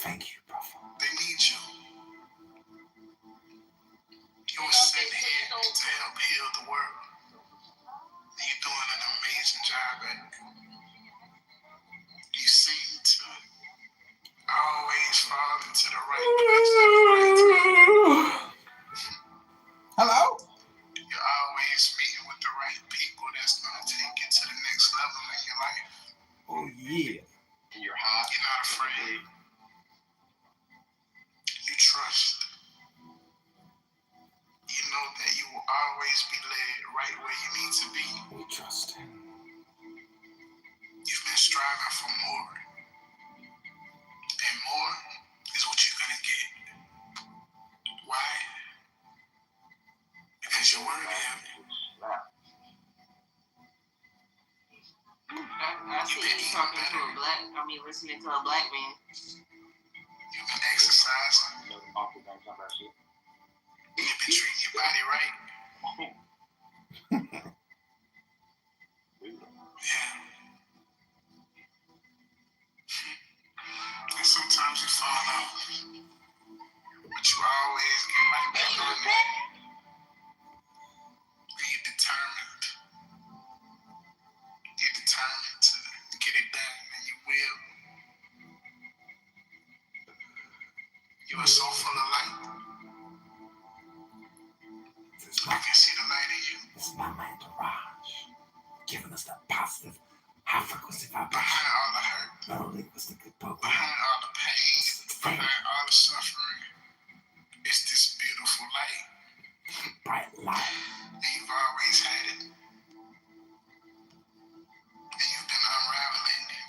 Thank you, brother. They need you. You were sent here to help heal the world. And you're doing an amazing job at it. You seem to always fall into the right place at the right time. Hello? You're always meeting with the right people that's going to take you to the next level in your life. Oh, yeah. You're hot. You're not afraid. You trust. You know that you will always be led right where you need to be. We trust him. You've been striving for more. And more is what you're going to get. Why? Because you're worthy of it. I see you talking to a listening to a black man. You've been exercising. You've been treating your body right. Yeah. And sometimes you fall off. But you always get right back on it. And you're determined. You're determined to get it done, and you will. You are so full of light. I can see the light in you. This is my entourage, giving us that positive, high-frequency vibration. Behind all the hurt. No linguistic program. Behind all the pain. Behind all the suffering. It's this beautiful light. Bright light. And you've always had it. And you've been unraveling it,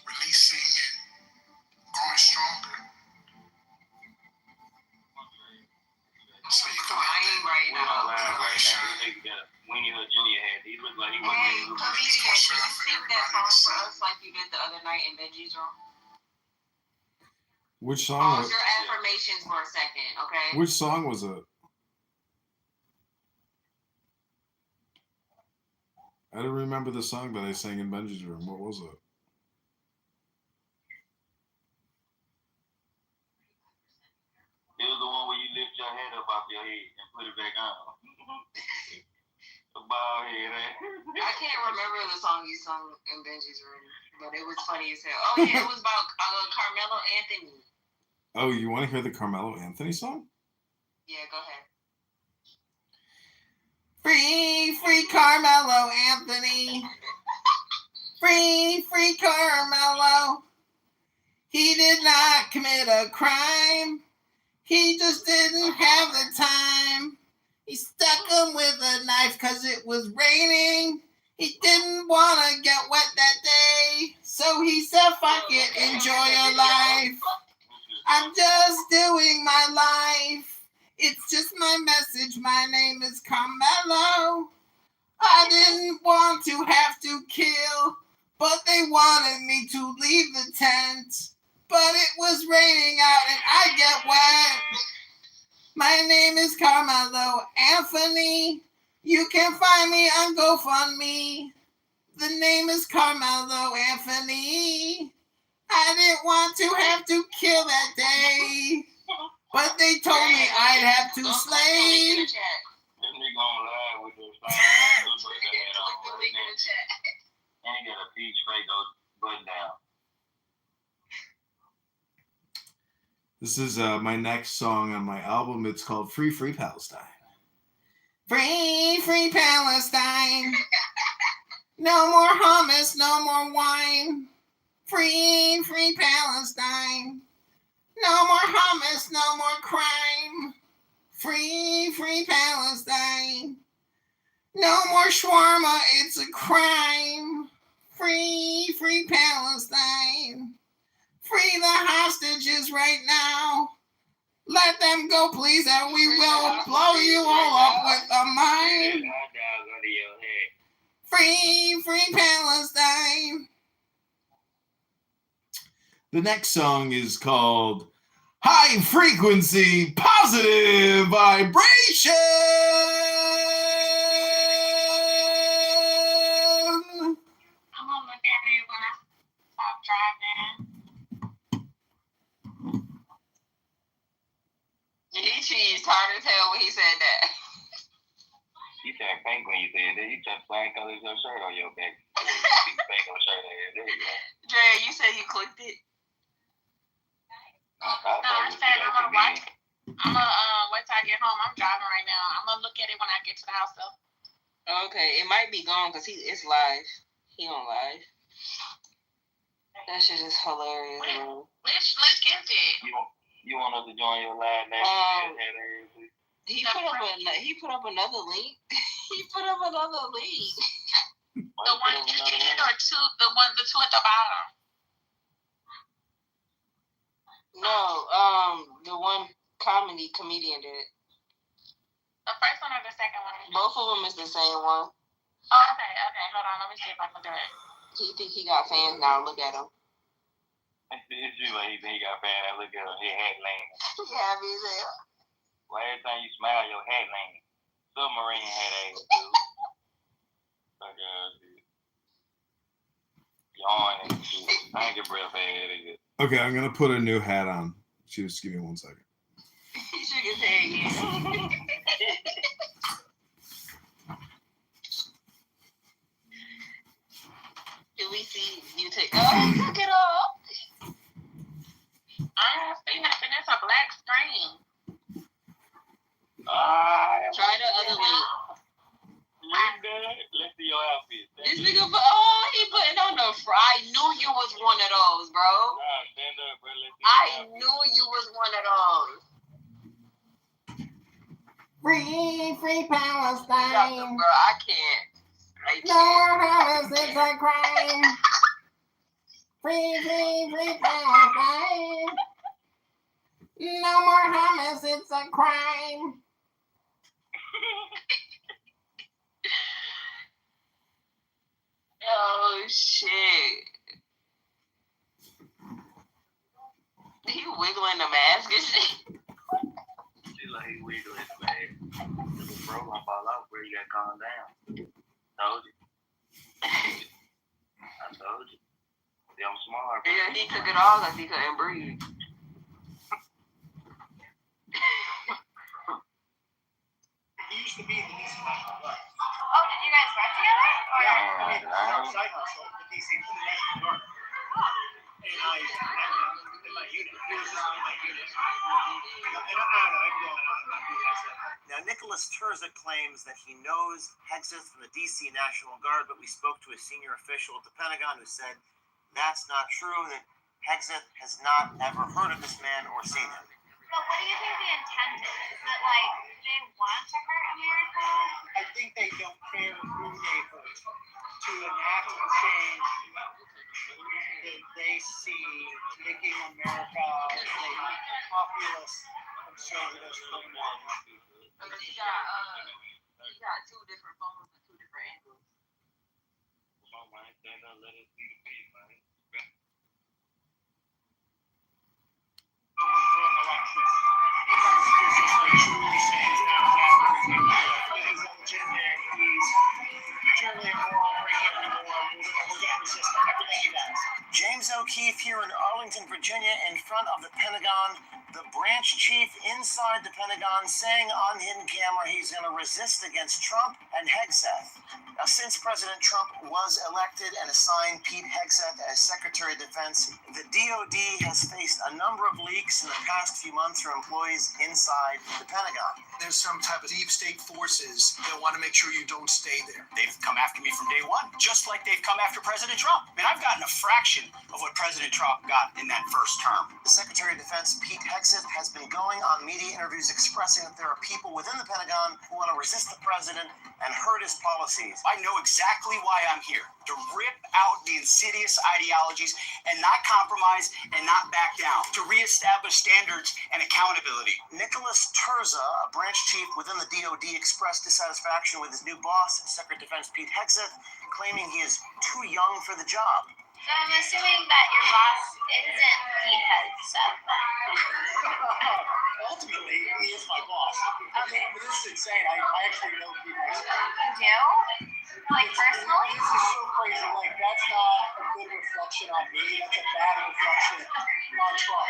releasing it, growing stronger. So you can right now. When you were junior head, he looked like he was comedian, can you sing that song for us like you did the other night in Benji's room? Which song? Pause your affirmations for a second, okay? Which song was it? I don't remember the song that I sang in Benji's room. What was it? It was the one where you lift your head up off your head and put it back on. The bald head, eh? I can't remember the song you sung in Benji's room, but it was funny as hell. Oh yeah, it was about Carmelo Anthony. Oh, you want to hear the Carmelo Anthony song? Yeah, go ahead. Free, free Carmelo Anthony. Free, free Carmelo. He did not commit a crime. He just didn't have the time. He stuck him with a knife because it was raining. He didn't want to get wet that day. So he said, fuck it, enjoy your life. I'm just doing my life. It's just my message. My name is Carmelo. I didn't want to have to kill, but they wanted me to leave the tent. But it was raining out and I get wet. My name is Carmelo Anthony. You can find me on GoFundMe. The name is Carmelo Anthony. I didn't want to have to kill that day, but they told me I'd have to slay. Then they gonna lie with those things. And he got a peach fake button down. This is my next song on my album. It's called Free, Free Palestine. Free, free Palestine. No more hummus, no more wine. Free, free Palestine. No more hummus, no more crime. Free, free Palestine. No more shawarma, it's a crime. Free, free Palestine. Free the hostages right now. Let them go, please, and we will blow you all up with a mine. Free, free Palestine. The next song is called High Frequency Positive Vibration. I'm gonna look at it when I stop driving. retarded as hell when he said that. You turned pink when you said that. You turned plain colors your shirt on your back. Pink on shirt ass. There you go. Dre, you said you clicked it? No, I said I'm gonna watch. I'm gonna wait till I get home. I'm driving right now. I'm gonna look at it when I get to the house though. Okay, it might be gone because it's live. He on live. That shit is hilarious, bro. Which link is it? You want us to join your live next? He put up another link. He put up another link. The one you did or the two at the bottom? No, the one comedian did. The first one or the second one? Both of them is the same one. Oh, okay. Hold on, let me see if I can do it. He think he got fans now. Look at him. It's you like he think he got fans. Now look at him. His hat lane. He happy as hell. Well, every time you smile, your hat lane. Submarine hat ass, dude. Like, yawn and shit. I ain't get breath ass. Okay, I'm gonna put a new hat on. Just give me 1 second. He shook his head again. Do we see you take? Oh, took it off. I don't see nothing. It's a black screen. Try the other link. Let's see your outfit. This nigga, he putting on the I knew you was one of those, bro. Nah, stand up, bro. Let's see I knew you was one of those. Free Palestine. Bro, I can't. No more homicides or crime. Free Palestine. No more homicides or crime. Oh shit. He wiggling the mask and shit. She like he wiggling the mask. The bro gonna fall out where you gotta calm down. Told you. I told you. I'm smart. Yeah, he took it off because he couldn't breathe. He used to be in the DC National Guard. Oh, did you guys run together? Or? Yeah, I mean, our side hustle, the DC National Guard. And I in my unit. He was just in my unit. And I don't know, I'm going on about who that stuff. Now, Nicholas Terza claims that he knows Hegseth from the DC National Guard, but we spoke to a senior official at the Pentagon who said that's not true, that Hegseth has not ever heard of this man or seen him. But what do you think the intent is? Is it like they want to hurt America? I think they don't care who they hurt to enact a change that they see making America a populist, conservative framework. He got two different phones with two different angles. Come on, man. Stand up, let us see the feet, man. Overthrowing election. It's just like Truly saying now that he's on the gym there. He's generally immoral, breaking every law. We're going to resist him. Everything he does. James O'Keefe here in Arlington, Virginia, in front of the Pentagon. The branch chief inside the Pentagon saying on hidden camera he's going to resist against Trump and Hegseth. Now, since President Trump was elected and assigned Pete Hegseth as Secretary of Defense, the DOD has faced a number of leaks in the past few months from employees inside the Pentagon. There's some type of deep state forces that want to make sure you don't stay there. They've come after me from day one, just like they've come after President Trump. I mean, I've gotten a fraction of what President Trump got in that first term. The Secretary of Defense, Pete Hegseth, has been going on media interviews expressing that there are people within the Pentagon who want to resist the president and hurt his policies. I know exactly why I'm here, to rip out the insidious ideologies and not compromise and not back down, to reestablish standards and accountability. Nicholas Terza, a branch chief within the DOD, expressed dissatisfaction with his new boss, Secretary of Defense Pete Hegseth, claiming he is too young for the job. So I'm assuming that your boss isn't Pete Hegseth. Ultimately, he is my boss. Okay. But this is insane. I actually know Pete Hegseth. You do? Like personally? This is so crazy. Like, that's not a good reflection on me. That's a bad reflection on Trump.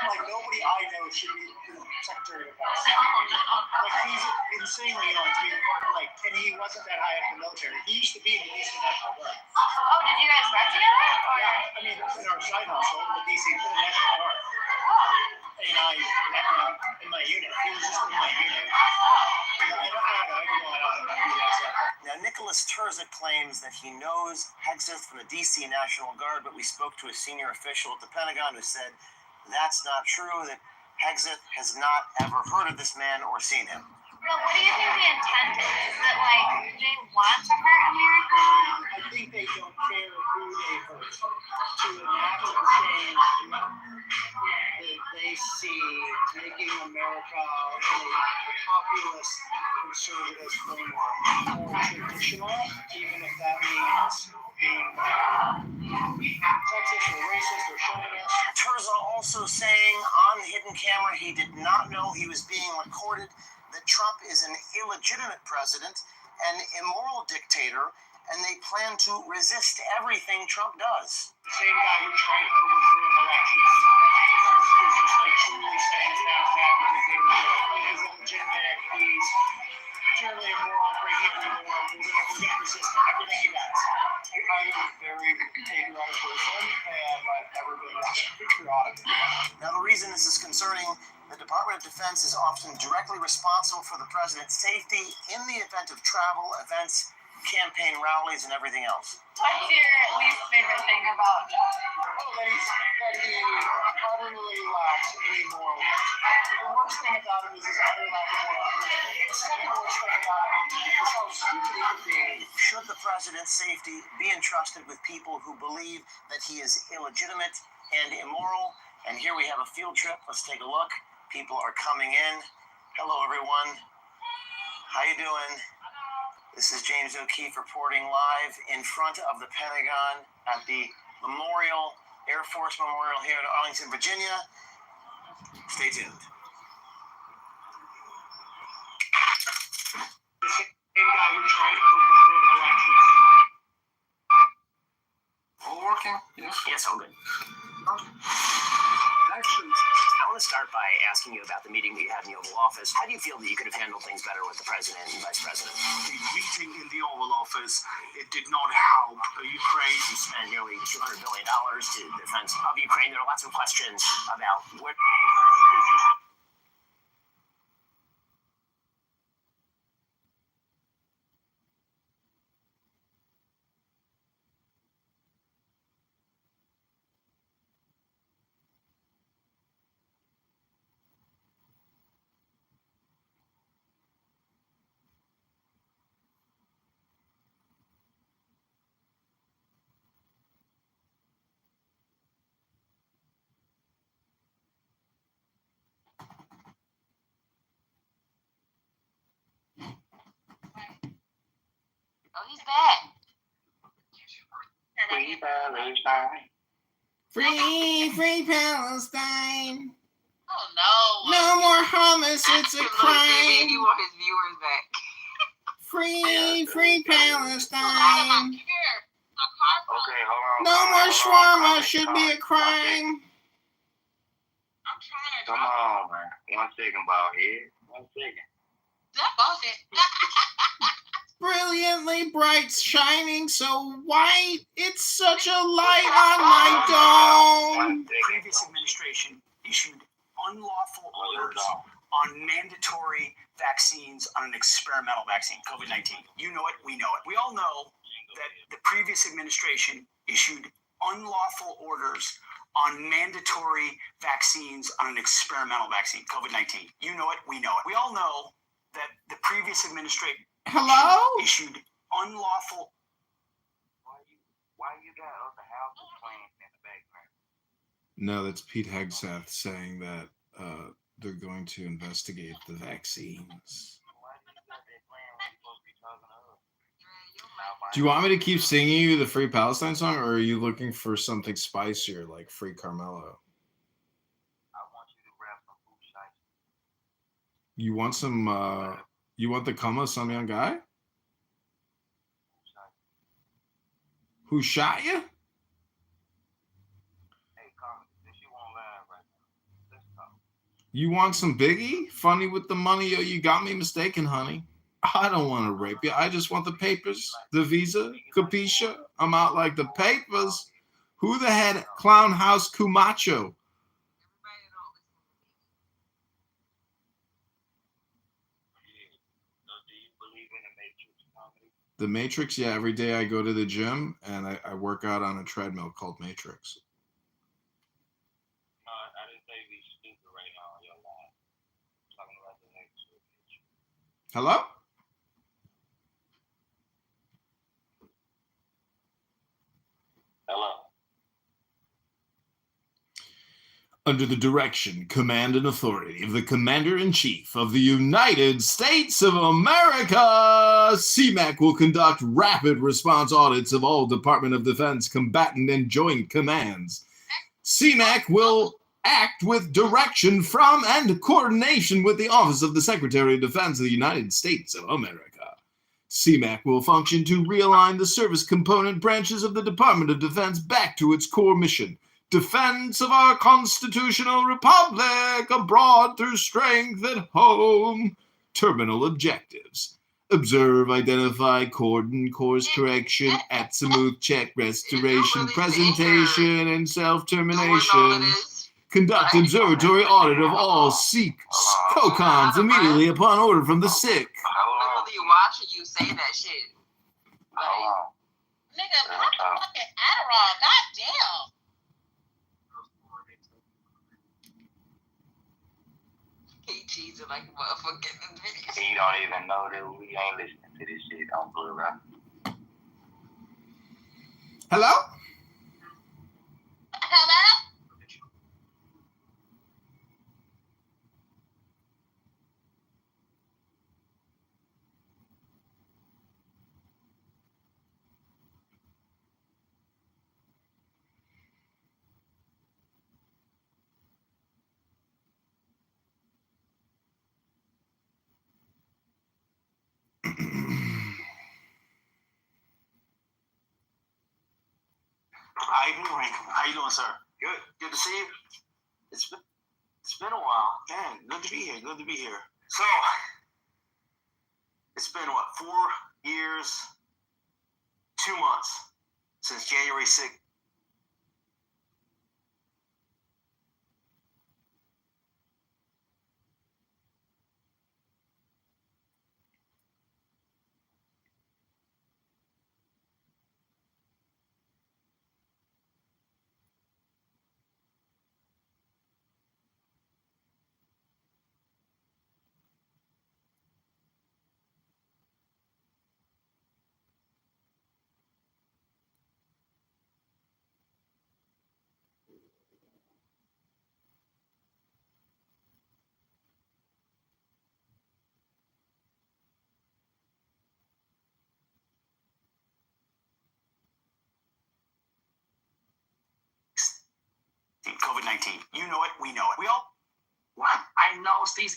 Like, nobody I know should be the Secretary of Defense. Oh no. Like, he's insanely young to be like, and he wasn't that high up in the military. He used to be in the DC National Guard. Oh, did you guys work together? Or? Yeah, I mean, in our side hustle, the DC National Guard. Oh. And I met him in my unit. He was just in my unit. Now, Nicholas Terza claims that he knows Hegseth from the DC National Guard, but we spoke to a senior official at the Pentagon who said that's not true, that Hegseth has not ever heard of this man or seen him. But what do you think the intent is? Is it like they want to hurt America? I think they don't care who they hurt. To enact a change that they see making America a populist conservative framework more traditional, even if that means being sexist or racist or chauvinist. Terza also saying on the hidden camera he did not know he was being recorded, that Trump is an illegitimate president, an immoral dictator, and they plan to resist everything Trump does. The same guy who tried to overthrow an election is just like truly saying that he's illegitimate, he's terribly immoral, breaking every law, we're going to resist him, everything he does. I'm a very patriotic person, and I've never been patriotic. Now, the reason this is concerning, the Department of Defense is often directly responsible for the president's safety in the event of travel, events, campaign rallies, and everything else. What's your least favorite thing about Trump? Oh, that he utterly lacks any moral. The worst thing about him is his utter lack of moral. The second worst thing about him is how stupid he can be. Should the president's safety be entrusted with people who believe that he is illegitimate and immoral? And here we have a field trip. Let's take a look. People are coming in. Hello, everyone. How you doing? This is James O'Keefe reporting live in front of the Pentagon at the Air Force Memorial here in Arlington, Virginia. Stay tuned. The same guy who tried to overthrow an election. All working? Yes, all good. Actually, I want to start by asking you about the meeting that you had in the Oval Office. How do you feel that you could have handled things better with the president and vice president? the meeting in the Oval Office, it did not help Ukraine. You spent nearly $200 billion to the defense of Ukraine. There are lots of questions about where... Oh, he's back. Free Palestine. Oh no. No more hummus, it's a Look, crime. he want his viewers back. Free Palestine. Adam, here. My car phone. Okay, hold on. No more shawarma should be a crime. I'm trying to Come drop on, man. 1 second, ball head. 1 second. that off it. Brilliantly bright, shining so white. It's such a light on my dome. The previous administration issued unlawful orders on mandatory vaccines on an experimental vaccine, COVID-19. You know it, we know it. We all know that the previous administration issued unlawful orders on mandatory vaccines on an experimental vaccine, COVID-19. You know it, we know it. We all know that the previous administration Hello? issued unlawful. Why you got other houses playing in the background? No, that's Pete Hegseth saying that they're going to investigate the vaccines. Why do you got that playing when you're supposed to be talking to us? Do you want me to keep singing you the Free Palestine song, or are you looking for something spicier like Free Carmelo? I want you to rap some food shite. You want some? You want the come of some young guy who shot you? Hey, come. This you won't laugh right now. Let's talk. You want some Biggie? Funny with the money, yo, you got me mistaken, honey. I don't want to rape you. I just want the papers, the visa, capisha. I'm out like the papers. Who the head clown house Cumacho? So do you believe in the Matrix comedy? The Matrix, yeah, every day I go to the gym and I work out on a treadmill called Matrix. No, I didn't say be stupid right now on your line. I'm talking about the next picture. Hello? Hello. Under the direction, command, and authority of the Commander-in-Chief of the United States of America, CMAC will conduct rapid response audits of all Department of Defense combatant and joint commands. CMAC will act with direction from and coordination with the Office of the Secretary of Defense of the United States of America. CMAC will function to realign the service component branches of the Department of Defense back to its core mission: defense of our constitutional republic abroad through strength at home. Terminal objectives: observe, identify, coordinate, course correction, azimuth check, restoration, presentation, and self-termination. Conduct observatory audit of all SEEK COCOMs immediately upon order from the SIC. Literally watching you say that shit. Hello. Nigga, pop the fucking Adderall. Goddamn. He cheesing like a motherfucker in this video. He don't even know that we ain't listening to this shit on Blue Rock. Hello? Hello? How you doing, sir? Good. Good to see you. It's been a while. Man, good to be here. Good to be here. So, it's been what, 4 years, 2 months since January 6th. COVID-19. You know it. We know it. We all. What? I know, Steve.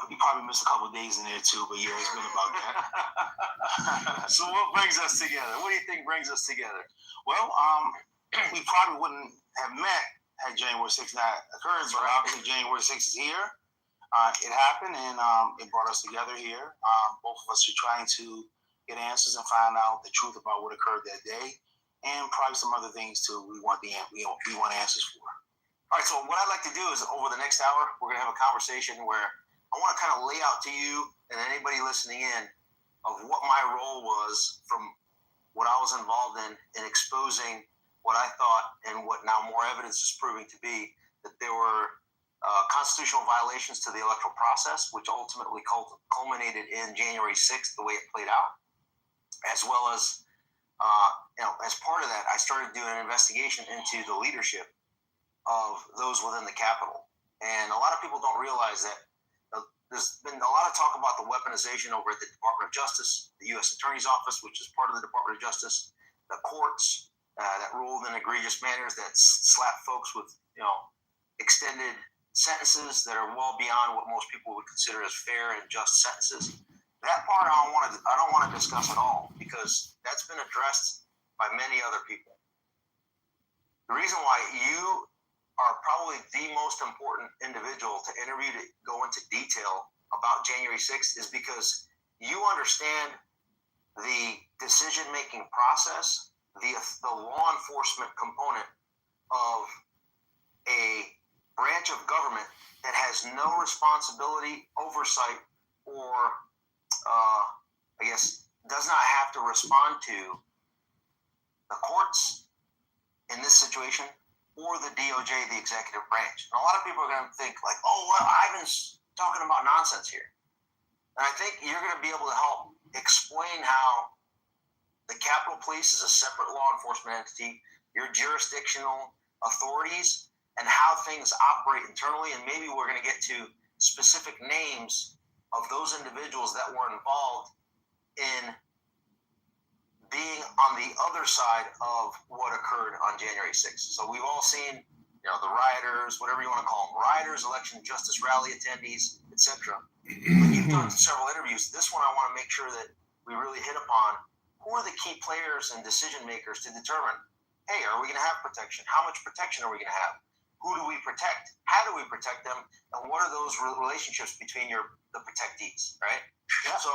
You probably missed a couple of days in there too, but yeah, it's been about that. So what brings us together? What do you think brings us together? Well, we probably wouldn't have met had January 6th not occurred, but obviously January 6th is here. It happened, and it brought us together here. Both of us are trying to get answers and find out the truth about what occurred that day, and probably some other things too. We want answers for. All right. So what I'd like to do is over the next hour, we're gonna have a conversation where I want to kind of lay out to you and anybody listening in of what my role was from what I was involved in exposing what I thought and what now more evidence is proving to be that there were constitutional violations to the electoral process, which ultimately culminated in January 6th, the way it played out, as well as, as part of that, I started doing an investigation into the leadership of those within the Capitol. And a lot of people don't realize that there's been a lot of talk about the weaponization over at the Department of Justice, the U.S. Attorney's Office, which is part of the Department of Justice, the courts that ruled in egregious manners that slap folks with, extended sentences that are well beyond what most people would consider as fair and just sentences. That part I don't want to discuss at all, because that's been addressed by many other people. The reason why you are probably the most important individual to interview to go into detail about January 6th is because you understand the decision-making process, the law enforcement component of a branch of government that has no responsibility, oversight, or does not have to respond to the courts in this situation, or the DOJ, the executive branch. And a lot of people are going to think like, oh, well, Ivan's talking about nonsense here. And I think you're going to be able to help explain how the Capitol Police is a separate law enforcement entity, your jurisdictional authorities, and how things operate internally. And maybe we're going to get to specific names of those individuals that were involved in being on the other side of what occurred on January 6th. So we've all seen, the rioters, whatever you want to call them, rioters, election justice rally attendees, etc. But you've done several interviews. This one I want to make sure that we really hit upon who are the key players and decision makers to determine, hey, are we going to have protection? How much protection are we going to have? Who do we protect? How do we protect them? And what are those relationships between the protectees, right? Yeah. So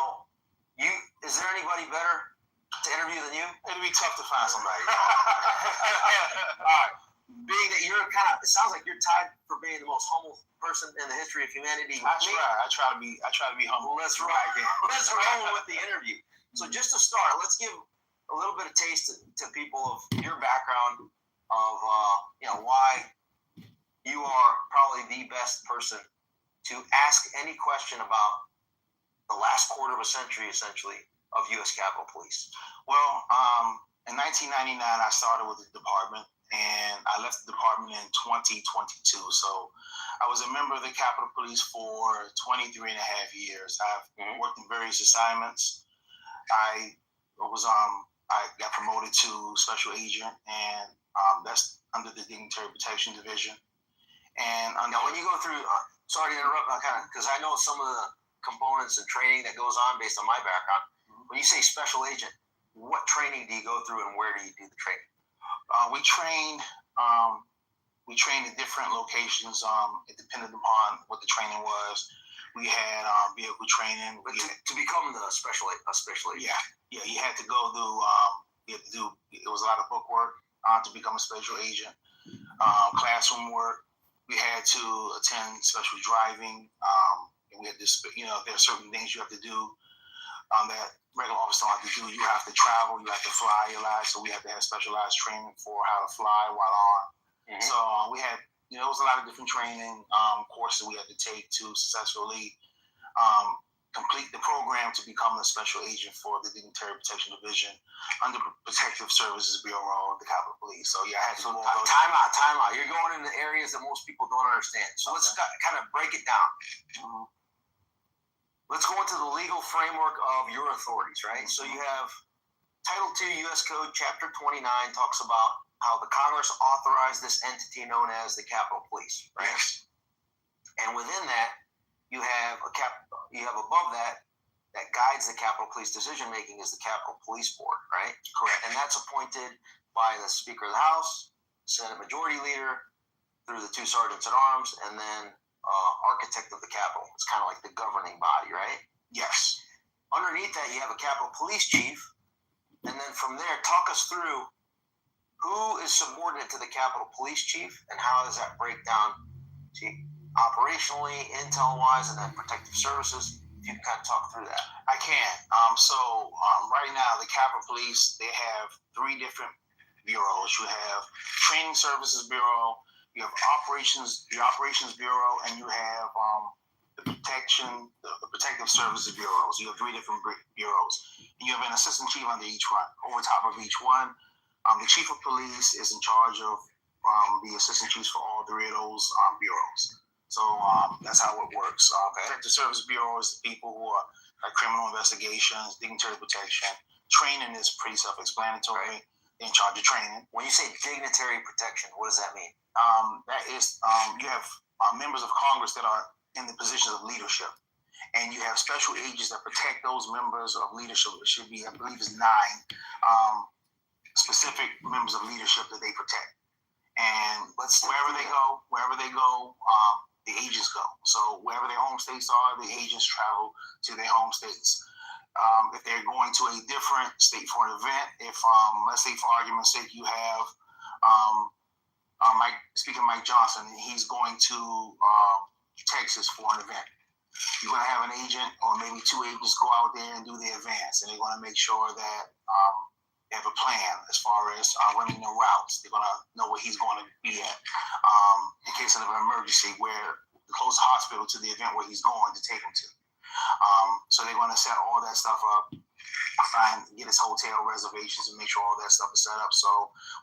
is there anybody better to interview than you? It'd be tough to find somebody. All right. Being that you're it sounds like you're tied for being the most humble person in the history of humanity. I try to be humble. Well, let's roll with the interview. So just to start, let's give a little bit of taste to people of your background, of why you are probably the best person to ask any question about the last quarter of a century, essentially, of U.S. Capitol Police. Well, in 1999, I started with the department, and I left the department in 2022. So I was a member of the Capitol Police for 23 and a half years. I've worked in various assignments. I got promoted to special agent, and that's under the Dignitary Protection Division. And now, when you go through, sorry to interrupt, because I know some of the components and training that goes on based on my background. When you say special agent, what training do you go through, and where do you do the training? We trained at different locations. It depended upon what the training was. We had vehicle training. But to become a special agent. Yeah. You had to go through. It was a lot of book work to become a special agent. Classroom work. We had to attend special driving. And we had this. There are certain things you have to do that regular officers don't have to do. You have to travel, you have to fly a lot, so we have to have specialized training for how to fly while armed. Mm-hmm. So we had, it was a lot of different training courses we had to take to successfully complete the program to become a special agent for the Dignitary Protection Division under Protective Services Bureau of the Capitol Police. So I had to go those. Time out. You're going into areas that most people don't understand. So let's kind of break it down. Mm-hmm. Let's go into the legal framework of your authorities, right? So you have Title II U.S. Code, Chapter 29 talks about how the Congress authorized this entity known as the Capitol Police, right? Yes. And within that, you have above that guides the Capitol Police decision making is the Capitol Police Board, right? Correct. And that's appointed by the Speaker of the House, Senate Majority Leader, through the two sergeants at arms, and then architect of the Capitol. It's kind of like the governing body, right? Yes. Underneath that, you have a Capitol Police Chief, and then from there, talk us through who is subordinate to the Capitol Police Chief, and how does that break down to operationally, intel-wise, and then protective services. If you can kind of talk through that. I can. Right now, the Capitol Police, they have three different bureaus. You have Training Services Bureau, you have the Operations Bureau, and you have the Protective Services Bureaus. You have three different bureaus. And you have an assistant chief under each one. Over top of each one, the Chief of Police is in charge of the assistant chiefs for all all three of those bureaus. So that's how it works. Protective Service Bureau is the people who are like criminal investigations, dignitary protection. Training is pretty self-explanatory. They're in charge of training. When you say dignitary protection, what does that mean? That is, you have members of Congress that are in the positions of leadership. And you have special agents that protect those members of leadership. It should be, I believe, it's 9 specific members of leadership that they protect. And wherever they go, the agents go. So wherever their home states are, the agents travel to their home states. If they're going to a different state for an event, if let's say for argument's sake you have Mike Johnson, and he's going to Texas for an event. You're going to have an agent or maybe 2 agents go out there and do the advance, and they're going to make sure that they have a plan as far as running the routes. They're going to know where he's going to be at in case of an emergency, where the closest hospital to the event where he's going to take him to. So they're going to set all that stuff up, get his hotel reservations, and make sure all that stuff is set up. So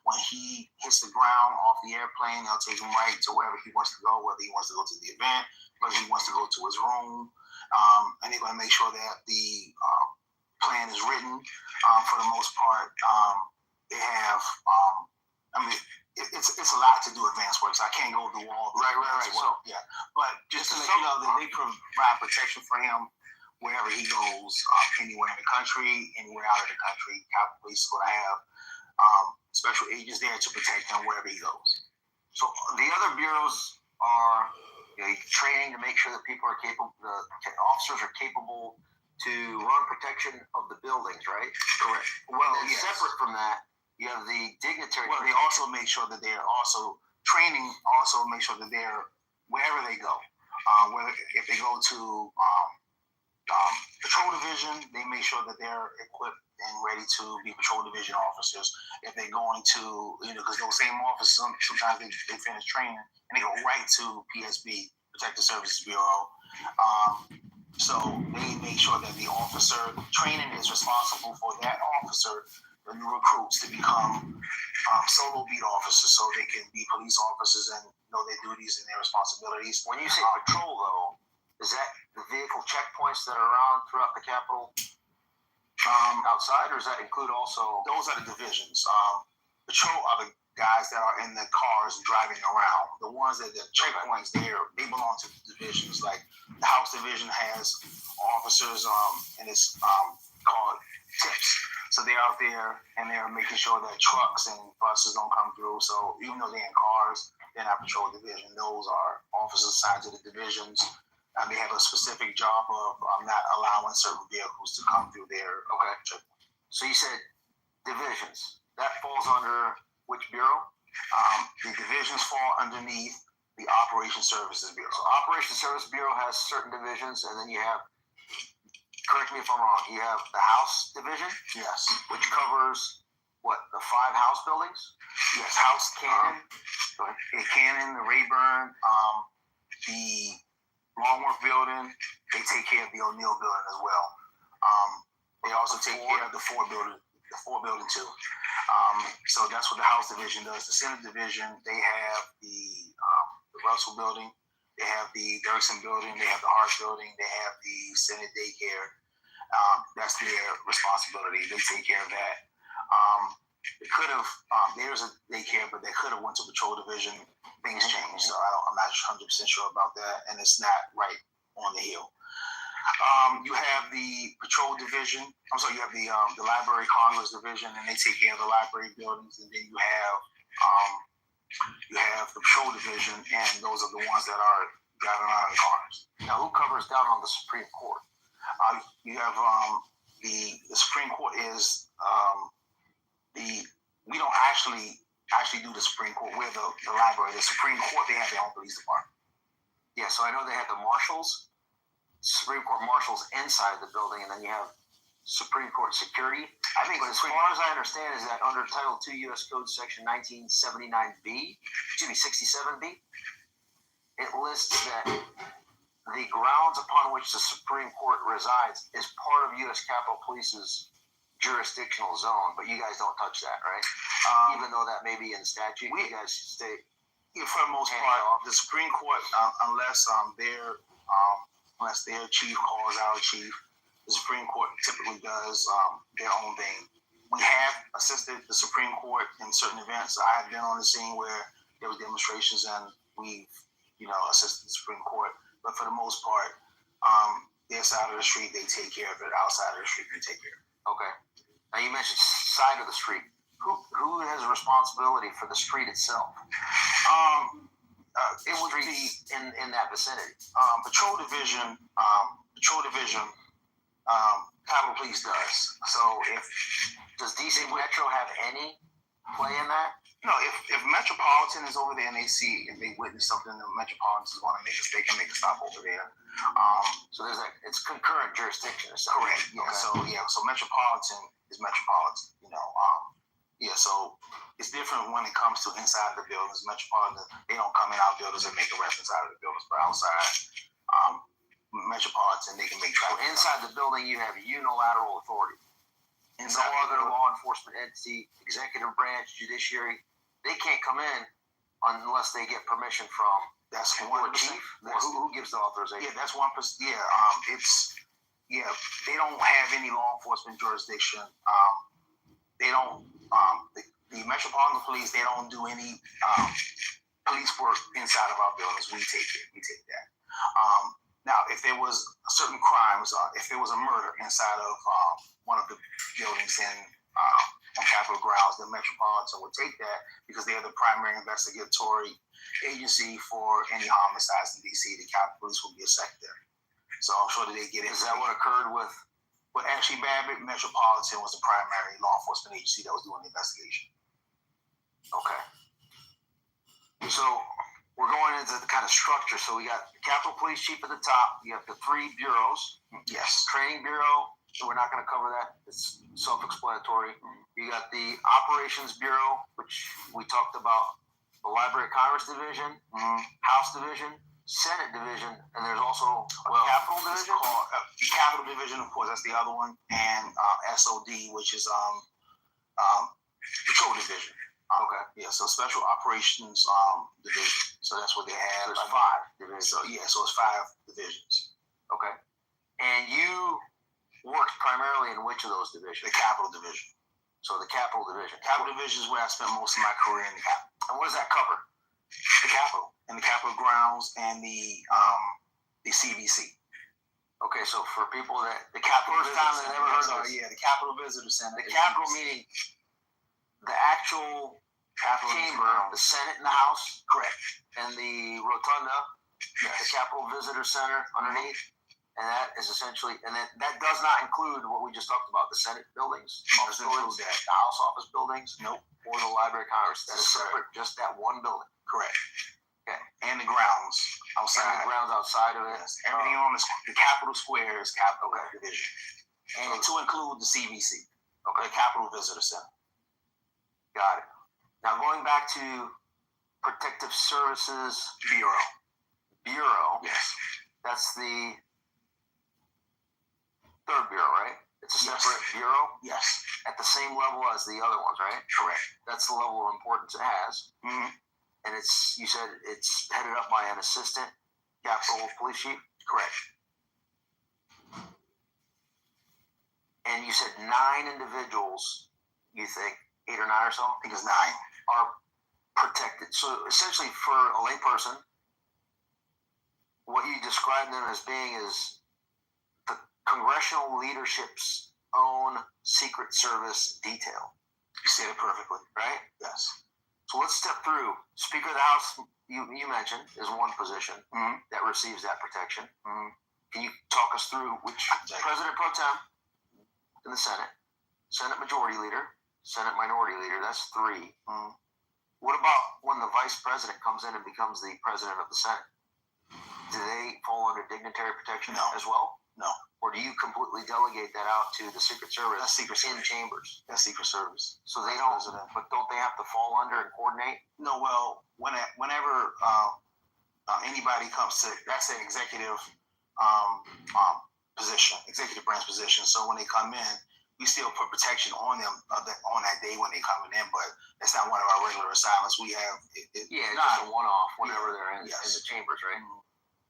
when he hits the ground off the airplane, they'll take him right to wherever he wants to go, whether he wants to go to the event, whether he wants to go to his room. And they're going to make sure that the plan is written. For the most part, they have, it's a lot to do advanced work, so I can't go through all the Right. So, yeah. But just to let you know that they provide protection for him wherever he goes, anywhere in the country, anywhere out of the country. Capitol Police is going to have special agents there to protect him wherever he goes. So the other bureaus are training to make sure that people are capable, the officers are capable to run protection of the buildings, right? Correct. Well, separate from that, you have the dignitary. Well, they also make sure that they're also training. Also make sure that they're wherever they go. Whether if they go to patrol division, they make sure that they're equipped and ready to be patrol division officers. If they're going to, because those same officers sometimes they finish training and they go right to PSB, Protective Services Bureau. So they make sure that the officer training is responsible for that officer, the new recruits, to become solo beat officers, so they can be police officers and know their duties and their responsibilities. When you say patrol, though, is that the vehicle checkpoints that are around throughout the Capitol outside, or does that include also? Those are the divisions. Patrol are the guys that are in the cars driving around. The ones that the checkpoints there, they belong to the divisions. Like the House Division has officers, and it's called tips. So they're out there and they're making sure that trucks and buses don't come through. So even though they're in cars, they're not patrol division. Those are officers assigned to the divisions. They have a specific job of not allowing certain vehicles to come through there. Okay. So you said divisions. That falls under which bureau? The divisions fall underneath the Operations Services Bureau. So Operations Service Bureau has certain divisions, and then you have, correct me if I'm wrong, you have the House Division? Yes. Which covers, what, the 5 House buildings? Yes, House Cannon, the Cannon, the Rayburn, the Longworth Building. They take care of the O'Neill Building as well. They also take care of the Ford Building too. So that's what the House Division does. The Senate Division, they have the Russell Building, they have the Dirksen Building, they have the Hart Building, they have the Senate Daycare. That's their responsibility. They take care of that. They could have, there's a daycare, but they could have went to Patrol Division. Things changed, so I'm not 100% sure about that, and it's not right on the hill. You have the Patrol Division. You have the Library Congress Division, and they take care of the library buildings. And then you have the Patrol Division, and those are the ones that are driving around in cars. Now, who covers down on the Supreme Court? You have the Supreme Court is we don't actually do the Supreme Court. We're the library. The Supreme Court, they have their own police department. Yeah, so I know they have the marshals, Supreme Court marshals inside the building, and then you have Supreme Court security. I think, as far as I understand, is that under Title II U.S. Code Section 1979B, 67B, it lists that the grounds upon which the Supreme Court resides is part of U.S. Capitol Police's jurisdictional zone, but you guys don't touch that, right? Even though that may be in statute, you guys state. Yeah, for the most part, the Supreme Court, unless their chief calls our chief, the Supreme Court typically does their own thing. We have assisted the Supreme Court in certain events. I have been on the scene where there were demonstrations, and we've, assisted the Supreme Court. But for the most part, their side of the street, they take care of it. Outside of the street, they take care of it. Okay. Now you mentioned side of the street. Who has a responsibility for the street itself? It would be in that vicinity. Patrol Division. Capitol Police does. So does DC Metro have any play in that? No, if Metropolitan is over there and if they witness something, the Metropolitan is going to they can make a stop over there. So it's concurrent jurisdiction. Correct. Yeah. Okay. So Metropolitan is Metropolitan. So it's different when it comes to inside the buildings. Metropolitan, they don't come in our buildings and make a reference out of the buildings, but outside, Metropolitan, they can make traffic. So inside the building, you have unilateral authority. Inside no other law enforcement entity, executive branch, judiciary, they can't come in unless they get permission from that's one chief. Who gives the authorization? Yeah, that's 1%. Yeah, they don't have any law enforcement jurisdiction. They don't. The Metropolitan Police, they don't do any police work inside of our buildings. We take it. We take that. Now, if there was certain crimes, if there was a murder inside of one of the buildings on Capitol grounds, the Metropolitan would take that because they are the primary investigatory agency for any homicides in D.C. The Capitol Police will be a secondary. So I'm sure that they get it. Is that what occurred with Ashley Babbitt? Metropolitan was the primary law enforcement agency that was doing the investigation. Okay. So we're going into the kind of structure. So we got the Capitol Police Chief at the top. You have the 3 bureaus. Yes. Training Bureau. So we're not going to cover that. It's self-explanatory. You got the Operations Bureau, which we talked about. The Library of Congress Division, House Division, Senate Division, and there's also Capitol Division. The Capitol Division, of course, that's the other one, and SOD, which is Patrol Division. Okay. Yeah, so Special Operations Division. So that's what they have. There's 5 divisions. So it's 5 divisions. Okay. And you worked primarily in which of those divisions? The Capitol Division. So the Capitol Division. Capitol Division is where I spent most of my career in the Capitol. And what does that cover? The Capitol and the Capitol grounds and the CVC. Okay, so for people that the Capitol first time they never heard of it, the Capitol Visitor Center. The Capitol meaning the actual chamber, the Senate and the House, correct, and the rotunda, yes. The Capitol Visitor Center underneath, and that is essentially, and that does not include what we just talked about, the Senate buildings, Doesn't include that. the House office buildings, nope, or the Library of Congress. That is separate, just that one building. Correct. Okay. And the grounds outside. And the grounds outside of it. Yes. Everything on the Capitol Square is Capitol Division, and to include the CVC, the Capitol Visitor Center. Got it. Now going back to Protective Services Bureau. Yes. That's the 3rd bureau, right? It's a separate bureau? Yes. At the same level as the other ones, right? Correct. That's the level of importance it has. Mm-hmm. And you said it's headed up by an assistant Capitol Police Chief? Correct. And you said 9 individuals, you think, 8 or 9 or so? I think it's 9. Are protected. So essentially for a layperson, what you describe them as being is the congressional leadership's own Secret Service detail. You said it perfectly. Right? Yes. So let's step through. Speaker of the House, you mentioned, is one position that receives that protection. Can you talk us through which President Pro Tem in the Senate, Senate Majority Leader, Senate Minority Leader, that's 3. What about when the Vice President comes in and becomes the President of the Senate? Do they fall under dignitary protection as well? No. Or do you completely delegate that out to the Secret Service That's Secret Service. chambers? That's Secret Service. So they don't, but don't they have to fall under and coordinate? No, well, whenever anybody comes to, that's an executive position, executive branch position. So when they come in, we still put protection on them on that day when they're coming in, but that's not one of our regular assignments. We have it's just a one-off whenever they're in Yes. the chambers, right?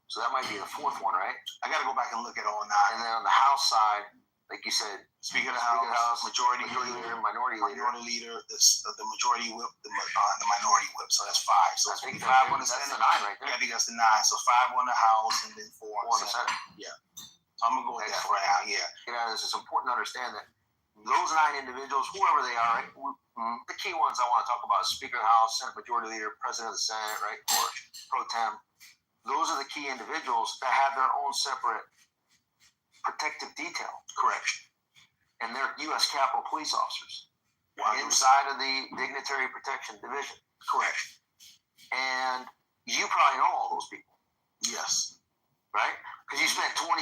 So that might be the fourth one, right? I got to go back and look at all 9. And then on the House side, like you said, Speaker of the House, majority leader, minority leader, the majority whip, the minority whip. So that's 5. So I think 5 on the that's Senate. the 9 right there. Yeah, I think that's the 9. So 5 on the House and then 4 on the Senate. Senate. So I'm gonna go with that for now. Yeah. You know, it's important to understand that those 9 individuals, whoever they are, right? The key ones I want to talk about is Speaker of the House, Senate Majority Leader, President of the Senate, right, or pro tem. Those are the key individuals that have their own separate protective detail. Correct. And they're U.S. Capitol police officers 100%. inside of the Dignitary Protection Division. Correct. And you probably know all those people, Yes. right? Because you spent 23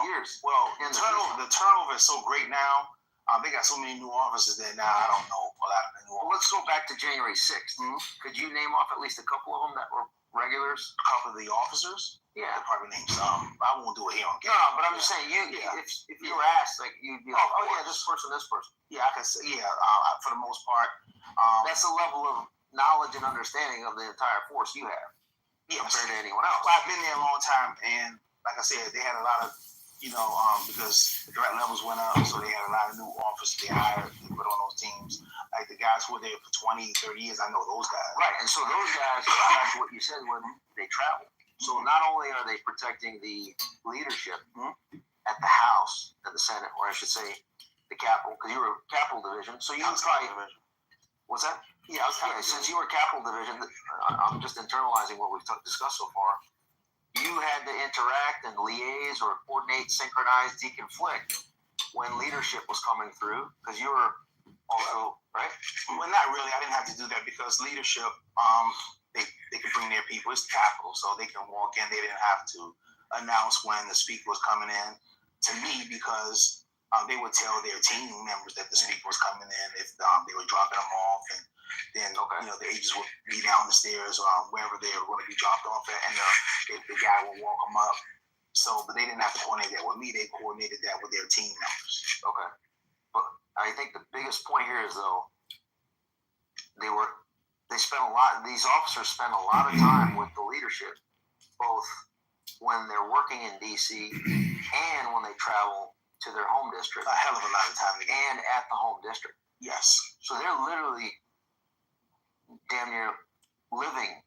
years. Well, in the turnover is so great now. They got so many new officers there now. I don't know a lot of the new Well, let's go back to January 6th. Could you name off at least a couple of them that were regulars? A couple of the officers. Yeah. I'll probably name some. I won't do it here on No, camera. but I'm just saying, if you were asked, like, you'd be like, oh yeah, this person. Yeah, I can say, for the most part. That's the level of knowledge and understanding of the entire force you have compared to anyone else. Well, I've been there a long time, and like I said, they had a lot of, because the threat levels went up, so they had a lot of new officers they hired to put on those teams. Like the guys who were there for 20, 30 years, I know those guys. Right, and so those guys, that's what you said when they travel. So not only are they protecting the leadership at the House and the Senate, or I should say the Capitol, because you were Capitol Division, so you I was probably... Division. What's that? Yeah, I was since you were Capitol Division, I'm just internalizing what we've discussed so far. You had to interact and liaise or coordinate, synchronize, deconflict when leadership was coming through, because you were also, right? Well, not really. I didn't have to do that because leadership, they could bring their people. It's the Capitol, so they can walk in. They didn't have to announce when the speaker was coming in to me because they would tell their team members that the speaker was coming in if they were dropping them off, and then the agents would be down the stairs wherever they were going to be dropped off at, and the guy would walk them up. So, but they didn't have to coordinate that with me. They coordinated that with their team members. Okay. But I think the biggest point here is, though, these officers spend a lot of time with the leadership, both when they're working in D.C. and when they travel to their home district. A hell of a lot of time together. And at the home district. Yes. So they're literally damn near living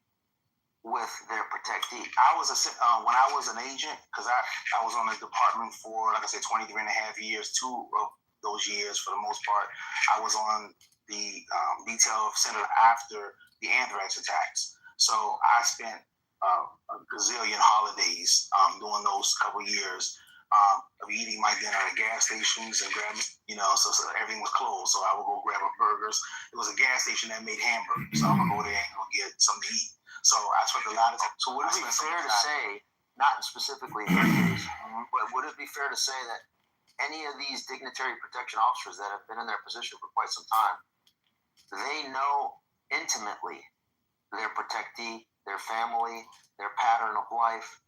with their protectee. When I was an agent, because I was on the department for, like I said, 23 and a half years. 2 of those years, for the most part, I was on the detail center after the anthrax attacks. So I spent a gazillion holidays during those couple years of eating my dinner at gas stations and grabbing, so everything was closed. So I would go grab burgers. It was a gas station that made hamburgers. So I would go there and go get something to eat. So I spent a lot of time. So would it be fair to say, not specifically in your case, but would it be fair to say that any of these dignitary protection officers that have been in their position for quite some time, they know intimately their protectee, their family, their pattern of life,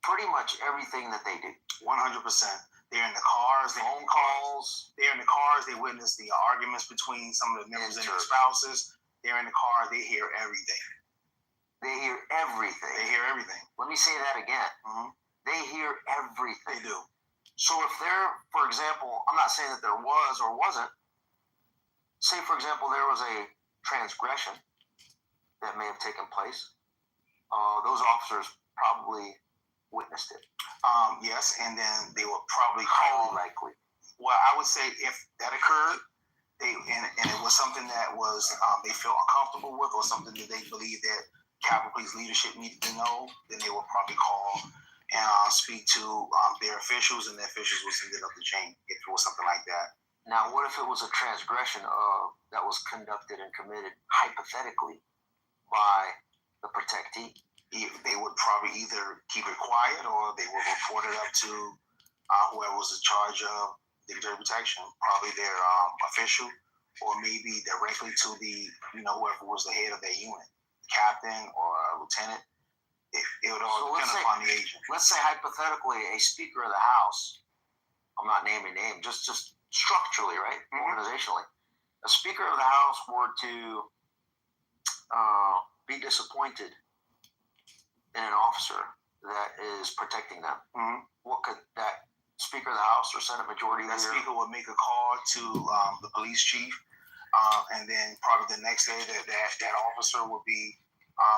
pretty much everything that they do? 100%. They're in the cars, phone calls. They're in the cars. They witness the arguments between some of the members and their spouses. They're in the car. They hear everything. They hear everything. They hear everything. Let me say that again. They hear everything. They do. So if for example, I'm not saying that there was or wasn't, say for example, there was a transgression that may have taken place, those officers probably witnessed it. Yes, and then they would probably call. Highly likely. Well, I would say if that occurred, and it was something that was they felt uncomfortable with, or something that they believe that Capitol Police leadership needed to know, then they would probably call and speak to their officials, and the officials would send it up the chain if it was something like that. Now, what if it was a transgression that was conducted and committed hypothetically by the protectee? They would probably either keep it quiet or they would report it up to whoever was in charge of dignitary protection, probably their official, or maybe directly to the, whoever was the head of their unit, the captain or a lieutenant. It would all depend upon the agent. Let's say hypothetically a Speaker of the House, I'm not naming names, just structurally, right, organizationally, a Speaker of the House were to be disappointed in an officer that is protecting them, what could that Speaker of the House or Senate Majority That Leader? speaker would make a call to the police chief, and then probably the next day that officer would be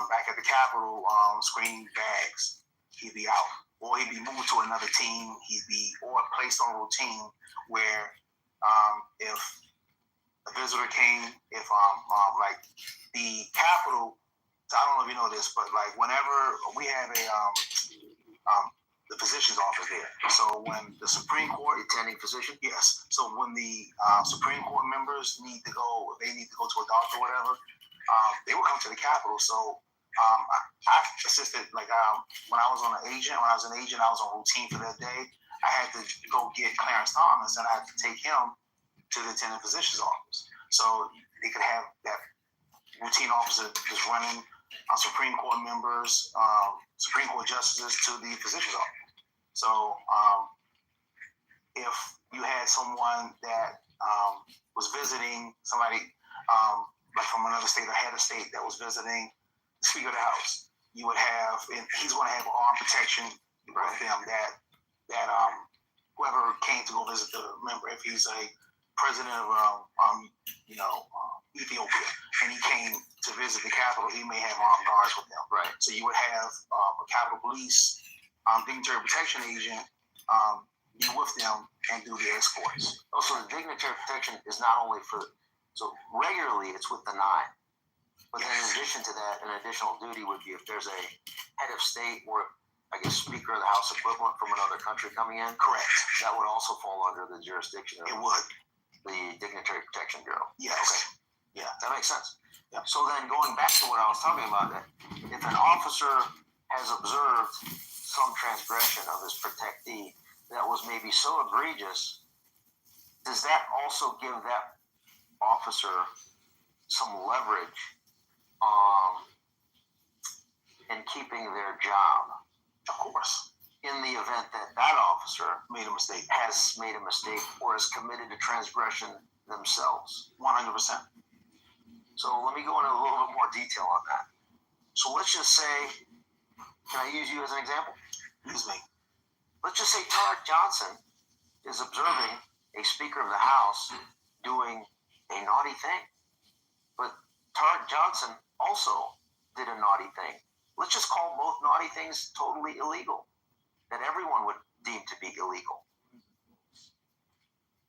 back at the Capitol screening bags. He'd be out, or he'd be moved to another team. He'd be or placed on routine where if a visitor came, if like the Capitol. So I don't know if you know this, but like whenever we have a the physician's office there. So when the Supreme Court Attending physician? yes. So when the Supreme Court members need to go, they need to go to a doctor or whatever, they will come to the Capitol. So I assisted, like when I was an agent, I was on routine for that day. I had to go get Clarence Thomas, and I had to take him to the attending physician's office. So they could have that routine officer just running Supreme Court members, Supreme Court justices to the physician's office. So if you had someone that was visiting somebody like from another state or head of state that was visiting the Speaker of the House, you would have, and he's going to have armed protection with them that whoever came to go visit the member, if he's a president of Ethiopia, and he came to visit the Capitol, he may have armed guards with him. Right. So you would have a Capitol Police dignitary protection agent be with them and do the escorts. Also, the dignitary protection is not only for, so regularly it's with the 9. But then in addition to that, an additional duty would be if there's a head of state or, I guess, Speaker of the House equivalent from another country coming in. Correct. That would also fall under the jurisdiction of It would. the Dignitary Protection Bureau. Yes. Okay. Yeah, that makes sense. Yeah. So then going back to what I was talking about, that if an officer has observed some transgression of his protectee that was maybe so egregious, does that also give that officer some leverage in keeping their job? Of course. In the event that that officer Made a mistake. has made a mistake or has committed a transgression themselves. 100%. So let me go into a little bit more detail on that. So let's just say, can I use you as an example? Use me. Let's just say Tarek Johnson is observing a Speaker of the House doing a naughty thing. But Tarek Johnson also did a naughty thing. Let's just call both naughty things totally illegal, that everyone would deem to be illegal.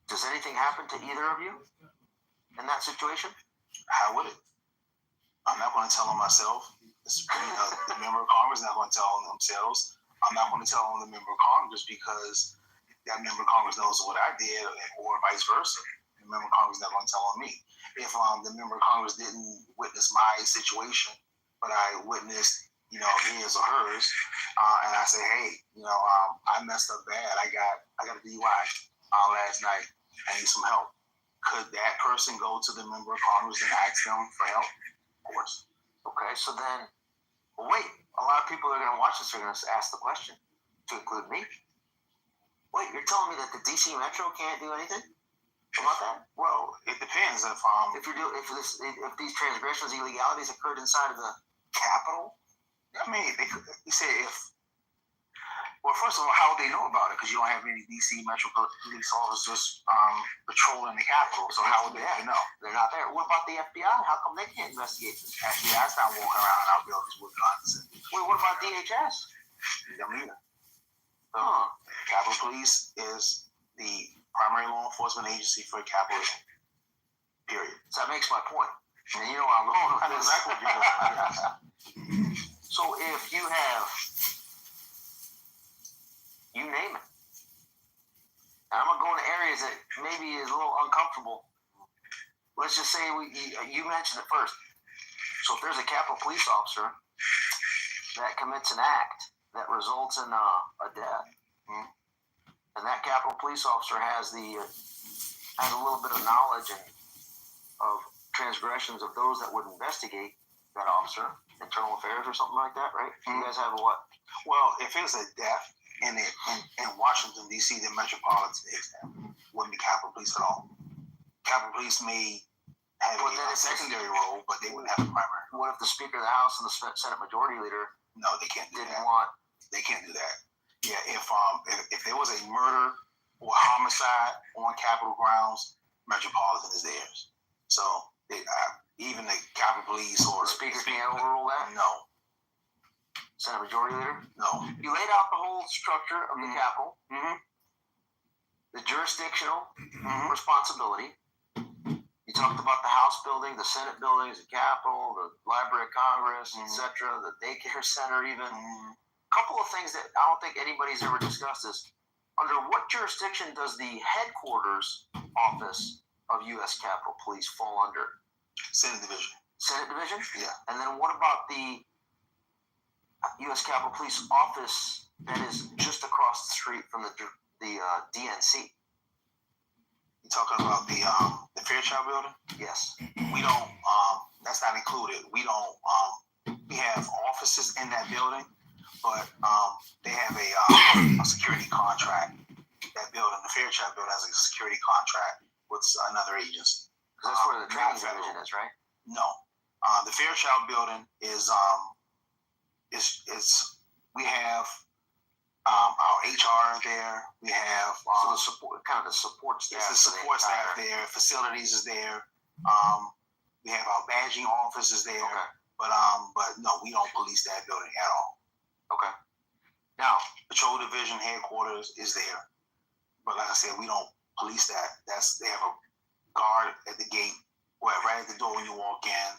Does anything happen to either of you in that situation? How would it? I'm not going to tell them myself. The member of Congress is not going to tell them themselves. I'm not going to tell them the member of Congress because that member of Congress knows what I did, or vice versa. The member of Congress is not going to tell on me. If the member of Congress didn't witness my situation, but I witnessed, his or hers, and I say, hey, I messed up bad. I got a DUI last night. I need some help. Could that person go to the member of Congress and ask them for help? Of course. Okay, so then, well, wait. A lot of people that are going to watch this are going to ask the question, to include me. Wait, you're telling me that the DC Metro can't do anything about that? Well, it depends if if these transgressions, illegalities occurred inside of the Capitol. I mean, you say if. Well, first of all, how would they know about it? Because you don't have any DC Metro police officers patrolling the Capitol. So how would they know? They're not there. What about the FBI? How come they can't investigate this? FBI's not walking around out buildings with guns. Wait, what about DHS? Them either. Capitol Police is the primary law enforcement agency for Capitol. Period. So that makes my point. And you know where I'm going with I know this. exactly what you're doing. So if you have, you name it. And I'm going to go into areas that maybe is a little uncomfortable. Let's just say you mentioned it first. So if there's a Capitol Police officer that commits an act that results in a death, and that Capitol Police officer has a little bit of knowledge of transgressions of those that would investigate that officer, internal affairs or something like that, right? You guys have a what? Well, if it's a death in Washington, D.C., the metropolitan wouldn't be Capitol Police at all. Capitol Police may have a secondary role, but they wouldn't have a primary. What if the Speaker of the House and the Senate Majority Leader No, they can't do that. They can't do that. Yeah, if there was a murder or homicide on Capitol grounds, Metropolitan is theirs. So even the Capitol Police or the Speaker can't overrule that? No. Senate Majority Leader? No. You laid out the whole structure of the Capitol, Mm-hmm. the jurisdictional responsibility. You talked about the House building, the Senate buildings, the Capitol, the Library of Congress, etc., the daycare center even. A couple of things that I don't think anybody's ever discussed is, under what jurisdiction does the headquarters office of U.S. Capitol Police fall under? Senate Division. Senate Division? Yeah. And then what about the U.S. Capitol Police office that is just across the street from the DNC? You talking about the Fairchild building? Yes. We don't. That's not included. We don't. We have offices in that building, but they have a security contract. That building, the Fairchild building, has a security contract with another agency. That's where the training division is, right? No. The Fairchild building is we have our HR there. We have so the support, kind of the support staff. It's the support staff there. Facilities is there. We have our badging offices there. Okay. But no, we don't police that building at all. Okay. Now, Patrol Division headquarters is there, but like I said, we don't police that. They have a guard at the gate, right at the door when you walk in.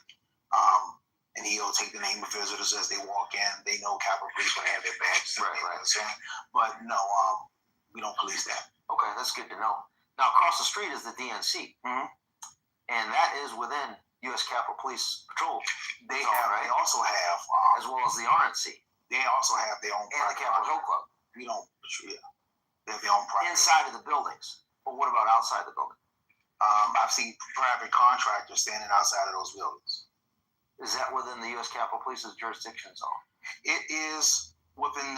And he'll take the name of visitors as they walk in. They know Capitol Police when they have their badges. Right. But no, we don't police that. Okay, that's good to know. Now, across the street is the DNC, and that is within U.S. Capitol Police Patrol. They They also have, as well as the RNC. They also have their own. And the Capitol Hill Club. We don't. Yeah, they have their own private. Inside of the buildings. But what about outside the building? I've seen private contractors standing outside of those buildings. Is that within the U.S. Capitol Police's jurisdiction zone? It is within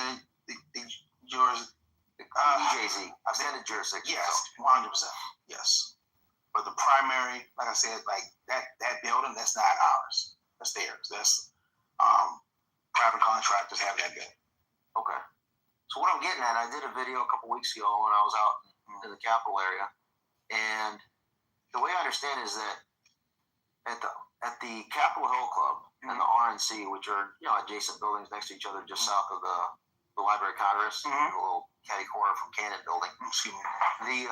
the EJZ, extended jurisdiction. Yes, 100%. Yes, but the primary, like I said, like that building, that's not ours. That's theirs. That's private contractors have that building. Okay. So what I'm getting at, I did a video a couple weeks ago when I was out in the Capitol area, and the way I understand is that at the Capitol Hill Club and the RNC, which are adjacent buildings next to each other, just south of the Library of Congress, the little catty corner from Cannon Building. Excuse me.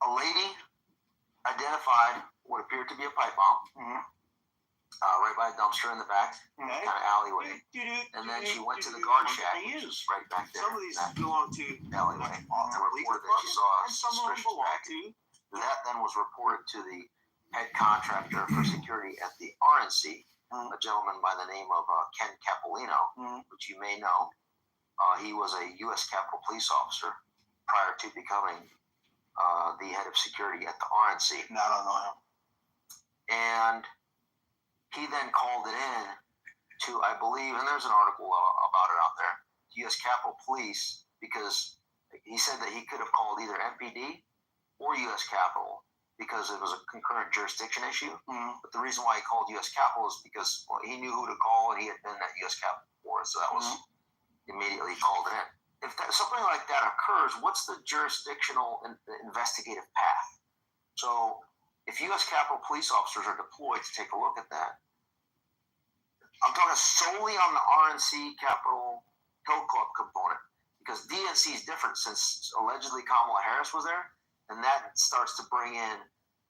A lady identified what appeared to be a pipe bomb right by a dumpster in the back, kind of alleyway, and then she went to the guard shack, which is right back there. Some of these belong to alleyway, and reported that she saw a suspicious package. That then was reported to the head contractor for security at the RNC, a gentleman by the name of Ken Capolino, which you may know. He was a U.S. Capitol Police officer prior to becoming the head of security at the RNC. No, I don't know him. And he then called it in to, I believe, and there's an article about it out there, U.S. Capitol Police, because he said that he could have called either MPD or U.S. Capitol because it was a concurrent jurisdiction issue. But the reason why he called U.S. Capitol is because he knew who to call and he had been at U.S. Capitol before, so that was immediately called it in. If something like that occurs, what's the jurisdictional investigative path? So if U.S. Capitol Police officers are deployed to take a look at that, I'm talking solely on the RNC Capitol Hill Club component, because DNC is different since allegedly Kamala Harris was there. And that starts to bring in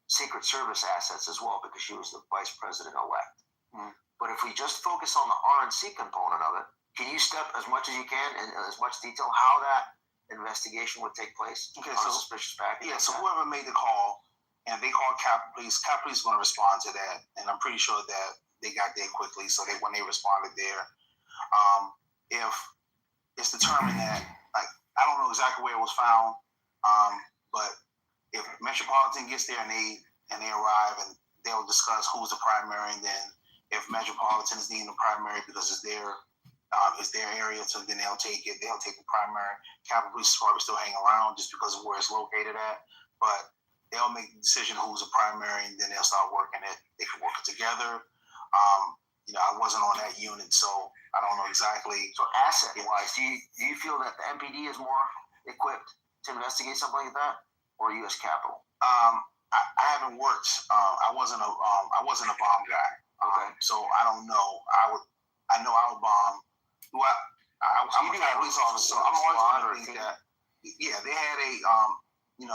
Secret Service assets as well because she was the vice president-elect. But if we just focus on the RNC component of it, can you step as much as you can in as much detail how that investigation would take place on a suspicious package? Yeah, so whoever made the call, and they called Capitol Police is going to respond to that. And I'm pretty sure that they got there quickly, so when they responded there, if it's determined that, like, I don't know exactly where it was found, but if Metropolitan gets there and they arrive and they'll discuss who's the primary, and then if Metropolitan is deemed the primary because it's their is their area, so then they'll take it. They'll take the primary. Capitol Police is probably still hang around just because of where it's located at, but they'll make the decision who's a primary, and then they'll start working it. They can work it together. I wasn't on that unit, so I don't know exactly. So asset-wise, do you feel that the MPD is more equipped to investigate something like that, or U.S. Capitol? I haven't worked. I wasn't a bomb guy. Okay. So I don't know. I know I would bomb. Well, I'm a police officer, so I'm always going to think that. Yeah, they had a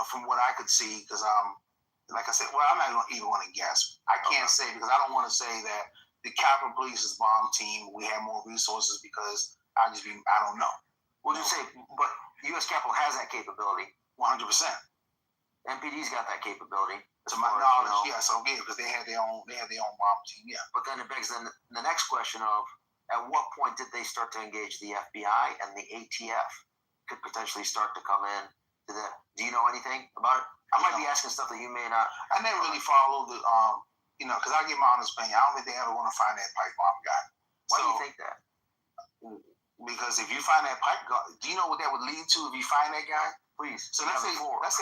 from what I could see, because like I said, well, I'm not even going to guess. I can't say, because I don't want to say that the Capitol Police's bomb team, we have more resources, because I don't know. We'll just say, but U.S. Capitol has that capability. 100%. MPD's got that capability. To my knowledge, because they had their own bomb team. Yeah. But then it begs the next question of, at what point did they start to engage the FBI and the ATF could potentially start to come in to that? Do you know anything about it? I might be asking stuff that you may not. I never really followed the because I give my honest opinion. I don't think they ever want to find that pipe bomb guy. Why do you think that? Because if you find that pipe guy, do you know what that would lead to if you find that guy? Please. So let's say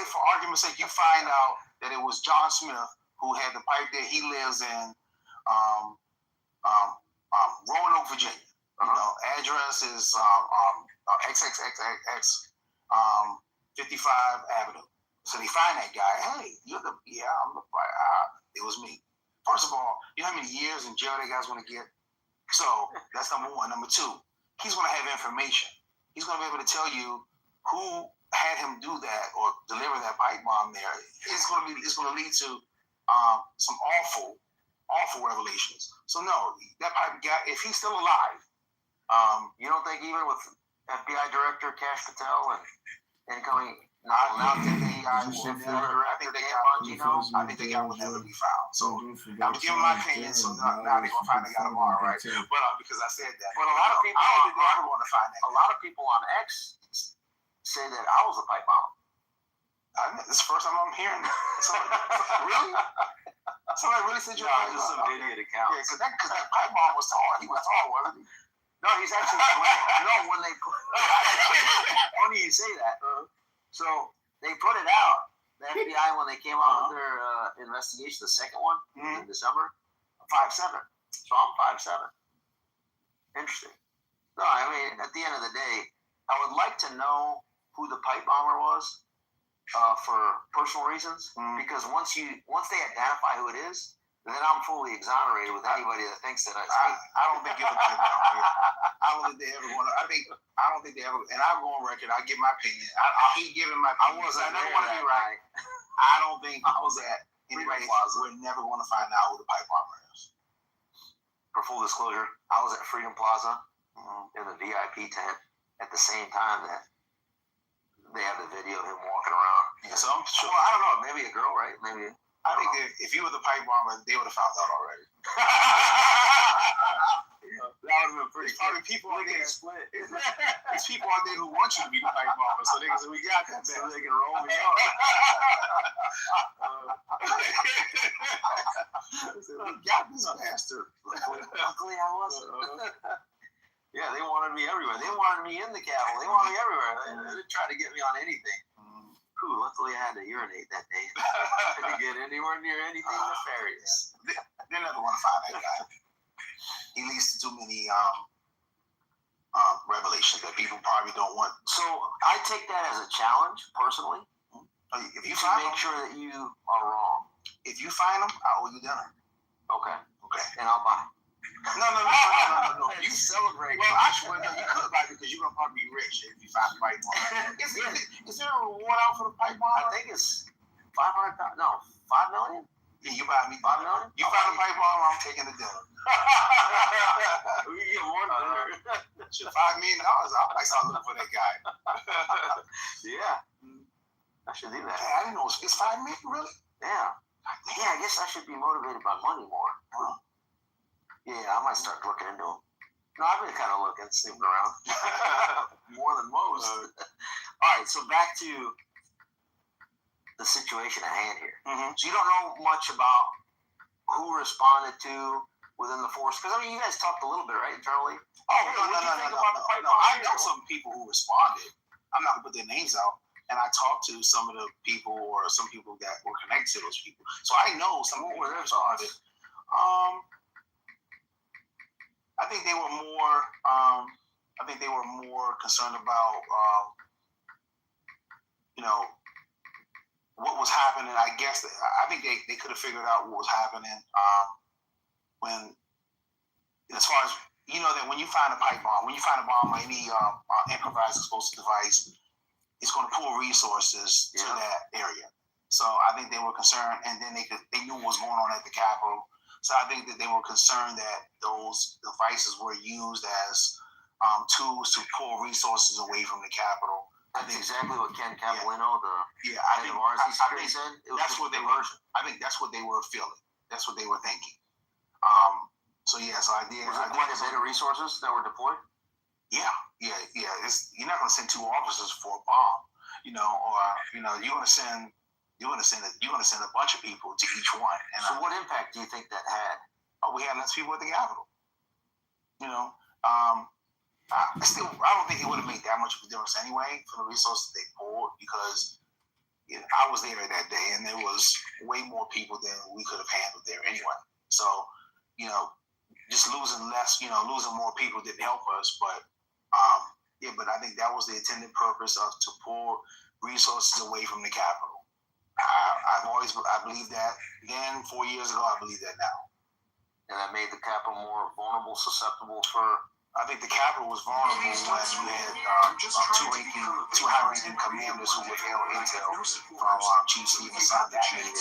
for argument's sake, you find out that it was John Smith who had the pipe there. He lives in Roanoke, Virginia. Address is XXXX 55 Avenue. So they find that guy. Hey, I'm the it was me. First of all, you know how many years in jail that guy's going to get? So that's number one. Number two, he's going to have information. He's going to be able to tell you who had him do that or deliver that pipe bomb there. It's going to lead to some awful revelations. So no, that pipe guy, if he's still alive, you don't think even with FBI Director Kash Patel and incoming now I think the guy will never be found. So I'm giving my opinion. So now they're gonna find the guy tomorrow, right? But because I said that. But a lot of people, I don't think they ever want to find that. A lot of people on X say that I was a pipe bomb. This is the first time I'm hearing that. Really? Somebody really said you were a pipe bomb? Just some idiot account. Yeah, because that pipe bomb was tall. He was tall, wasn't he? No, he's actually when they put. Funny you say that. So they put it out. The FBI, when they came out with their investigation, the second one in December, 5'7". So I'm 5'7". Interesting. No, I mean, at the end of the day, I would like to know who the pipe bomber was for personal reasons, because once they identify who it is, then I'm fully exonerated with anybody that thinks that I don't think you're the pipe bomber. I don't think they ever want to. I don't think they ever. And I'll go on record. I give my opinion. I keep giving my opinion. I never want to be right. I don't think I was at anybody. We're never going to find out who the pipe bomber is. For full disclosure, I was at Freedom Plaza in the VIP tent at the same time that they have the video of him walking around. Yeah, so I'm sure. Well, I don't know. Maybe a girl, right? Maybe. I think if you were the pipe bomber, they would have found out already. That would have been pretty. Probably people out there split. There's people out there who want you to be the pipe bomber, so they can say, we got that, so they can roll me up. We got this bastard. Luckily, I wasn't. Yeah, they wanted me everywhere. They wanted me in the Capitol. They wanted me everywhere. They didn't try to get me on anything. Luckily, I had to urinate that day. I didn't get anywhere near anything nefarious. They never want to find that guy. He leads to too many revelations that people probably don't want. So I take that as a challenge, personally. If you make sure that you are wrong. If you find them, I owe you dinner. Okay. And I'll buy. No. You celebrate. Well, actually, you could buy because you're gonna probably be rich if you find the pipe bomb. Is there a reward out for the pipe bomb? I think it's $500,000. No, $5 million. Yeah, you buy me $5 million. You find a pipe bomb, I'm taking the dinner. We can get more than dinner. $5 million. I might start looking for that guy. Yeah, I should do that. Yeah, I didn't know it's $5 million, really. Yeah. Yeah, I guess I should be motivated by money more. Yeah, I might start looking into them. No, I've been kind of looking, snooping around. More than most. All right, so back to the situation at hand here. So you don't know much about who responded to, within the force? Because I mean, you guys talked a little bit, right, internally. Oh, no. I know some people who responded. I'm not gonna put their names out. And I talked to some of the people or some people that were connected to those people. So I know some people who responded. I think they were more concerned about what was happening. I guess I think they could have figured out what was happening when, as far as that when you find a pipe bomb, when you find a bomb or any improvised explosive device, it's going to pull resources to that area. So I think they were concerned, and then they knew what was going on at the Capitol. So I think that they were concerned that those devices were used as tools to pull resources away from the Capitol. That's exactly what Ken Capolino, I think RC said. That's what they were. I think that's what they were feeling. That's what they were thinking. So I did. Was there quite a bit of resources that were deployed? Yeah. You're not going to send 2 officers for a bomb, you're going to send a bunch of people to each one. And so, what impact do you think that had? Oh, we had less people at the Capitol. I don't think it would have made that much of a difference anyway for the resources they pulled, because I was there that day and there was way more people than we could have handled there anyway. So, just losing more people didn't help us, but but I think that was the intended purpose to pull resources away from the Capitol. I believed that then 4 years ago. I believe that now. And that made the Capitol more vulnerable, susceptible for. I think the Capitol was vulnerable when you had two high-ranking commanders who withheld intel from Chief Stevens' son. That made it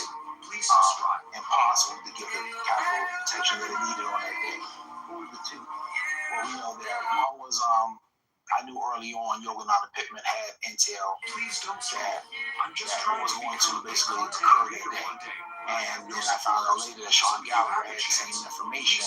impossible to give the Capitol protection that it needed on that day. Who were the two? Well, we know that one was I knew early on Yogananda Pittman had intel that was going to basically occur that day. And then I found out later that Sean Gallagher had the same information,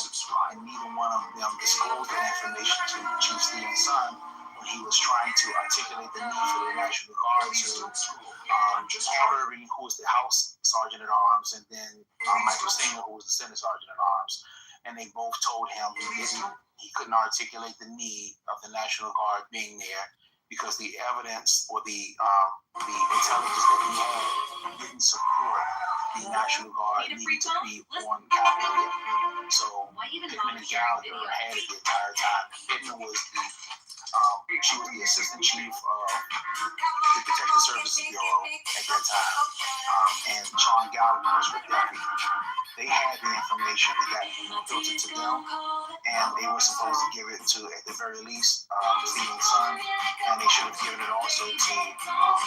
and neither one of them disclosed that information to Chief Stevens' son when he was trying to articulate the need for the National Guard to Paul Irving, who was the House Sergeant at Arms, and then Michael Stenger, who was the Senate Sergeant at Arms. And they both told him he couldn't articulate the need of the National Guard being there because the evidence or the intelligence that he had didn't support the National Guard needing to be on Capitol Hill. So Pittman and Gallagher had it the entire time. Pittman was she was the assistant chief of the Protective Services Bureau at that time, and Sean Gallagher was her deputy. They had the information that got filtered to them, and they were supposed to give it to, at the very least, Stevens' son, and they should have given it also to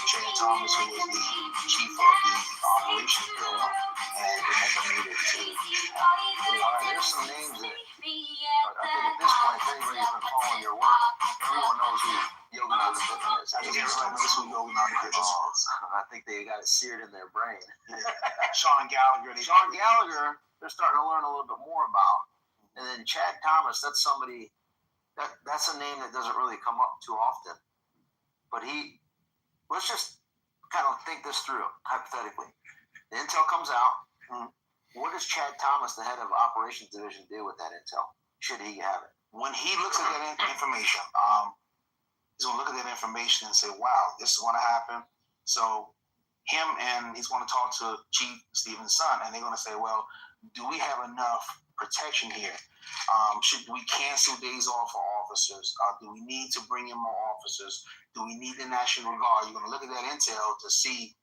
Chad Thomas, who was the chief of the Operations Bureau, and they never made it to. There's some names that I think at this point, if anybody's been following your work, everyone knows who Yogananda Pittman is. I think everyone knows who Yogananda Pittman is. I think they got it seared in their brain. Sean Gallagher, they're starting to learn a little bit more about. And then Chad Thomas, that's somebody, that's a name that doesn't really come up too often. But let's just kind of think this through, hypothetically. The intel comes out. What does Chad Thomas, the head of Operations Division, do with that intel? Should he have it? When he looks at that information, he's going to look at that information and say, wow, this is going to happen. So he's going to talk to Chief Stevens' son, and they're going to say, well, do we have enough protection here? Should we cancel days off for officers? Do we need to bring in more officers? Do we need the National Guard? You're going to look at that intel to see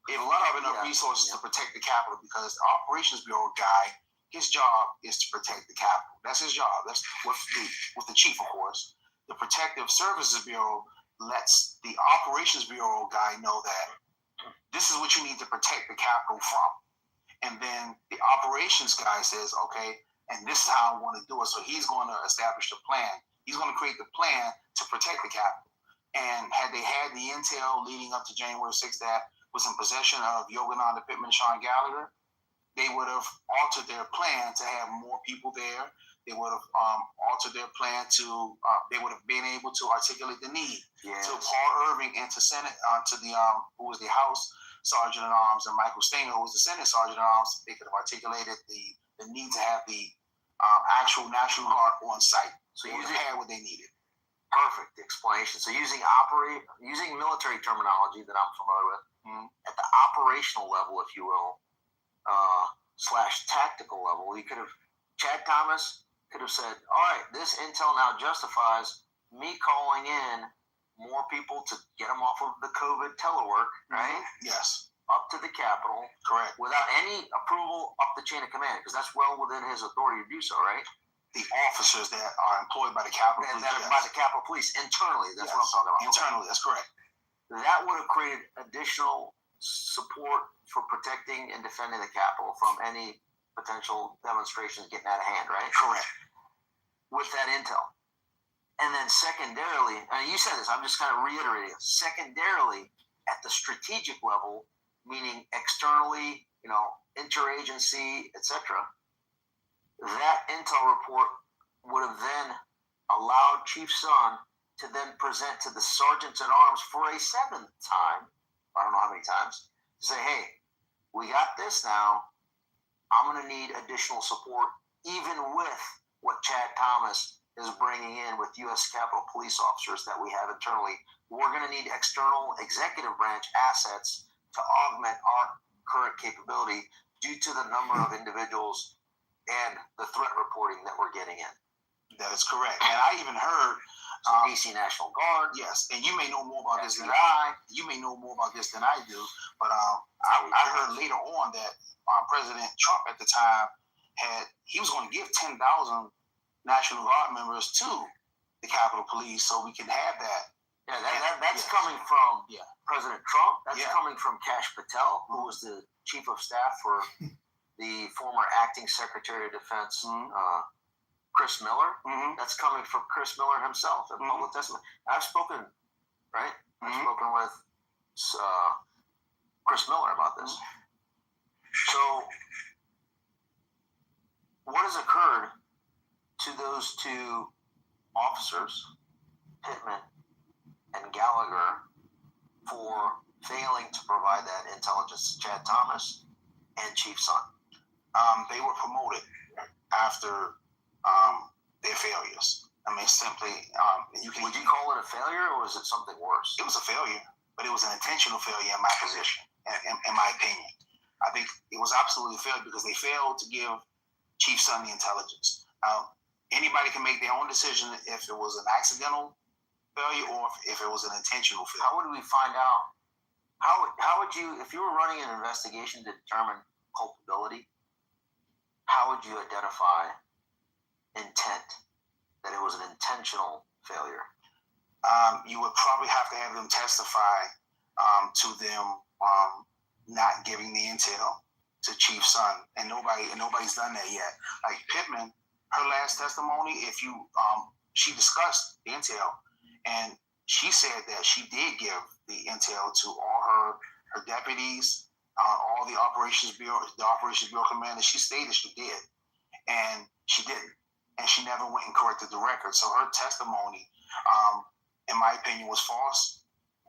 if a lot of enough resources to protect the Capitol, because the Operations Bureau guy, his job is to protect the Capitol. That's his job. That's with the chief, of course. The Protective Services Bureau lets the Operations Bureau guy know that this is what you need to protect the Capitol from. And then the operations guy says, okay, and this is how I want to do it. So he's going to establish the plan. He's going to create the plan to protect the Capitol. And had they had the intel leading up to January 6th that was in possession of Yogananda Pittman and Sean Gallagher, they would have altered their plan to have more people there. They would have altered their plan to, they would have been able to articulate the need. To Paul Irving and to Senate, to the, who was the House Sergeant at Arms, and Michael Stenger, who was the Senate Sergeant at Arms, they could have articulated the the need to have the actual National Guard on site. So you had what they needed. Perfect explanation. So using military terminology that I'm familiar with, at the operational level, if you will, / tactical level, Chad Thomas could have said, all right, this intel now justifies me calling in more people to get them off of the COVID telework, right? Yes. Up to the Capitol. Correct. Without any approval up the chain of command, because that's well within his authority to do so, right? The officers that are employed by the Capitol Police. By the Capitol Police, internally, that's what I'm talking about. Internally, that's correct. That would have created additional support for protecting and defending the Capitol from any potential demonstrations getting out of hand, right? Correct. With that intel. And then secondarily, and you said this, I'm just kind of reiterating it. Secondarily, at the strategic level, meaning externally, interagency, etc., that intel report would have then allowed Chief Son to then present to the sergeants at arms for a seventh time, I don't know how many times, to say, hey, we got this now. I'm going to need additional support, even with what Chad Thomas is bringing in with U.S. Capitol Police officers that we have internally. We're going to need external executive branch assets to augment our current capability due to the number of individuals and the threat reporting that we're getting in. That is correct. And I even heard DC National Guard. Yes, and you may know more about this than I. You may know more about this than I do. But I heard later on that President Trump at the time he was going to give 10,000 National Guard members to the Capitol Police so we can have that. Yeah, that's coming from President Trump. That's coming from Kash Patel, who was the chief of staff for the former acting Secretary of Defense, Chris Miller. That's coming from Chris Miller himself in public testimony. I've spoken, right? I've spoken with Chris Miller about this. So, what has occurred to those two officers, Pittman and Gallagher, for failing to provide that intelligence to Chad Thomas and Chief Son? They were promoted after their failures. I mean, simply, would you call it a failure, or was it something worse? It was a failure, but it was an intentional failure in my position, in my opinion. I think it was absolutely a failure because they failed to give Chief Son the intelligence. Anybody can make their own decision if it was an accidental failure or if it was an intentional failure. How would we find out? How would you, if you were running an investigation to determine culpability, how would you identify intent, that it was an intentional failure? You would probably have to have them testify to them not giving the intel to Chief Son, and nobody's done that yet. Like Pittman, her last testimony, she discussed the intel, and she said that she did give the intel to all her deputies, all the Operations Bureau commanders. She stated she did, and she didn't, and she never went and corrected the record. So her testimony, in my opinion, was false,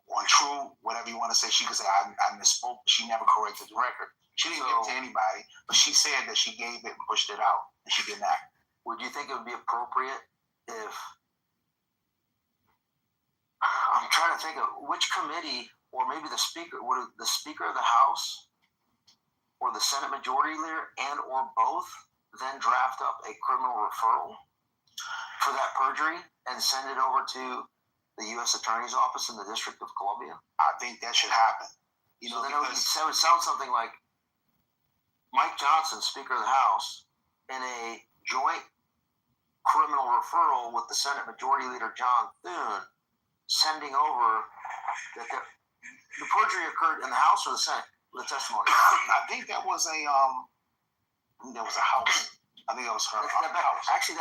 untrue, whatever you want to say. She could say I misspoke, but she never corrected the record. She didn't give it to anybody, but she said that she gave it and pushed it out, and she did not. Would you think it would be appropriate if, I'm trying to think of which committee, or maybe the Speaker, would the Speaker of the House or the Senate Majority Leader and or both then draft up a criminal referral for that perjury and send it over to the U.S. Attorney's Office in the District of Columbia? I think that should happen. So then it would sound something like Mike Johnson, Speaker of the House, in a joint criminal referral with the Senate Majority Leader John Thune, sending over that the perjury occurred in the House or the Senate, the testimony. I think that was a House. I think that was her House. Actually,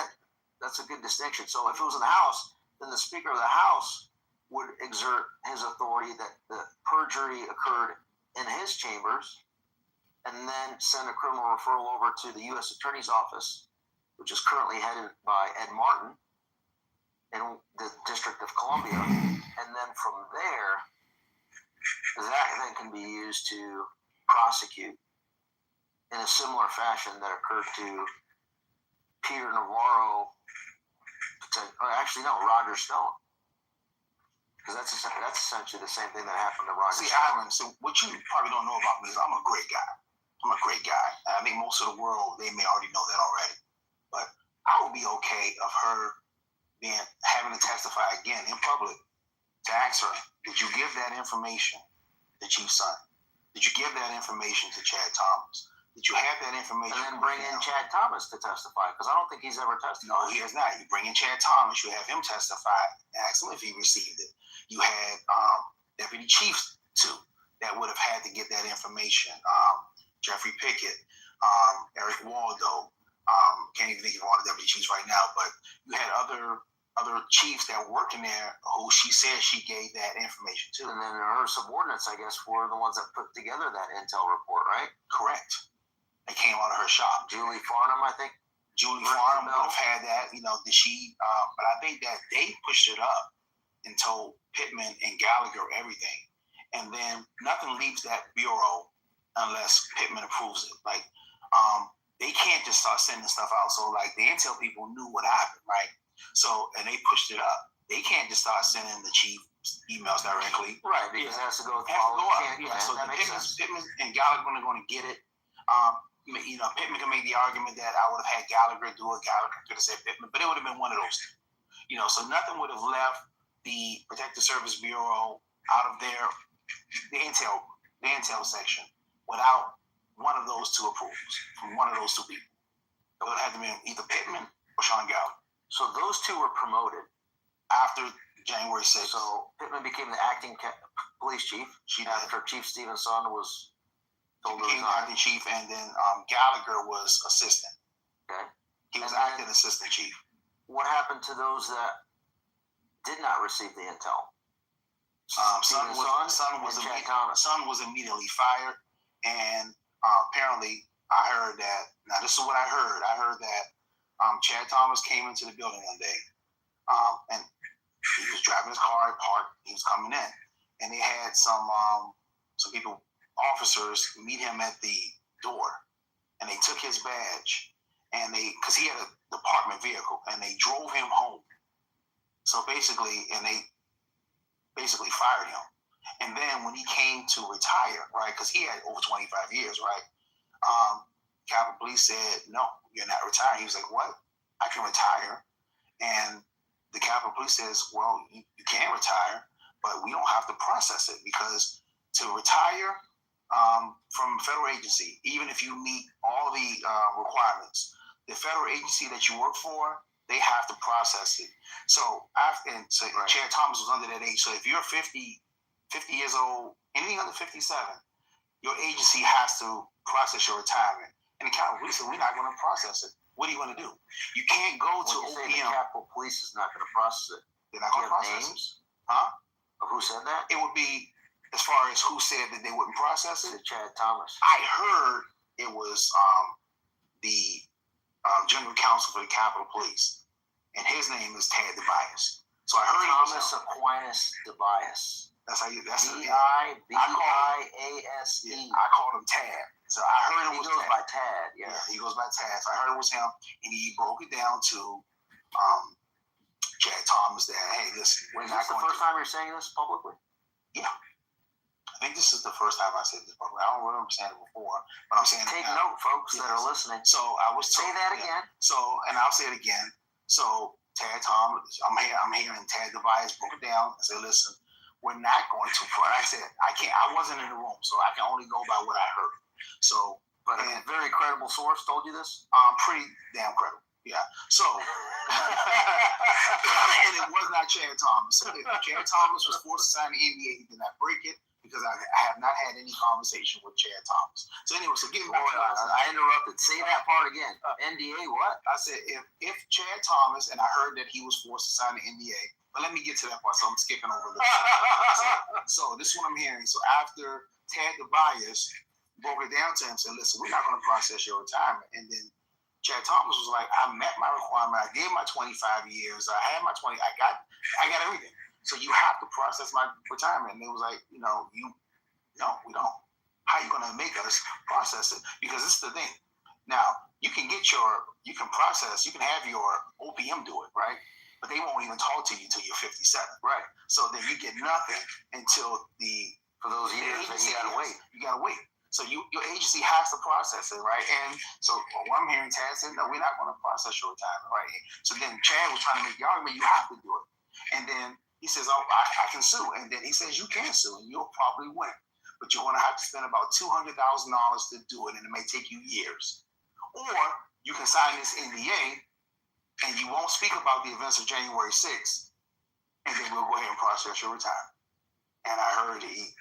that's a good distinction. So if it was in the House, then the Speaker of the House would exert his authority that the perjury occurred in his chambers, and then send a criminal referral over to the U.S. Attorney's Office, which is currently headed by Ed Martin in the District of Columbia. And then from there, that then can be used to prosecute in a similar fashion that occurred to Peter Navarro, or actually no, Roger Stone. Because that's essentially the same thing that happened to Roger See, Stone. Ivan, so what you probably don't know about me is I'm a great guy. I'm a great guy. I think most of the world, they may already know that already. But I would be okay of her having to testify again in public to ask her, did you give that information to Chief Son? Did you give that information to Chad Thomas? Did you have that information? And then bring in Chad Thomas to testify, because I don't think he's ever testified. No, he has not. You bring in Chad Thomas, you have him testify, ask him if he received it. You had Deputy Chiefs, too, that would have had to get that information. Jeffrey Pickett, Eric Waldo, can't even think of all the deputy chiefs right now, but you had other chiefs that were working there who she said she gave that information to. And then her subordinates, I guess, were the ones that put together that intel report, right? Correct. They came out of her shop. Julie Farnham, I think. Julie Farnham would have had that, did she, but I think that they pushed it up and told Pittman and Gallagher everything. And then nothing leaves that bureau unless Pittman approves it. Like, they can't just start sending stuff out. So, like, the intel people knew what happened, right? So, and they pushed it up. They can't just start sending the chief emails directly. Right, because it has to go It has to follow go the up. chain. Yeah, so that makes sense. Pittman and Gallagher are going to get it. Pittman can make the argument that I would have had Gallagher do it. Gallagher could have said Pittman, but it would have been one of those two. So nothing would have left the Protective Service Bureau out of the intel section without one of those two approvals from one of those two people. It would have to be either Pittman or Sean Gallagher. So those two were promoted after January 6th. So Pittman became the acting police chief. After Chief Stevenson was told to became resign. acting chief, and then Gallagher was assistant. Okay. He was acting assistant chief. What happened to those that did not receive the intel? Son was immediately fired, and apparently I heard that. Now this is what I heard. I heard that Chad Thomas came into the building one day, and he was driving his car, parked. He was coming in, and they had some people, officers, meet him at the door, and they took his badge, and because he had a department vehicle, and they drove him home. So basically, they fired him. And then when he came to retire, right, because he had over 25 years, right, Capitol Police said, no, you're not retiring. He was like, what? I can retire. And the Capitol Police says, well, you can retire, but we don't have to process it, because to retire from a federal agency, even if you meet all the requirements, the federal agency that you work for, they have to process it. So Chad Thomas was under that age. So if you're 50 years old, anything under 57, your agency has to process your retirement. And the Capitol Police said, we're not going to process it. What are you going to do? You can't go to OPM. The Capitol Police is not going to process it. They're not going to process names? it. Huh? Of who said that? It would be, as far as who said that they wouldn't process it. Chad Thomas. I heard it was the General Counsel for the Capitol Police, and his name is Tad DeBias. So I heard Thomas Aquinas DeBias. That's how you. That's DeBiase. I called him Tad. So I heard it was. He goes by Tad. Yeah, he goes by Tad. So I heard it was him, and he broke it down to Chad Thomas. That hey, listen, Is this the first time you're saying this publicly? Yeah. I think this is the first time I said this publicly. I don't remember saying it before, but I'm saying Take it now. note, folks that are listening. So I was say that again. So, and I'll say it again. So Tad Thomas, I'm hearing Tad DeBias broke it down and said, listen, we're not going to. I said I can't. I wasn't in the room, so I can only go by what I heard. So, but a very credible source told you this. Pretty damn credible. Yeah. So, and it was not Chad Thomas. So if Chad Thomas was forced to sign the NDA, he did not break it, because I have not had any conversation with Chad Thomas. So anyway, so getting back to I interrupted. Say that part again. NDA what? I said if Chad Thomas, and I heard that he was forced to sign the NDA, but let me get to that part, so I'm skipping over this. So this is what I'm hearing. So after Tad DeBias broke it down to him, said, listen, we're not going to process your retirement. And then Chad Thomas was like, I met my requirement. I gave my 25 years. I had my 20. I got everything. So you have to process my retirement. And it was like, we don't. How are you going to make us process it? Because this is the thing. Now, you can have your OPM do it, right? But they won't even talk to you until you're 57. Right. So then you get nothing until for those years that you gotta wait. You gotta wait. So your agency has to process it, right? And so what I'm hearing Tad said, no, we're not going to process your retirement, right? So then Chad was trying to make the argument, you have to do it. And then he says, oh, I can sue. And then he says, you can sue, and you'll probably win. But you're going to have to spend about $200,000 to do it, and it may take you years. Or you can sign this NDA, and you won't speak about the events of January 6th, and then we'll go ahead and process your retirement. And I heard he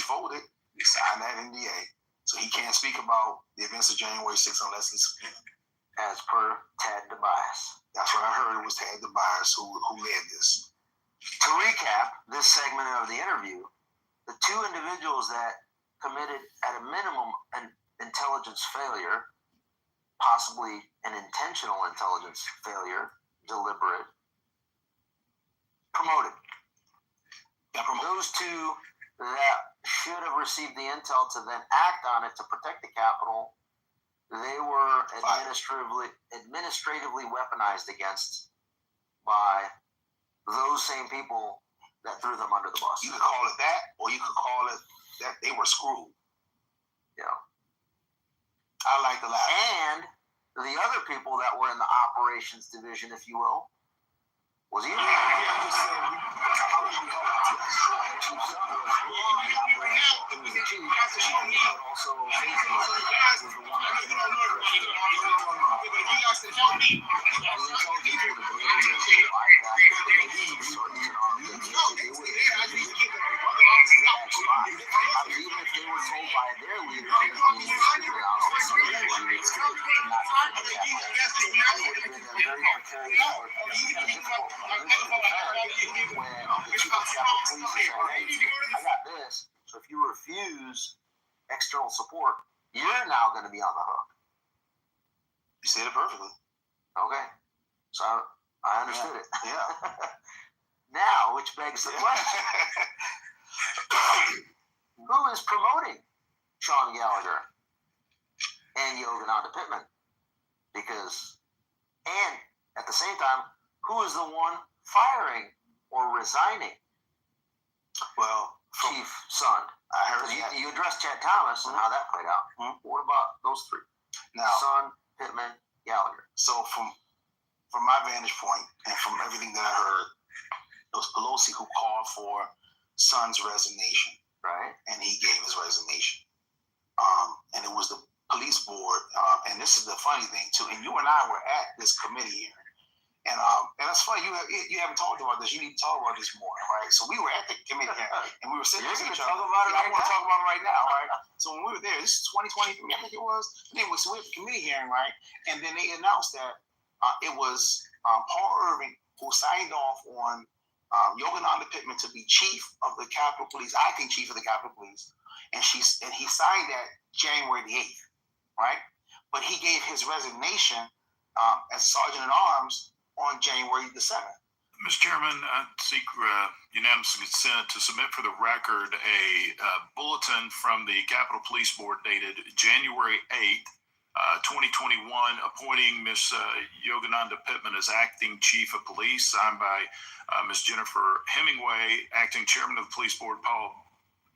folded, he signed that NDA, so he can't speak about the events of January 6th unless he's subpoenaed. As per Tad DeBias. That's what I heard. It was Tad DeBias who led this. To recap this segment of the interview, the two individuals that committed at a minimum an intelligence failure, possibly an intentional intelligence failure, deliberate, promoted. Those two that should have received the intel to then act on it to protect the Capitol, they were administratively weaponized against by those same people that threw them under the bus. You could call it that, or you could call it that they were screwed. Yeah. I like the latter. And the other people that were in the operations division, if you will, was you. I got this. So if you refuse external support, you're now going to be on the hook. You said it perfectly. Okay. So I understood it. Yeah. Now, which begs the question. Who is promoting Sean Gallagher and Yogananda Pittman? Because, and at the same time, who is the one firing or resigning? Well, Chief Sund. I heard you addressed Chad Thomas and how that played out. What about those three? Now, Sund, Pittman, Gallagher. So from my vantage point and from everything that I heard, it was Pelosi who called for Sund's resignation. Right. And he gave his resignation. And it was the police board. And this is the funny thing too. And you and I were at this committee hearing. And that's funny. You haven't talked about this. You need to talk about this more, right? So we were at the committee hearing, and we were sitting next to each other. I want to talk about it right now, right? So when we were there, this is 2023, I think it was. Anyway, so we were at the committee hearing, right? And then they announced that it was Paul Irving who signed off on Yogananda Pittman to be chief of the Capitol Police, acting chief of the Capitol Police, and he signed that January the 8th, right? But he gave his resignation as Sergeant at Arms on January the 7th. Mr. Chairman, I seek unanimous consent to submit for the record a bulletin from the Capitol Police Board dated January 8th, 2021, appointing Ms. Yogananda Pittman as acting chief of police, signed by Ms. Jennifer Hemingway, acting chairman of the police board, Paul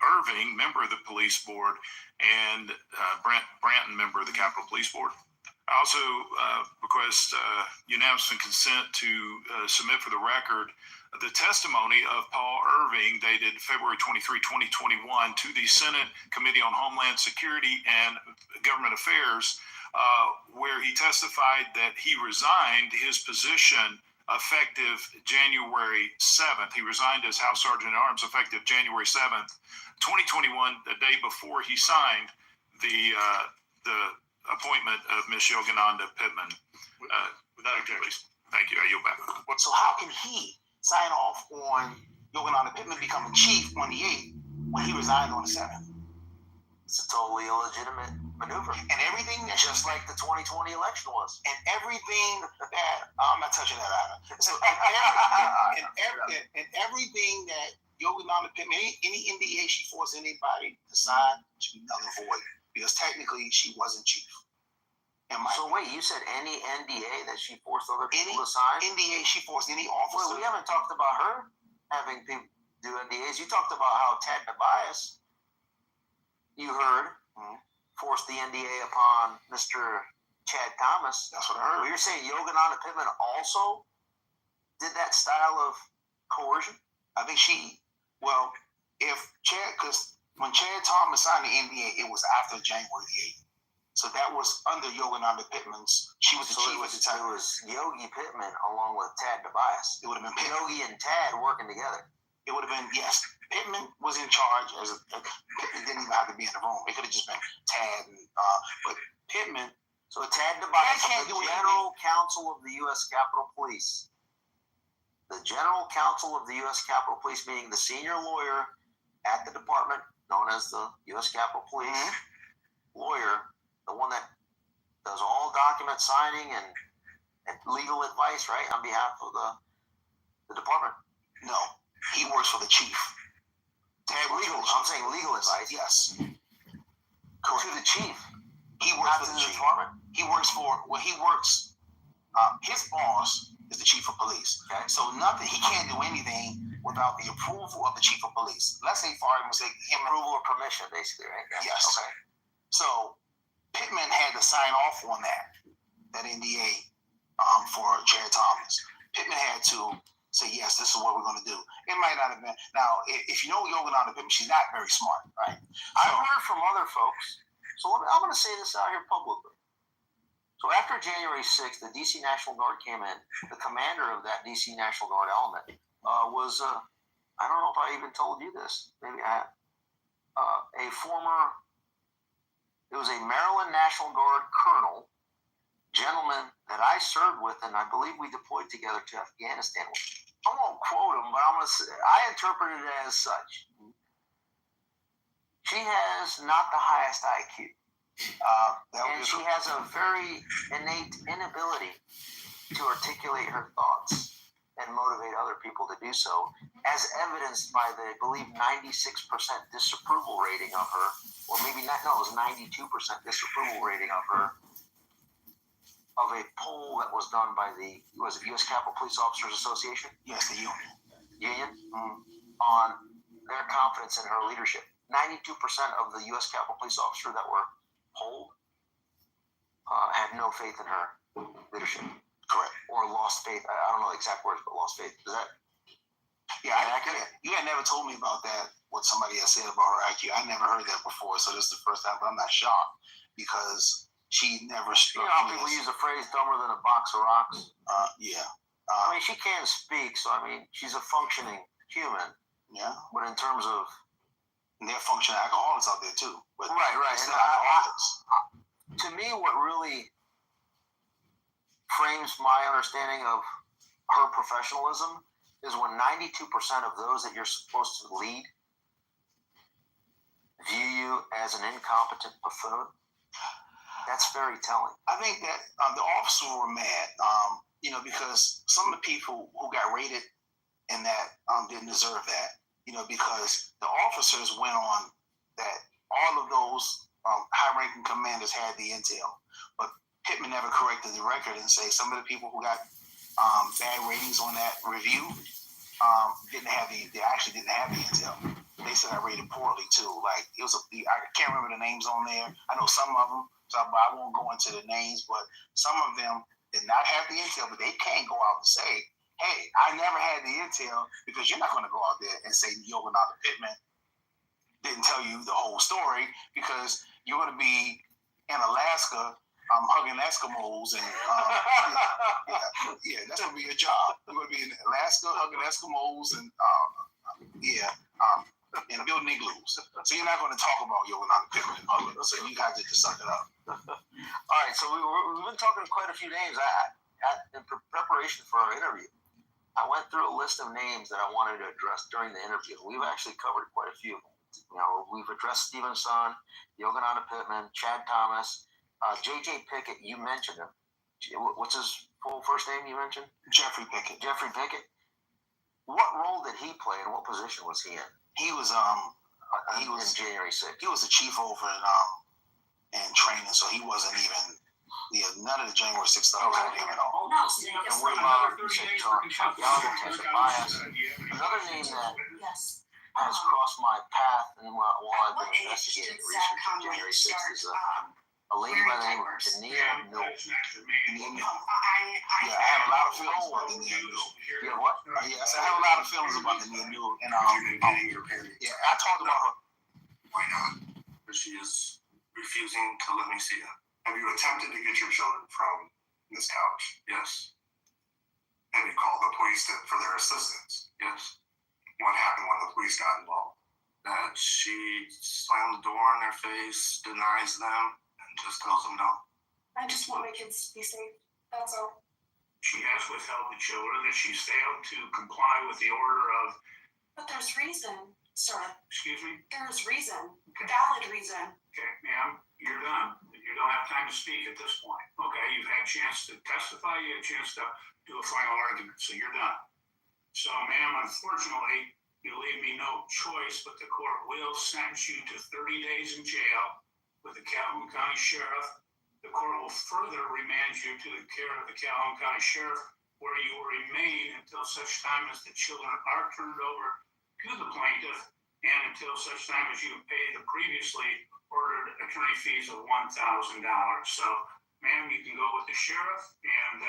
Irving, member of the police board, and Brent Branton, member of the Capitol Police Board. I also request unanimous consent to submit for the record the testimony of Paul Irving dated February 23, 2021 to the Senate Committee on Homeland Security and Government Affairs, where he testified that he resigned his position effective January 7th. He resigned as House Sergeant at Arms effective January 7th, 2021, the day before he signed the appointment of Ms. Yogananda Pittman. Without objection. Thank you. I yield back. So how can he sign off on Yogananda Pittman becoming chief on the 8th when he resigned on the 7th? It's a totally illegitimate maneuver. And everything that, just like the 2020 election was. And everything that I'm not touching that either. So and everything that Yogananda Pittman, any NDA she forced anybody to sign should be null and void because technically she wasn't chief. So wait, you said any NDA that she forced other people to sign? NDA she forced any officer. Well, we haven't talked about her having people do NDAs. You talked about how Tad Tobias, you heard, forced the NDA upon Mr. Chad Thomas. That's what I heard. Well, you're saying Yogananda Pittman also did that style of coercion? I think because when Chad Thomas signed the NDA, it was after January the 8th. So that was under Yogananda Pittman's. She was the chief at the time. It was Yogi Pittman along with Tad Tobias. It would have been Yogi and Tad working together. It would have been, yes. Pittman was in charge. Pittman didn't even have to be in the room. It could have just been Tad. But Pittman. So Tad Tobias, the General Counsel of the U.S. Capitol Police. The General Counsel of the U.S. Capitol Police, meaning the senior lawyer at the department, known as the U.S. Capitol Police lawyer, the one that does all document signing and legal advice, right, on behalf of the department. No, he works for the chief. I'm saying legal advice. Yes. Correct. To the chief. He works for the chief. Department. His boss is the chief of police. Okay. So he can't do anything without the approval of the chief of police. Let's say, for argument's sake, approval or permission, basically, right? Yes. Okay. So Pittman had to sign off on that NDA for Chad Thomas. Pittman had to say, yes, this is what we're going to do. It might not have been. Now, if you know Yogananda Pittman, she's not very smart, right? I've heard from other folks. So I'm going to say this out here publicly. So after January 6th, the D.C. National Guard came in. The commander of that D.C. National Guard element was, I don't know if I even told you this. Maybe I have. It was a Maryland National Guard colonel, gentleman that I served with, and I believe we deployed together to Afghanistan. I won't quote him, but I interpret it as such. She has not the highest IQ. And she has a very innate inability to articulate her thoughts and motivate other people to do so, as evidenced by the, I believe, 96% disapproval rating of her, or maybe not, no, it was 92% disapproval rating of her, of a poll that was done by the U.S. Capitol Police Officers Association? Yes, the union. On their confidence in her leadership. 92% of the U.S. Capitol Police officers that were polled had no faith in her leadership. Correct. Or lost faith. I don't know the exact words, but lost faith. Is that? Yeah, you had never told me about that, what somebody had said about her IQ. I never heard that before, so this is the first time, but I'm not shocked because she never struck me. How people use the phrase dumber than a box of rocks? Yeah. I mean, she can speak, so I mean, she's a functioning human. Yeah. But in terms of. And they're functioning alcoholics out there too. But right. It's not alcoholics. To me, what really frames my understanding of her professionalism is when 92% of those that you're supposed to lead view you as an incompetent buffoon. That's very telling. I think that the officers were mad, because some of the people who got raided in that didn't deserve that, because the officers went on that all of those high-ranking commanders had the intel, but Pittman never corrected the record and say some of the people who got bad ratings on that review they actually didn't have the intel. They said I rated poorly too. Like I can't remember the names on there. I know some of them, but I won't go into the names. But some of them did not have the intel, but they can't go out and say, "Hey, I never had the intel," because you're not going to go out there and say Yogananda Pittman didn't tell you the whole story, because you're going to be in Alaska. Hugging Eskimos and that's gonna be your job. You're gonna be in Alaska hugging Eskimos and and building igloos. So you're not gonna talk about Yogananda Pittman in public. So you have to just suck it up. All right. So we've been talking quite a few names. In preparation for our interview, I went through a list of names that I wanted to address during the interview. We've actually covered quite a few of them. We've addressed Stephen Son, Yogananda Pittman, Chad Thomas. J.J. Pickett, you mentioned him. What's his full first name you mentioned? Jeffrey Pickett. Jeffrey Pickett. What role did he play, and what position was he in? He was in January 6th. He was the chief over in training, so he wasn't even none of the January 6th stuff was him at all. And what about another name that has crossed my path and while I've been investigating researching January 6th is a lady by the name of Dania Newell. Yeah, I have a lot of feelings about Dania Newell. Yeah, what? Yes, I have a lot of feelings about Dania Newell, and yeah, I talked about her. Why not? But she is refusing to let me see her. Have you attempted to get your children from this couch? Yes. Have you called the police for their assistance? Yes. What happened when the police got involved? She slammed the door in their face, denies them, and just tells them no. I just want my kids to be safe. That's all. She has withheld the children, that she's failed to comply with the order of... But there's reason, sir. Excuse me? There's reason. Valid reason. Okay, ma'am, you're done. You don't have time to speak at this point. Okay, you've had a chance to testify, you had a chance to do a final argument, so you're done. So, ma'am, unfortunately, you leave me no choice, but the court will sentence you to 30 days in jail with the Calhoun County Sheriff. The court will further remand you to the care of the Calhoun County Sheriff, where you will remain until such time as the children are turned over to the plaintiff and until such time as you pay the previously ordered attorney fees of $1,000. So, ma'am, you can go with the sheriff, and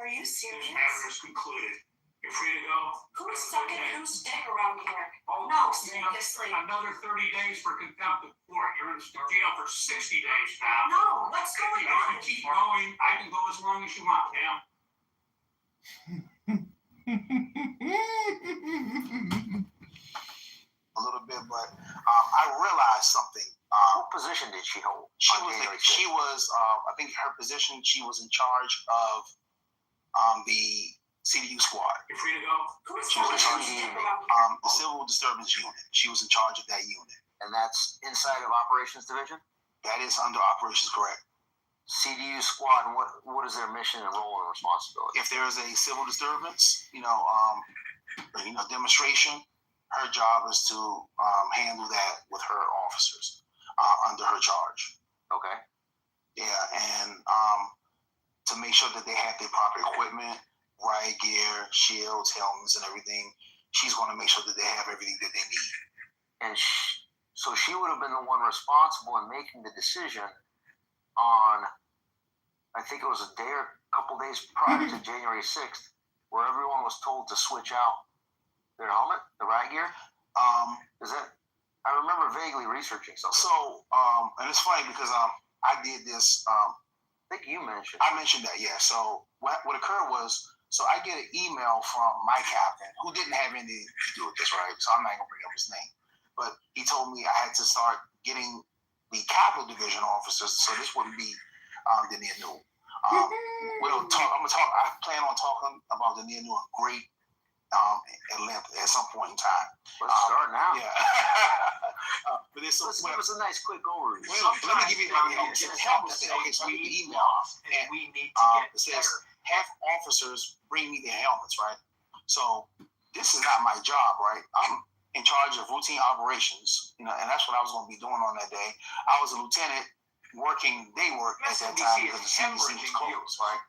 are you serious? This matter is concluded. You're free to go. Who's sucking whose dick around here? Oh, no, seriously. Another 30 days for contempt of court. You're in jail for 60 days now. No, what's going on? If you keep going, I can go as long as you want, ma'am. A little bit, but I realized something. What position did she hold? She was I think her position, she was in charge of the CDU squad. You're free to go. She was in charge of the civil disturbance unit. She was in charge of that unit. And that's inside of Operations Division? That is under operations, correct. CDU squad, and what is their mission and role and responsibility? If there is a civil disturbance, demonstration, her job is to handle that with her officers under her charge. Okay. Yeah, and to make sure that they have their proper equipment, riot gear, shields, helmets, and everything. She's going to make sure that they have everything that they need. And so she would have been the one responsible in making the decision on, I think it was a day or a couple days prior to January 6th, where everyone was told to switch out their helmet, the riot gear. I remember vaguely researching something. So, and it's funny because I did this. I think you mentioned. I mentioned that, yeah. So what occurred was, so I get an email from my captain who didn't have anything to do with this, right? So I'm not gonna bring up his name, but he told me I had to start getting the Capital Division officers, so this wouldn't be Dania Newell. We'll talk. I plan on talking about Dania Newell great at length at some point in time. Let's start now. Yeah. But let's give us a nice quick overview. Let me give you help. Okay, so I get the email, and we need to get it says have officers bring me their helmets, right? So this is not my job, right? I'm in charge of routine operations, and that's what I was going to be doing on that day. I was a lieutenant working day work at that time because the CDC was closed, right?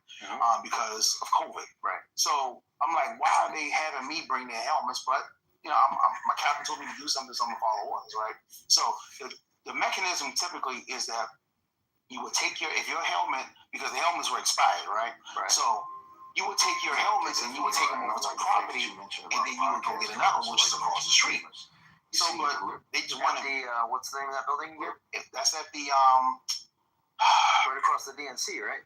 Because of COVID. Right. So I'm like, why are they having me bring their helmets? But my captain told me to do something, so I'm gonna follow orders, right? So the mechanism typically is that you would take if your helmet, because the helmets were expired, right? So you would take your helmets and you would take them over to the property, and then you would go get another one, which is across the street. So, but they just wanted what's the name of that building again? That's at the right across the DNC, right?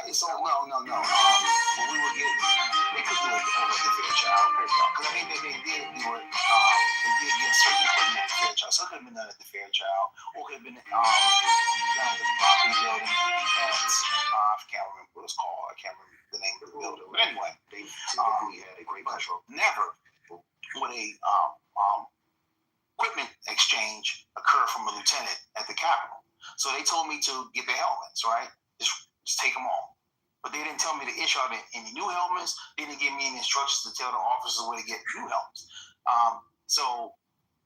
It's no. When we would get, they could do it over at the Fairchild, because I think they did do it. They did get certain equipment at the Fairchild, so it could have been done at the Fairchild, or it could have been down at the property building at I can't remember what it's called. I can't remember the name of the building. But anyway, they typically had a great control. Never would a equipment exchange occur from a lieutenant at the Capitol. So they told me to get the helmets, right? Just take them off. But they didn't tell me to issue out any new helmets. They didn't give me any instructions to tell the officers where to get new helmets. So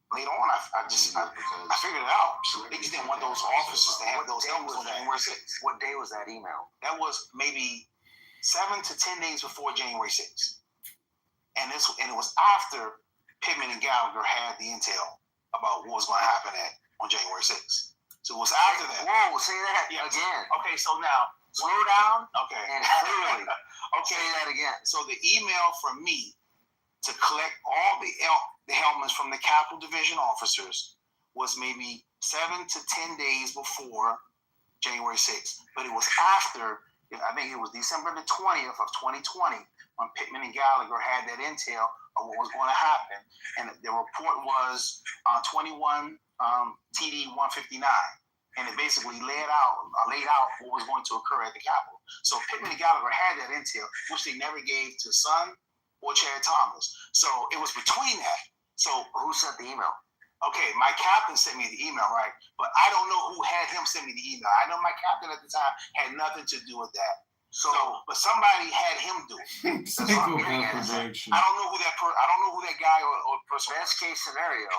later on, I figured it out. They just didn't want those officers to have those helmets on January 6th. What day was that email? That was maybe 7 to 10 days before January 6th. And it was after Pittman and Gallagher had the intel about what was going to happen on January 6th. So it was after that. Whoa, say that again. Okay, so now. Slow down. Okay. And clearly. Okay. Say that again. So the email from me to collect all the helmets from the Capitol Division officers was maybe 7 to 10 days before January 6th. But it was after, I think it was December the 20th of 2020, when Pittman and Gallagher had that intel of what was going to happen. And the report was 21 TD 159. And it basically laid out what was going to occur at the Capitol. So Pittman and Gallagher had that intel, which they never gave to Son or Chad Thomas. So it was between that. So who sent the email? Okay, my captain sent me the email, right? But I don't know who had him send me the email. I know my captain at the time had nothing to do with that. So but somebody had him do it. I don't know who that guy or person. Best case scenario,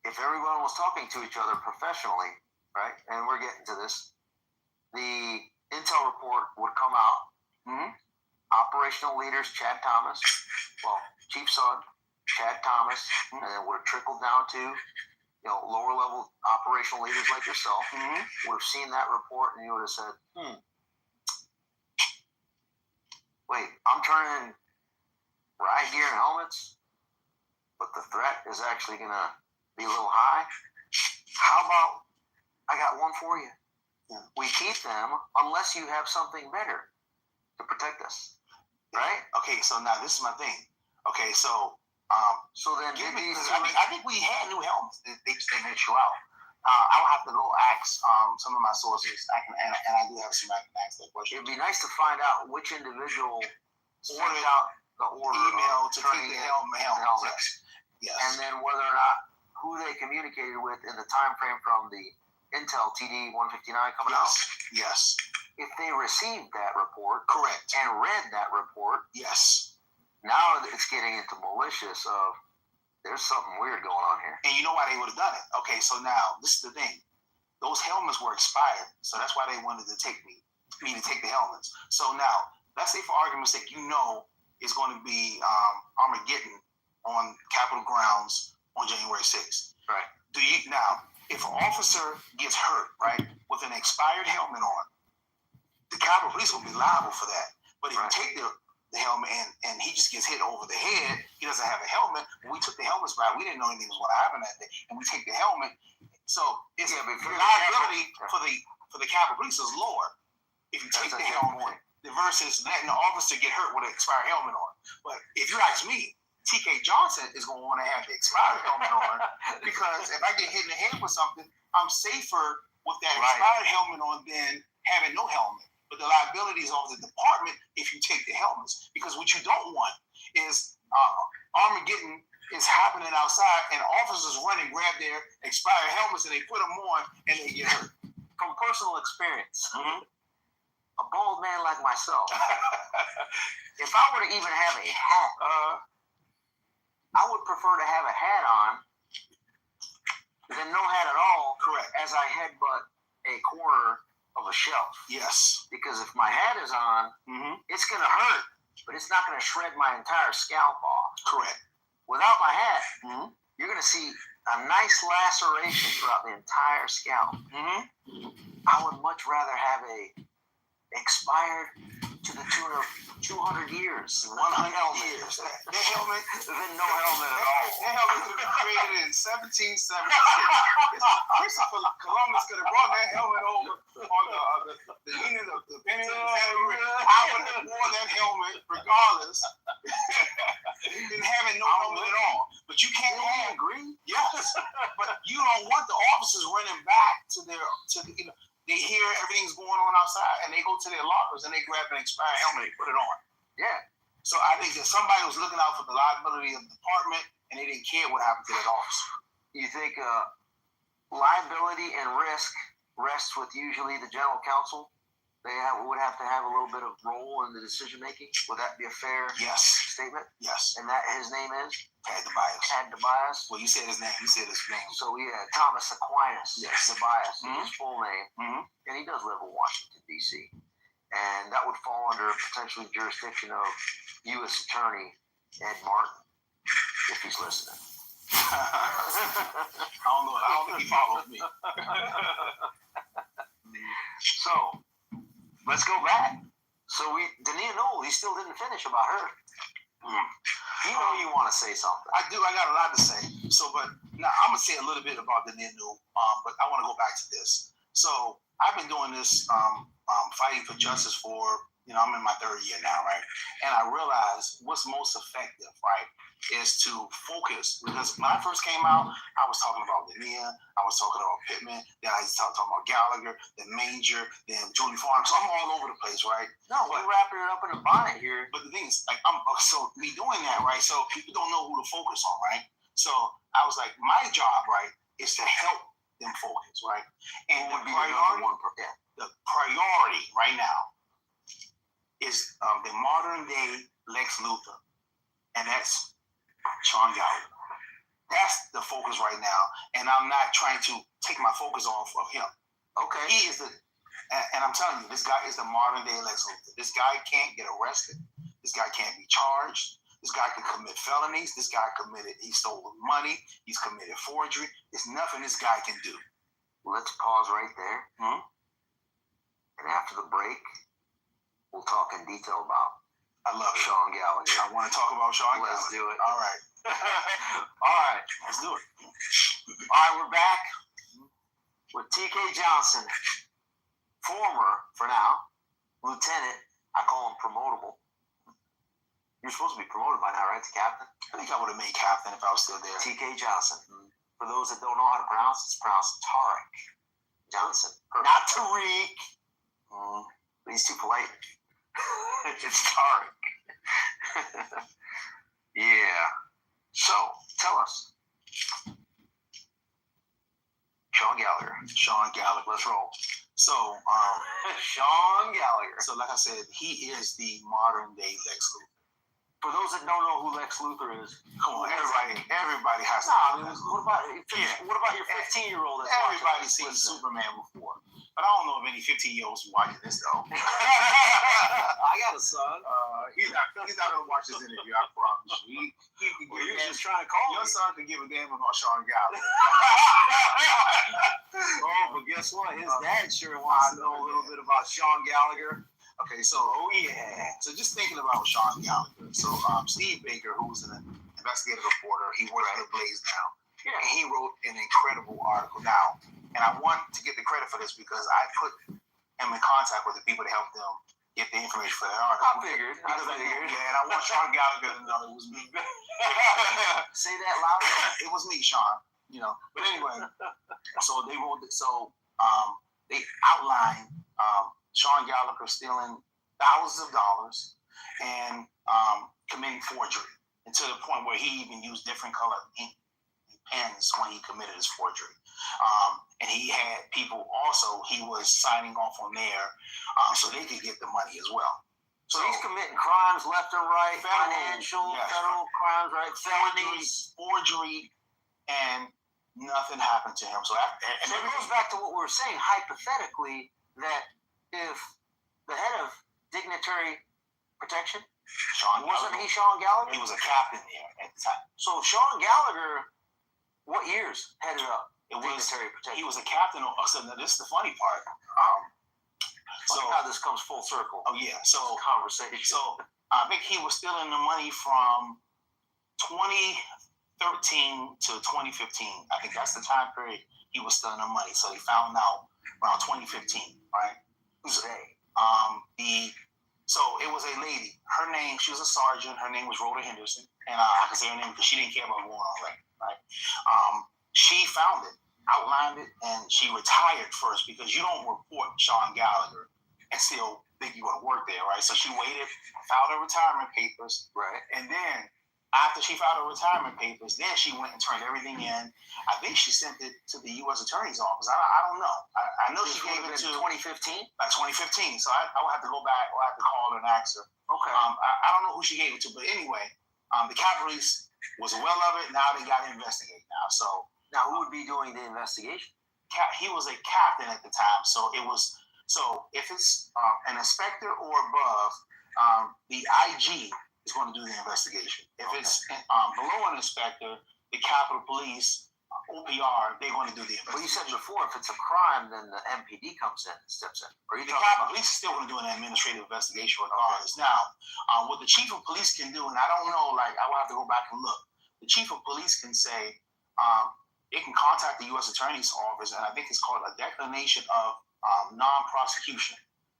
if everyone was talking to each other professionally, right, and we're getting to this, the intel report would come out. Mm-hmm. Operational leaders, Chad Thomas, Chief Son, Chad Thomas, and it would have trickled down to, lower level operational leaders like yourself, would have seen that report, and you would have said, wait, I'm turning riot gear and helmets, but the threat is actually going to be a little high. How about I got one for you? Yeah. We keep them unless you have something better to protect us, right? Okay, so now this is my thing. Okay, so then I think we had new helmets. They just didn't issue out. I'll have to go ask some of my sources. I do have some. I can ask that question. It'd be nice to find out which individual sent out the order email to take the helmet. Yes. And then whether or not who they communicated with in the time frame from the Intel TD 159 coming out. Yes. If they received that report, correct, and read that report, yes. Now it's getting into malicious of there's something weird going on here. And you know why they would have done it? Okay, so now this is the thing. Those helmets were expired, so that's why they wanted to take me to take the helmets. So now, let's say for argument's sake, it's going to be Armageddon on Capitol grounds on January 6th. Right. Now, if an officer gets hurt, right, with an expired helmet on, the Capitol Police will be liable for that. But if you take the helmet and he just gets hit over the head, he doesn't have a helmet. When we took the helmets back, we didn't know anything was going to happen that day. And we take the helmet. So it's liability for the Capitol Police is lower if you take the helmet versus letting the officer get hurt with an expired helmet on. But if you ask me, TK Johnson is going to want to have the expired helmet on because if I get hit in the head with something, I'm safer with that expired helmet on than having no helmet. But the liability is on the department if you take the helmets. Because what you don't want is Armageddon is happening outside and officers run and grab their expired helmets and they put them on and they get hurt. From personal experience, a bald man like myself, if I were to even have a hat, I would prefer to have a hat on than no hat at all. Correct. As I headbutt a corner of a shelf. Yes. Because if my hat is on, it's going to hurt, but it's not going to shred my entire scalp off. Correct. Without my hat, you're going to see a nice laceration throughout the entire scalp. I would much rather have a expired to the tune of 200 years. 100 years. That helmet, then no helmet at all. That helmet could have been created in 1776. Christopher Columbus could have brought that helmet over on the Union of the Penny. I would have worn that helmet regardless than having no helmet at all. But you can't agree? Yes. But you don't want the officers running back to their they hear everything's going on outside and they go to their lockers and they grab an expired helmet and put it on. Yeah. So I think that somebody was looking out for the liability of the department and they didn't care what happened to that officer. You think liability and risk rests with usually the general counsel would have to have a little bit of role in the decision making. Would that be a fair statement? Yes. And that his name is Tad DeBias. Tad DeBias. Well, you said his name. You said his name. So yeah, Thomas Aquinas DeBias is his full name, Mm-hmm. and he does live in Washington D.C. And that would fall under potentially jurisdiction of U.S. Attorney Ed Martin, if he's listening. I don't think he follows me. So let's go back. So Dania Knoll, he still didn't finish about her. You know you want to say something. I do. I got a lot to say. So, but now I'm gonna say a little bit about the Ninu. But I want to go back to this. So I've been doing this fighting for justice for, I'm in my third year now, right? And I realized what's most effective, right, is to focus. Because when I first came out, I was talking about Dania, I was talking about Pittman, then I was talking about Gallagher, then Manger, then Julie Farm. So I'm all over the place, right? No, we're wrapping it up in a bonnet here. But the thing is, like, so me doing that, right? So people don't know who to focus on, right? So I was like, my job, right, is to help them focus, right? And the priority right now is the modern day Lex Luthor, and that's Sean Gallagher. That's the focus right now, and I'm not trying to take my focus off of him. Okay. He is and I'm telling you, this guy is the modern day Lex Luthor. This guy can't get arrested. This guy can't be charged. This guy can commit felonies. This guy he stole money. He's committed forgery. There's nothing this guy can do. Let's pause right there. Mm-hmm. And after the break, we'll talk in detail about I love Sean Gallagher. I want to talk about Sean Gallagher. Let's do it. All right. All right. Let's do it. All right, we're back with TK Johnson, former, for now, lieutenant. I call him promotable. You're supposed to be promoted by now, right, to captain? I think I would have made captain if I was still there. TK Johnson. For those that don't know how to pronounce, it's pronounced Tarek Johnson. Perfect. Not Tariq. But he's too polite. It's Tarek. Yeah. So, tell us. Sean Gallagher. Let's roll. So, Sean Gallagher. So, like I said, he is the modern day Lex Luthor. For those that don't know who Lex Luthor is, come on, everybody has to. What about your 15-year-old? Everybody's seen Superman before, but I don't know if any 15-year-olds watching this though. I got a son. He's not gonna watch this interview. I promise you. You're just trying to call your son can give a damn about Sean Gallagher. Oh, but guess what? His dad sure wants to know a little bit about Sean Gallagher. Okay, so So just thinking about Sean Gallagher. So Steve Baker, who's an investigative reporter, he works at Blaze now. Yeah. And he wrote an incredible article now. And I want to get the credit for this because I put him in contact with the people to help them get the information for that article. I figured. Yeah, and I want Sean Gallagher to know it was me. Say that louder. It was me, Sean. But anyway, so they wrote it. So they outlined Sean Gallagher stealing thousands of dollars and committing forgery, and to the point where he even used different colored ink pens when he committed his forgery. And he had people also, he was signing off on there so they could get the money as well. So he's committing crimes left and right, federal crimes, right? Felonies, forgery, and nothing happened to him. So it goes back to what we were saying, hypothetically, that if the head of dignitary protection, wasn't he Sean Gallagher? He was a captain there at the time. So Sean Gallagher, what years headed up dignitary protection? He was a captain. So now this is the funny part. So how this comes full circle. Oh yeah. So conversation. So I think he was stealing the money from 2013 to 2015. I think that's the time period he was stealing the money. So they found out around 2015, right? Who's they? So it was a lady. Her name, she was a sergeant. Her name was Rhoda Henderson, and I can say her name because she didn't care about going on record, right? She found it, outlined it, and she retired first because you don't report Sean Gallagher and still think you're going to work there, right? So she waited, filed her retirement papers, right, and then After she filed her retirement papers, then she went and turned everything in. I think she sent it to the U.S. Attorney's Office. I don't know. I know This she gave it to 2015. Like 2015. So I will have to go back. I'll have to call her and ask her. Okay. I don't know who she gave it to, but anyway, the Capitol Police was aware of it. Now they got to investigate now. So now who would be doing the investigation? He was a captain at the time. So it was. So if it's an inspector or above, the IG is going to do the investigation. If it's below an inspector, the Capitol Police, OPR, they're going to do the investigation. Well, you said before, if it's a crime, then the MPD comes in and steps in. The Capitol Police is still going to do an administrative investigation regardless. Okay. Now, what the chief of police can do, and I don't know, like I will have to go back and look. The chief of police can say, it can contact the U.S. Attorney's Office, and I think it's called a declination of non-prosecution.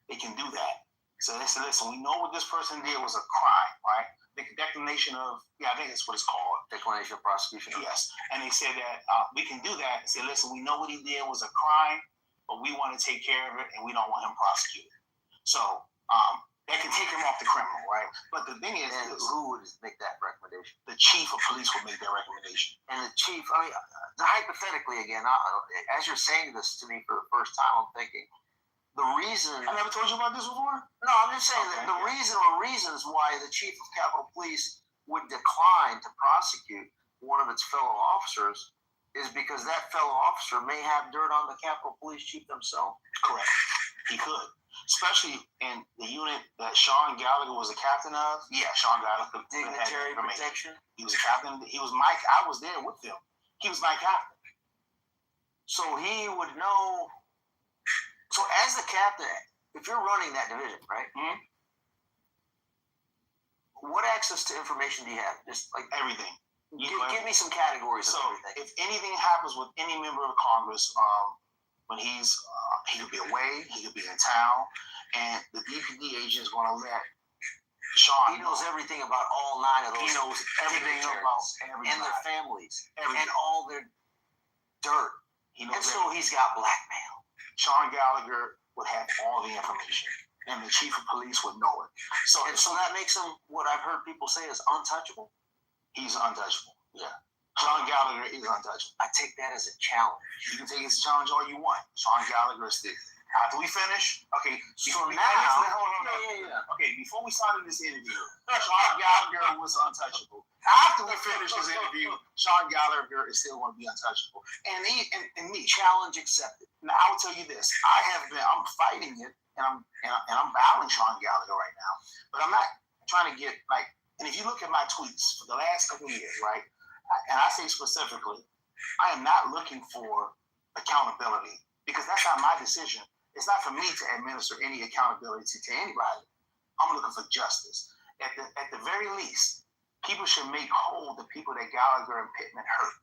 They can do that. So they said, listen, we know what this person did was a crime, right? The declination of, I think that's what it's called. Declination of prosecution. Yes. And they said that we can do that and say, listen, we know what he did was a crime, but we want to take care of it and we don't want him prosecuted. So that can take him off the criminal, right? But the thing is, who would make that recommendation? The chief of police would make that recommendation. And the chief, I mean, hypothetically again, as you're saying this to me for the first time, I'm thinking, the reason... I never told you about this before? No, I'm just saying that the reason or reasons why the chief of Capitol Police would decline to prosecute one of its fellow officers is because that fellow officer may have dirt on the Capitol Police chief themselves. Correct. He could. Especially in the unit that Sean Gallagher was a captain of. Yeah, Sean Gallagher. Dignitary protection. He was a captain. He was Mike. I was there with him. He was my captain. So he would know... So as the captain, if you're running that division, right? Mm-hmm. What access to information do you have? Just like everything. Give me some categories of everything. If anything happens with any member of Congress, when he could be away, he could be in town, and the DPD agent is going to let Sean. He knows everything about all 9 of those. He knows everything about everybody. And their families. Everything. And all their dirt. He knows and so he's got blackmail. Sean Gallagher would have all the information, and the chief of police would know it. So that makes him, what I've heard people say, is untouchable? He's untouchable, yeah. Sean Gallagher is untouchable. I take that as a challenge. You can take it as a challenge all you want. Sean Gallagher is the... After we finish, okay, okay, before we started this interview, Sean Gallagher was untouchable. After we finish this interview, Sean Gallagher is still going to be untouchable. And me, challenge accepted. Now, I will tell you this: I'm fighting it, and I'm battling Sean Gallagher right now. But I'm not trying to get like. And if you look at my tweets for the last couple of years, right, and I say specifically, I am not looking for accountability because that's not my decision. It's not for me to administer any accountability to anybody. I'm looking for justice. At the very least, people should make whole the people that Gallagher and Pittman hurt.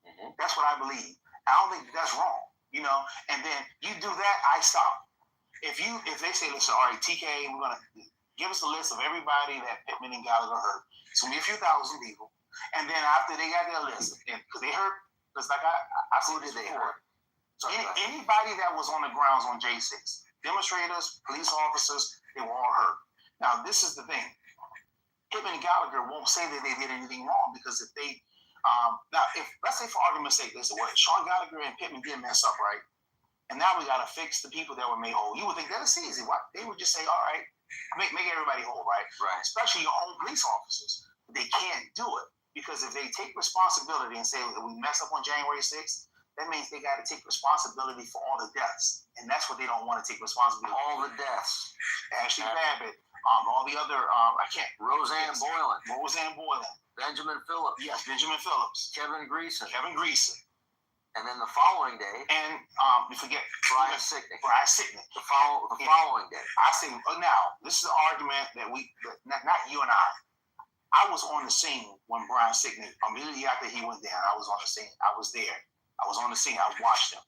Mm-hmm. That's what I believe. I don't think that's wrong, you know. And then you do that, I stop. If they say, listen, all right, TK, we're gonna give us a list of everybody that Pittman and Gallagher hurt. It's gonna be a few thousand people. And then after they got their list, because they hurt, because like I said this before. Anybody that was on the grounds on J6, demonstrators, police officers, they were all hurt. Now, this is the thing. Pittman and Gallagher won't say that they did anything wrong because if they, if let's say for argument's sake, they said, well, Sean Gallagher and Pittman did mess up, right? And now we got to fix the people that were made whole. You would think that's easy. What? They would just say, all right, make everybody whole, right? Right. Especially your own police officers. They can't do it because if they take responsibility and say we messed up on January 6th, that means they got to take responsibility for all the deaths. And that's what they don't want to take responsibility for. All the deaths. Ashley Babbitt, all the other, Roseanne Boylan. Benjamin Phillips. Yes, Benjamin Phillips. Kevin Greason. And then the following day. And you forget. Brian Sicknick. The following day. I say, now, this is an argument that not you and I was on the scene when Brian Sicknick, immediately after he went down, I was on the scene. I was there. I was on the scene. I watched him.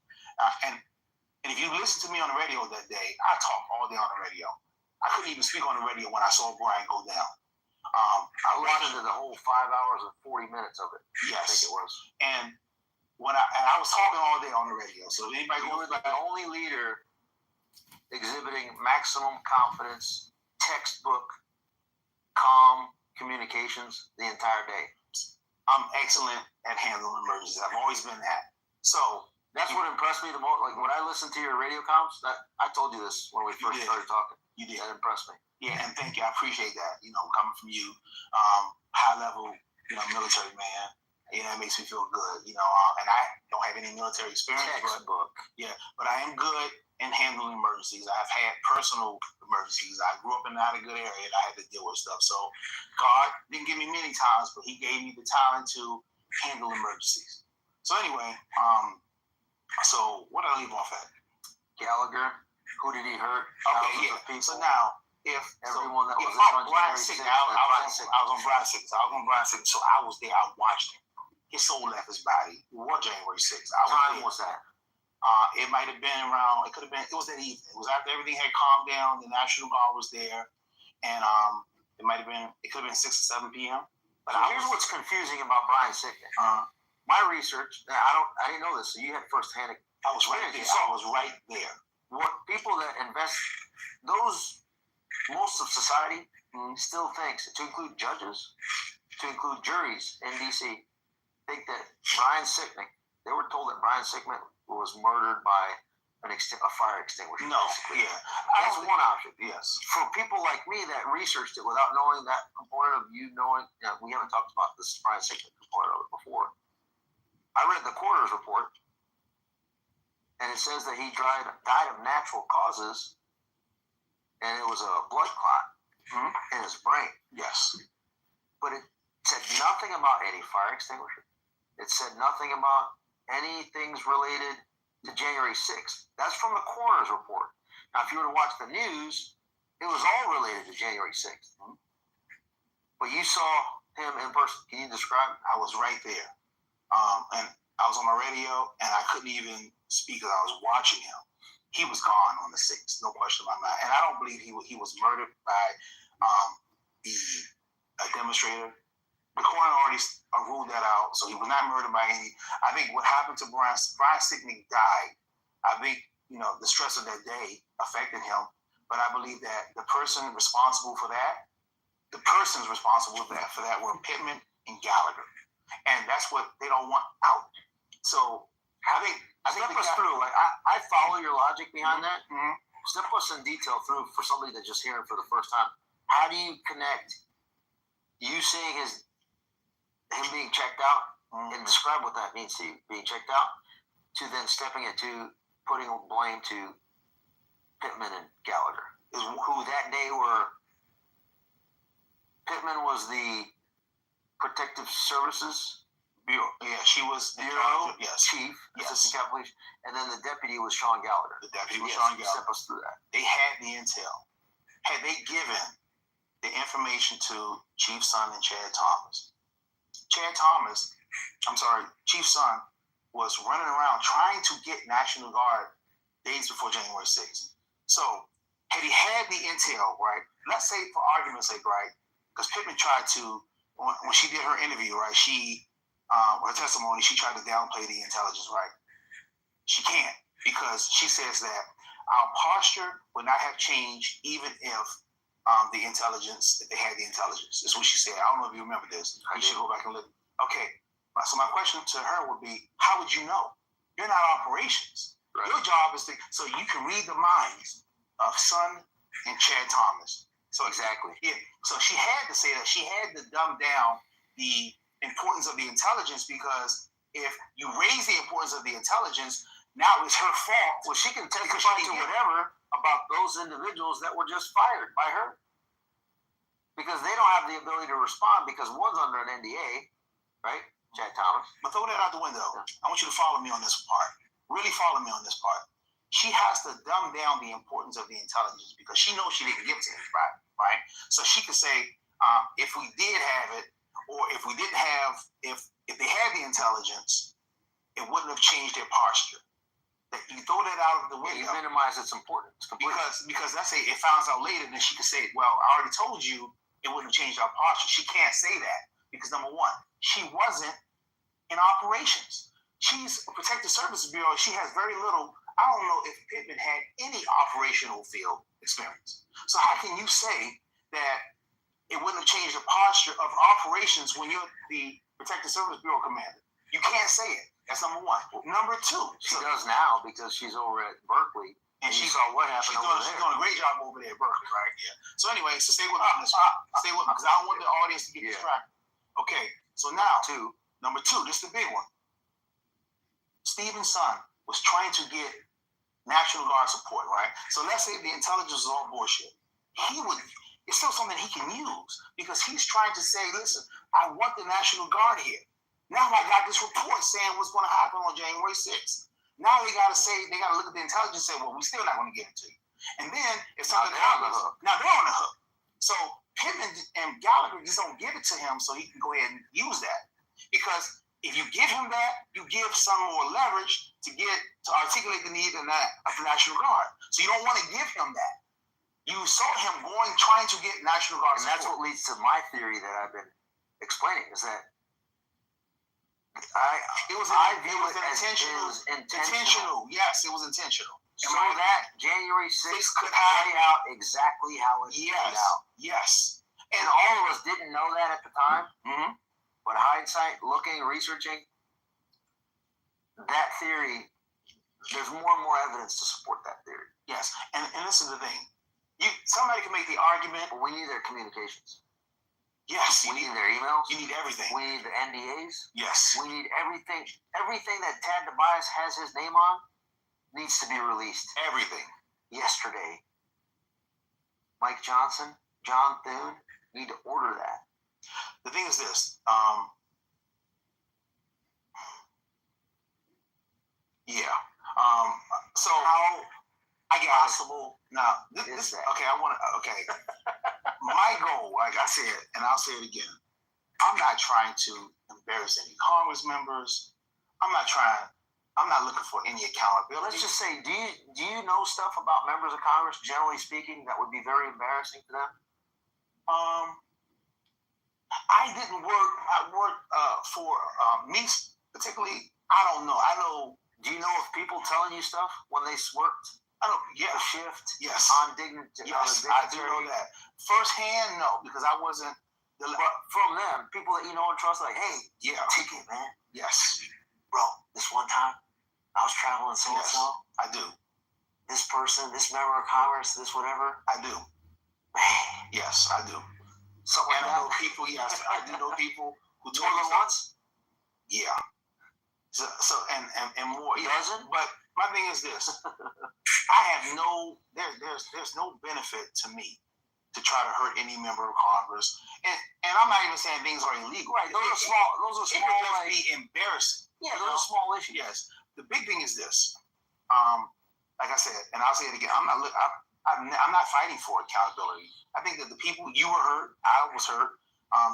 And if you listen to me on the radio that day, I talked all day on the radio. I couldn't even speak on the radio when I saw Brian go down. I listened to the whole 5 hours and 40 minutes of it. Yes. I think it was. And I was talking all day on the radio. So if anybody you were the only leader exhibiting maximum confidence, textbook, calm, communications the entire day? I'm excellent at handling emergencies. I've always been that. So that's what impressed me the most. Like when I listened to your radio comms, that I told you this when we first started talking. You did. That impressed me. Yeah, and thank you. I appreciate that. Coming from you, high level, military man. It makes me feel good. And I don't have any military experience. Textbook. But I am good in handling emergencies. I've had personal emergencies. I grew up in not a good area, and I had to deal with stuff. So God didn't give me many times, but He gave me the talent to handle emergencies. So anyway, so what did I leave off at? Gallagher. Who did he hurt? Okay, yeah. So now, if everyone that was on Brian Sicknick, I was on Brian Sicknick. So I was there. I watched him. His soul left his body. What January 6th? What time was that? It might have been around. It could have been. It was that evening. It was after everything had calmed down. The National Guard was there, and it might have been. It could have been 6 or 7 p.m. But here's what's confusing about Brian Sicknick. My research. I didn't know this. So you had firsthand. I was right there. I was right there. What people that invest, most of society still thinks, to include judges, to include juries in D.C., think that Brian Sicknick. They were told that Brian Sicknick was murdered by a fire extinguisher. No, basically. That's one option. Yes. For people like me that researched it without knowing that component of knowing, we haven't talked about this Brian Sicknick component of it before. I read the coroner's report, and it says that he died of natural causes, and it was a blood clot in his brain. Yes. But it said nothing about any fire extinguisher. It said nothing about any things related to January 6th. That's from the coroner's report. Now, if you were to watch the news, it was all related to January 6th. But you saw him in person. Can you describe? I was right there. And I was on my radio, and I couldn't even speak because I was watching him. He was gone on the 6th, no question about that. And I don't believe he was murdered by a demonstrator. The coroner already ruled that out, so he was not murdered by any. I think what happened to Brian Sicknick died. I think, the stress of that day affected him, but I believe that the person responsible for that, were Pittman and Gallagher. And that's what they don't want out. So I think step us through. Like I follow your logic behind that. Step us in detail through for somebody that's just hearing for the first time. How do you connect you seeing him being checked out and describe what that means to you, being checked out, to then stepping into putting blame to Pittman and Gallagher, who that day were. Pittman was the Protective Services Bureau. Yeah, she was Bureau chief, assistant captain police, and then the deputy was Sean Gallagher. The deputy was Sean Gallagher. Step us through that. They had the intel. Had they given the information to Chief Son and Chad Thomas? Chief Son was running around trying to get National Guard days before January 6th. So, had he had the intel, right? Let's say, for argument's sake, right? Because Pittman tried to, when she did her interview, right? Her testimony, she tried to downplay the intelligence, right? She can't, because she says that our posture would not have changed even if if they had the intelligence. That's what she said. I don't know if you remember this. You should go back and look. Okay. So my question to her would be, how would you know? You're not operations. Right. Your job is so you can read the minds of Son and Chad Thomas. So exactly. Yeah. So she had to say that. She had to dumb down the importance of the intelligence, because if you raise the importance of the intelligence, now it's her fault. Well, she can testify to whatever about those individuals that were just fired by her, because they don't have the ability to respond because one's under an NDA, right? Chad Thomas. But throw that out the window. I want you to follow me on this part. Really follow me on this part. She has to dumb down the importance of the intelligence, because she knows she didn't give it to anybody, right? So she could say, if we did have it, or if we didn't have, if they had the intelligence, it wouldn't have changed their posture. That you throw that out of the window. You minimize its importance completely. Because let's say it finds out later, then she could say, well, I already told you it wouldn't have changed our posture. She can't say that because, number one, she wasn't in operations. She's a Protective Services Bureau. She has very little. I don't know if Pittman had any operational field experience. So how can you say that it wouldn't have changed the posture of operations when you're the Protective Service Bureau commander. You can't say it. That's number one. Number two, she does now because she's over at Berkeley. And she saw what happened over there. She's doing a great job over there at Berkeley, right? Yeah. So anyway, so stay with me on this. Stay with me because I don't want the audience to get distracted. Okay. So now, number two, this is the big one. Stephen's son was trying to get National Guard support, right? So let's say the intelligence is all bullshit. It's still something he can use because he's trying to say, listen, I want the National Guard here. Now I got this report saying what's going to happen on January 6th. Now they got to look at the intelligence and say, well, we're still not going to give it to you. And then if something happens, now they're on the hook. So Pittman and Gallagher just don't give it to him so he can go ahead and use that. Because if you give him that, you give some more leverage to articulate the need of the National Guard. So you don't want to give him that. You saw him trying to get National Guard support. And that's what leads to my theory that I've been explaining is that it was intentional. Yes, it was intentional. So that January 6th could play out exactly how it played out. Yes. And all of us didn't know that at the time. Mm-hmm. But hindsight, looking, researching, that theory, there's more and more evidence to support that theory. Yes. And this is the thing. Somebody can make the argument. But we need their communications. Yes. We need their emails. You need everything. We need the NDAs. Yes. We need everything. Everything that Tad Tobias has his name on needs to be released. Everything. Yesterday. Mike Johnson, John Thune need to order that. The thing is this. So how I get possible now. This okay. My goal, like I said, and I'll say it again. I'm not trying to embarrass any Congress members. I'm not looking for any accountability. Let's just say, do you know stuff about members of Congress, generally speaking, that would be very embarrassing to them? I didn't work. I worked for me particularly. I don't know. I know. Do you know of people telling you stuff when they worked? I don't. Yeah. A shift. Yes. On dignity. Yes, I do know that. Firsthand, no, because I wasn't. But from them, people that you know and trust, like, hey, take it, man. Yes. Bro, this one time, I was traveling so and so. I do. This person, this member of Congress, this whatever. I do. Man. Yes, I do. Something like that. I know people. Yes, I do know people who told me once. Yeah. So and more. Doesn't. But my thing is this: I have there's no benefit to me to try to hurt any member of Congress, and I'm not even saying things are illegal. Right. Those are small. It could just be embarrassing. Yeah, those are small issues. Yes. The big thing is this. Like I said, and I'll say it again. I'm not fighting for accountability. I think that the people you were hurt, I was hurt.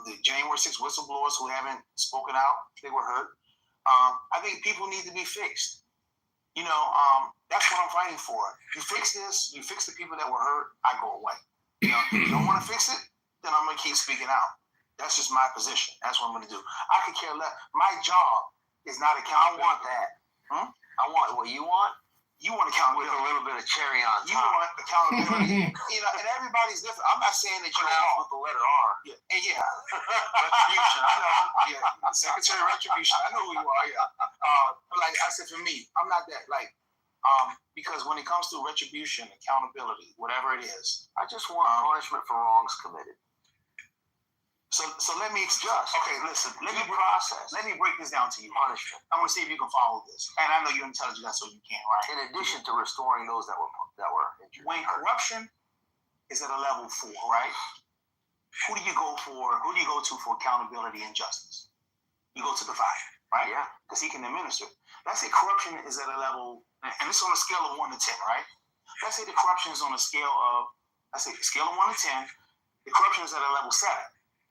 The January 6th whistleblowers who haven't spoken out, they were hurt. I think people need to be fixed. That's what I'm fighting for. You fix this, you fix the people that were hurt, I go away. You don't want to fix it, then I'm going to keep speaking out. That's just my position. That's what I'm going to do. I could care less. My job is not accountability. I want that. I want what you want. You want accountability. With a little bit of cherry on top. You want accountability. And everybody's different. I'm not saying that you're wrong. With the letter R. Yeah. Retribution. I know. Yeah. Secretary Retribution. I know who you are. Yeah. But like I said, for me, I'm not that because when it comes to retribution, accountability, whatever it is, I just want punishment for wrongs committed. So let me just listen. Let me break this down to you. Punishment. I'm gonna see if you can follow this. And I know you're intelligent, so you can, right? In addition to restoring those that were injured. When corruption is at a level 4, right? Who do you go to for accountability and justice? You go to the 5, right? Yeah. Because he can administer. Let's say corruption is at a level, and it's on a scale of 1 to 10, right? Let's say the corruption is on a scale of, of 1 to 10. The corruption is at a level 7.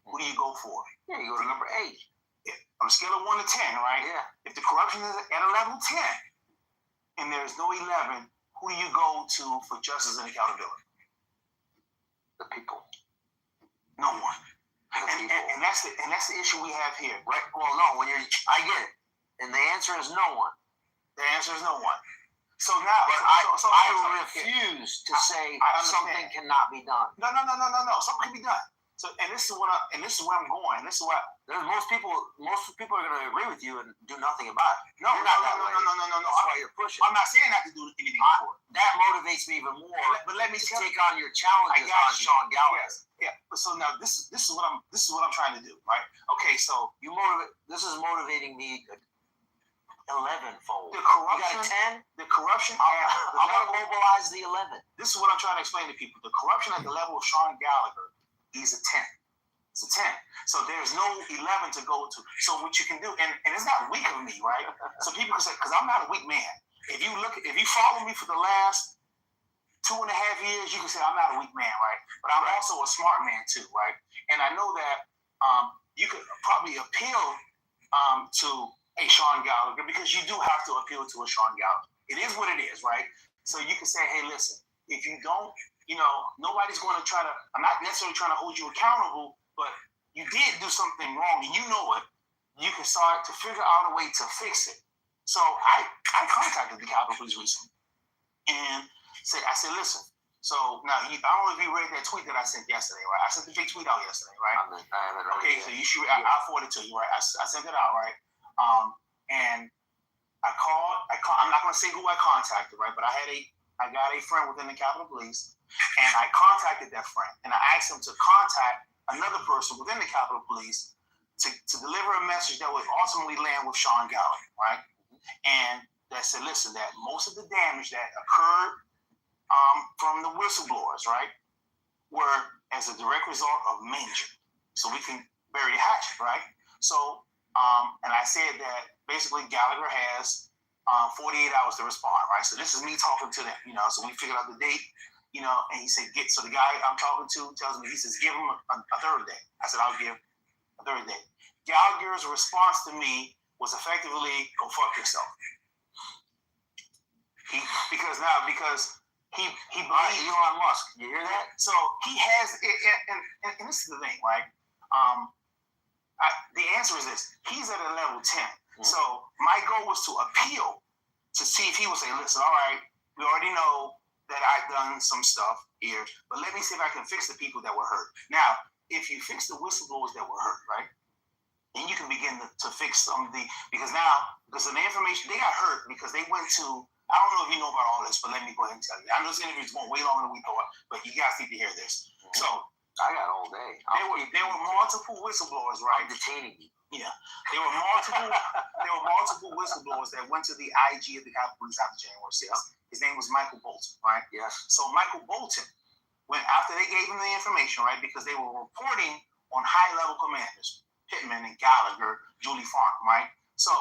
Who do you go for? Yeah, you go to number 8. Yeah. On a scale of 1 to 10, right? Yeah. If the corruption is at a level 10 and there's no 11, who do you go to for justice and accountability? The people. No one. And that's the issue we have here, right? Well, no, I get it. And the answer is no one. The answer is no one. So now, but I refuse to say something cannot be done. No. Something can be done. So, and this is where I'm going. This is what most people are going to agree with you and do nothing about it. No. That's why you're pushing. I'm not saying not to do anything for it. That motivates me even more. But let me take on your challenges on Sean Gallagher. Yes. Yeah. So now this is what I'm trying to do, right? Okay. So this is motivating me 11-fold. The corruption. You got a 10. The corruption. I'm going to mobilize the 11. This is what I'm trying to explain to people. The corruption at the level of Sean Gallagher is a 10. It's a 10. So there's no 11 to go to. So what you can do, and it's not weak of me, right? So people can say, because I'm not a weak man. If you follow me for the last 2.5 years, you can say I'm not a weak man, right? But I'm also a smart man too, right? And I know that you could probably appeal to a Sean Gallagher because you do have to appeal to a Sean Gallagher. It is what it is, right? So you can say, hey, listen, if you don't, nobody's going to try to, I'm not necessarily trying to hold you accountable, but you did do something wrong and you know it. You can start to figure out a way to fix it. So I contacted the Capitol Police recently and I said, listen, so now I don't know if you read that tweet that I sent yesterday, right? I sent the big tweet out yesterday, right? I haven't read okay, it. So you should, I'll forward it to you, right? I sent it out, right? And I called, I'm not going to say who I contacted, right? But I got a friend within the Capitol Police. And I contacted that friend and I asked him to contact another person within the Capitol Police to deliver a message that would ultimately land with Sean Gallagher, right? And that said, listen, that most of the damage that occurred from the whistleblowers, right, were as a direct result of Manger. So we can bury the hatchet, right? So, and I said that basically Gallagher has 48 hours to respond, right? So this is me talking to them, so we figured out the date. And he said, so the guy I'm talking to tells me, he says, give him a third day. I said, I'll give a third day. Gallagher's response to me was effectively, go fuck yourself. Because he believes Elon Musk. You hear that? So he has, and this is the thing, right? The answer is this. He's at a level 10. Mm-hmm. So my goal was to appeal to see if he would say, listen, all right, we already know that I've done some stuff here, but let me see if I can fix the people that were hurt. Now, if you fix the whistleblowers that were hurt, right, then you can begin to fix some of because of the information, they got hurt because they went to, I don't know if you know about all this, but let me go ahead and tell you. I know this interview is going way longer than we thought, but you guys need to hear this. Mm-hmm. So, I got all day. There were multiple whistleblowers, right? I'm detaining you. Yeah. There were multiple whistleblowers that went to the IG of the Capitol Police after January 6th. Yeah. His name was Michael Bolton, right? Yes. So Michael Bolton, after they gave him the information, right, because they were reporting on high-level commanders, Pittman and Gallagher, Julie Farnham, right? So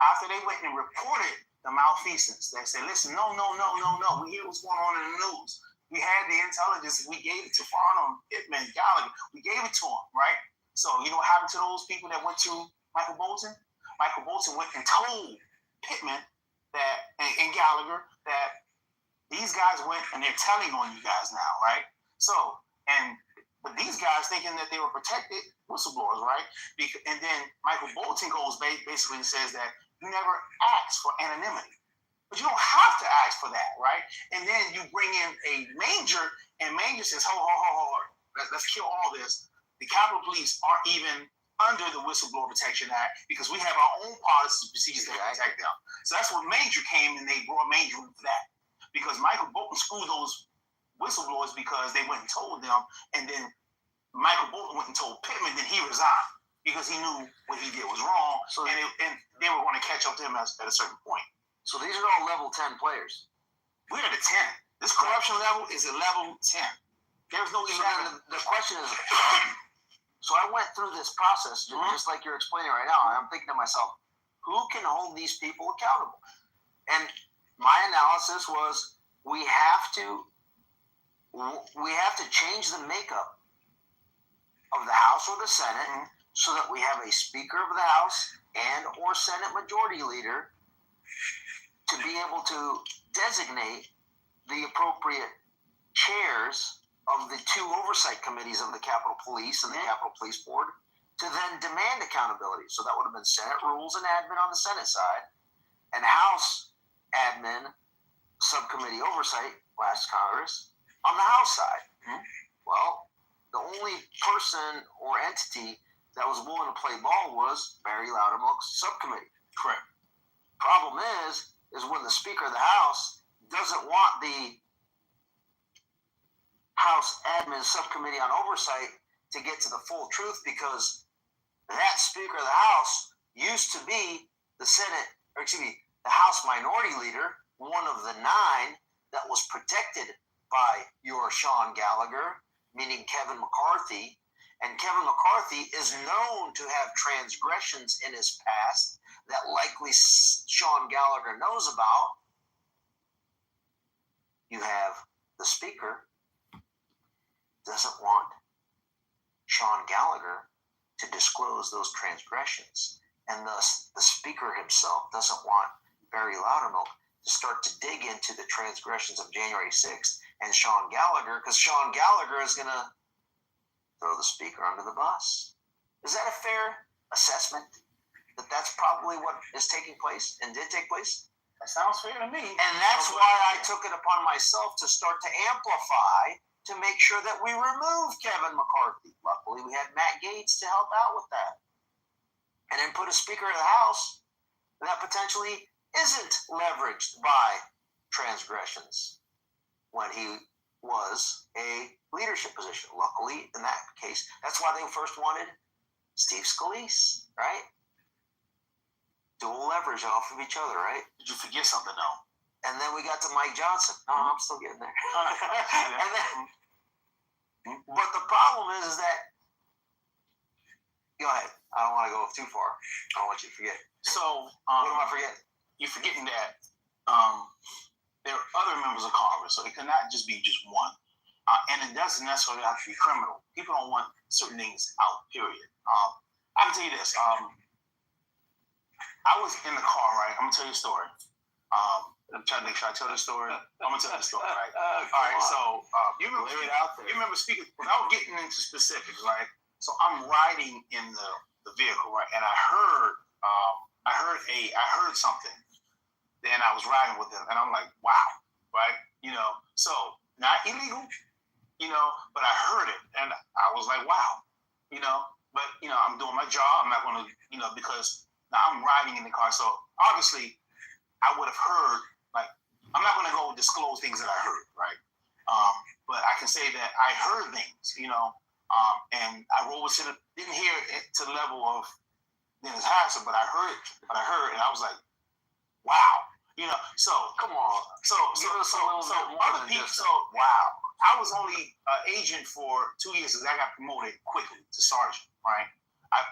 after they went and reported the malfeasance, they said, listen, no, we hear what's going on in the news. We had the intelligence, we gave it to Farnham, Pittman, Gallagher. We gave it to them, right? So you know what happened to those people that went to Michael Bolton? Michael Bolton went and told Pittman and Gallagher that these guys went and they're telling on you guys now, right? So, but these guys thinking that they were protected whistleblowers, right? And then Michael Bolton goes basically and says that you never asked for anonymity. But you don't have to ask for that, right? And then you bring in a Manger, and Manger says, hold, let's kill all this. The Capitol Police aren't even under the Whistleblower Protection Act because we have our own policies and procedures that protect them. So that's when Manger came and they brought Manger in for that. Because Michael Bolton screwed those whistleblowers because they went and told them, and then Michael Bolton went and told Pittman, then he resigned because he knew what he did was wrong, so and they were going to catch up to him at a certain point. So these are all level 10 players. We're at a 10. This corruption level is a level 10. There's no 11. The question is, so I went through this process, just like you're explaining right now, and I'm thinking to myself, who can hold these people accountable? And my analysis was we have to change the makeup of the House or the Senate so that we have a Speaker of the House and or Senate Majority Leader to be able to designate the appropriate chairs of the two oversight committees of the Capitol Police and the Capitol Police Board to then demand accountability. So that would have been Senate Rules and Admin on the Senate side and House Admin Subcommittee Oversight last Congress on the House side. Well, the only person or entity that was willing to play ball was Barry Loudermilk's subcommittee. Correct. Problem is when the Speaker of the House doesn't want the House Admin Subcommittee on Oversight to get to the full truth, because that Speaker of the House used to be the House Minority Leader, one of the 9 that was protected by your Sean Gallagher, meaning Kevin McCarthy. And Kevin McCarthy is known to have transgressions in his past that likely Sean Gallagher knows about. You have the Speaker doesn't want Sean Gallagher to disclose those transgressions. And thus, the Speaker himself doesn't want Barry Loudermilk to start to dig into the transgressions of January 6th and Sean Gallagher, because Sean Gallagher is going to throw the Speaker under the bus. Is that a fair assessment? That's probably what is taking place and did take place? That sounds fair to me. And that's why I took it upon myself to start to amplify to make sure that we removed Kevin McCarthy. Luckily, we had Matt Gaetz to help out with that. And then put a Speaker of the House that potentially isn't leveraged by transgressions when he was a leadership position. Luckily, in that case, that's why they first wanted Steve Scalise, right? Dual leverage off of each other, right? Did you forget something, though? And then we got to Mike Johnson. No, I'm still getting there. But the problem is that, go ahead. I don't want to go too far. I don't want you to forget. So, what am I forgetting? You're forgetting that there are other members of Congress, so it cannot just be just one. And it doesn't necessarily have to be criminal. People don't want certain things out, period. I can tell you this. I was in the car, right? I'm going to tell you a story. I'm trying to make sure I tell the story. I'm going to tell the story, right? All right, so you remember speaking, without getting into specifics, right? So I'm riding in the vehicle, right? And I heard something. Then I was riding with them, and I'm like, wow, right? So not illegal, but I heard it, and I was like, wow, but I'm doing my job. I'm not going to, because now I'm riding in the car, so obviously I would have heard, like, I'm not going to go disclose things that I heard, right? But I can say that I heard things, and I didn't hear it to the level of Dennis Harrison, but I heard, and I was like, wow. So come on. So other people. So wow, I was only agent for 2 years because I got promoted quickly to sergeant. Right. I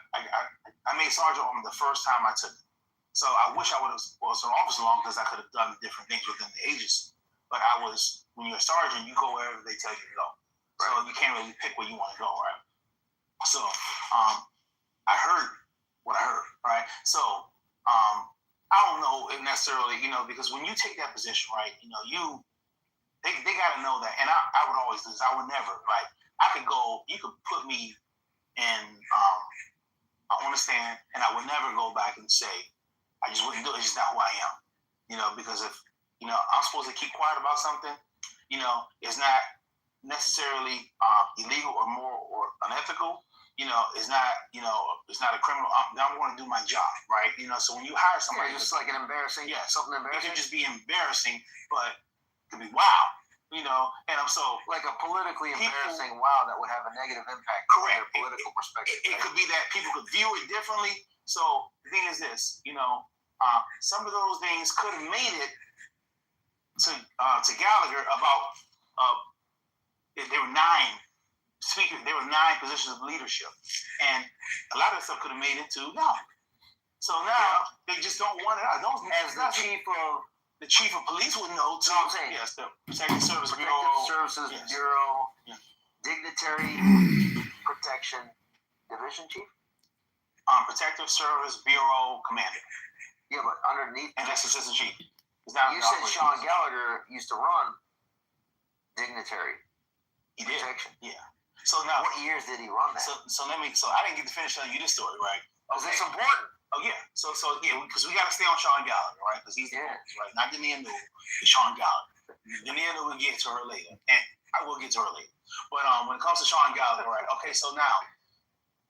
made sergeant on the first time I took it. So I wish I would have was an officer long because I could have done different things within the agency. But when you're a sergeant, you go wherever they tell you to go. Right. So you can't really pick where you want to go. Right. So I heard what I heard. Right. So I don't know necessarily, because when you take that position, right, they got to know that. And I would always do this. I would never, like, you could put me in, on the stand, and I would never go back and say, I just wouldn't do it. It's just not who I am. Because if, I'm supposed to keep quiet about something, it's not necessarily illegal or moral or unethical. It's not, it's not a criminal. I'm going to do my job, right? So when you hire somebody, it's just like an embarrassing, something embarrassing. It can just be embarrassing, but it could be wow, And I'm so like a politically embarrassing wow that would have a negative impact. Correct. From their political perspective. It could be that people could view it differently. So the thing is this, some of those things could have made it to Gallagher about there were 9 speakers, there were 9 positions of leadership, and a lot of stuff could have made it to no. So now they just don't want it out. As the chief of police would know too. No, I'm saying yes, the Protective Services Bureau, Dignitary Protection Division Chief, Protective Service Bureau Commander. Yeah, but underneath, and that's Assistant Chief. You said Sean Gallagher used to run Dignitary Protection. Yeah. So now, what years did he run that? So I didn't get to finish telling you this story, right? Okay. It's important. Oh yeah. So yeah, because we got to stay on Sean Gallagher, right? Because he's the boss, right? Not Demi and it's Sean Gallagher. Daniela will get to her later, and I will get to her later. But when it comes to Sean Gallagher, right? Okay, so now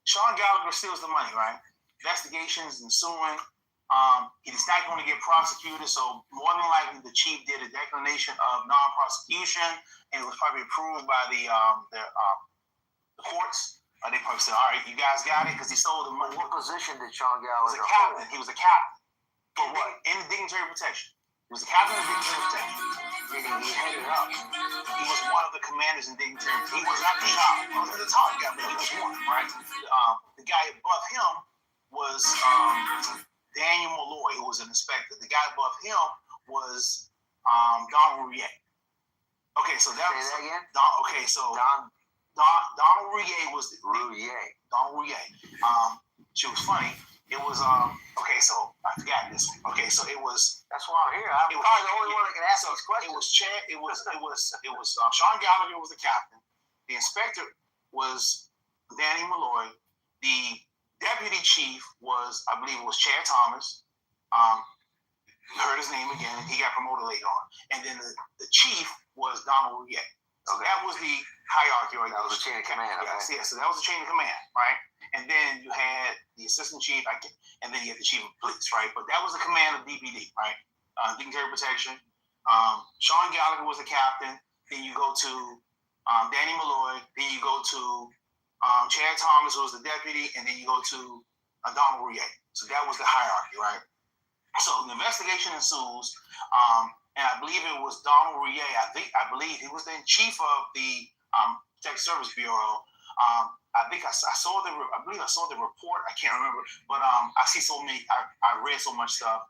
Sean Gallagher steals the money, right? Investigations ensuing. He's not going to get prosecuted, so more than likely the chief did a declination of non-prosecution, and it was probably approved by the courts. They probably said, "All right, you guys got it," because he stole the money. What position did Sean He was Gallagher a captain. hold? He was a captain. For what? In dignitary protection. He was a captain of dignitary protection. Meaning he headed up. He was one of the commanders in dignitary. He was not the top. He wasn't the top guy, but he was one, right? The guy above him was Daniel Malloy, who was an inspector. The guy above him was Donald Rouillet. Okay, so that was Say that again? okay, so Don Donald Rouillet was Rouillet. Donald Rouillet. She was funny. It was okay, so I forgot this one. Okay, so it was. That's why I'm here. I'm probably the only one that can ask these questions. It was Chad. It was Sean Gallagher was the captain. The inspector was Danny Malloy. The deputy chief was, I believe, it was Chad Thomas. Heard his name again. He got promoted later on. And then the chief was Donald Rouillet. So that was the hierarchy, right? That was the chain of command. Yes, yes. So that was the chain of command, right? And then you had the assistant chief, and then you had the chief of police, right? But that was the command of DPD, right? Dignitary protection. Sean Gallagher was the captain. Then you go to Danny Malloy. Then you go to Chad Thomas, who was the deputy, and then you go to Donald Rouillet. So that was the hierarchy, right? So the investigation ensues, and I believe it was Donald Rouillet. I believe he was the chief of the Protective Service Bureau. I believe I saw the report. I can't remember, but I see so many. I read so much stuff.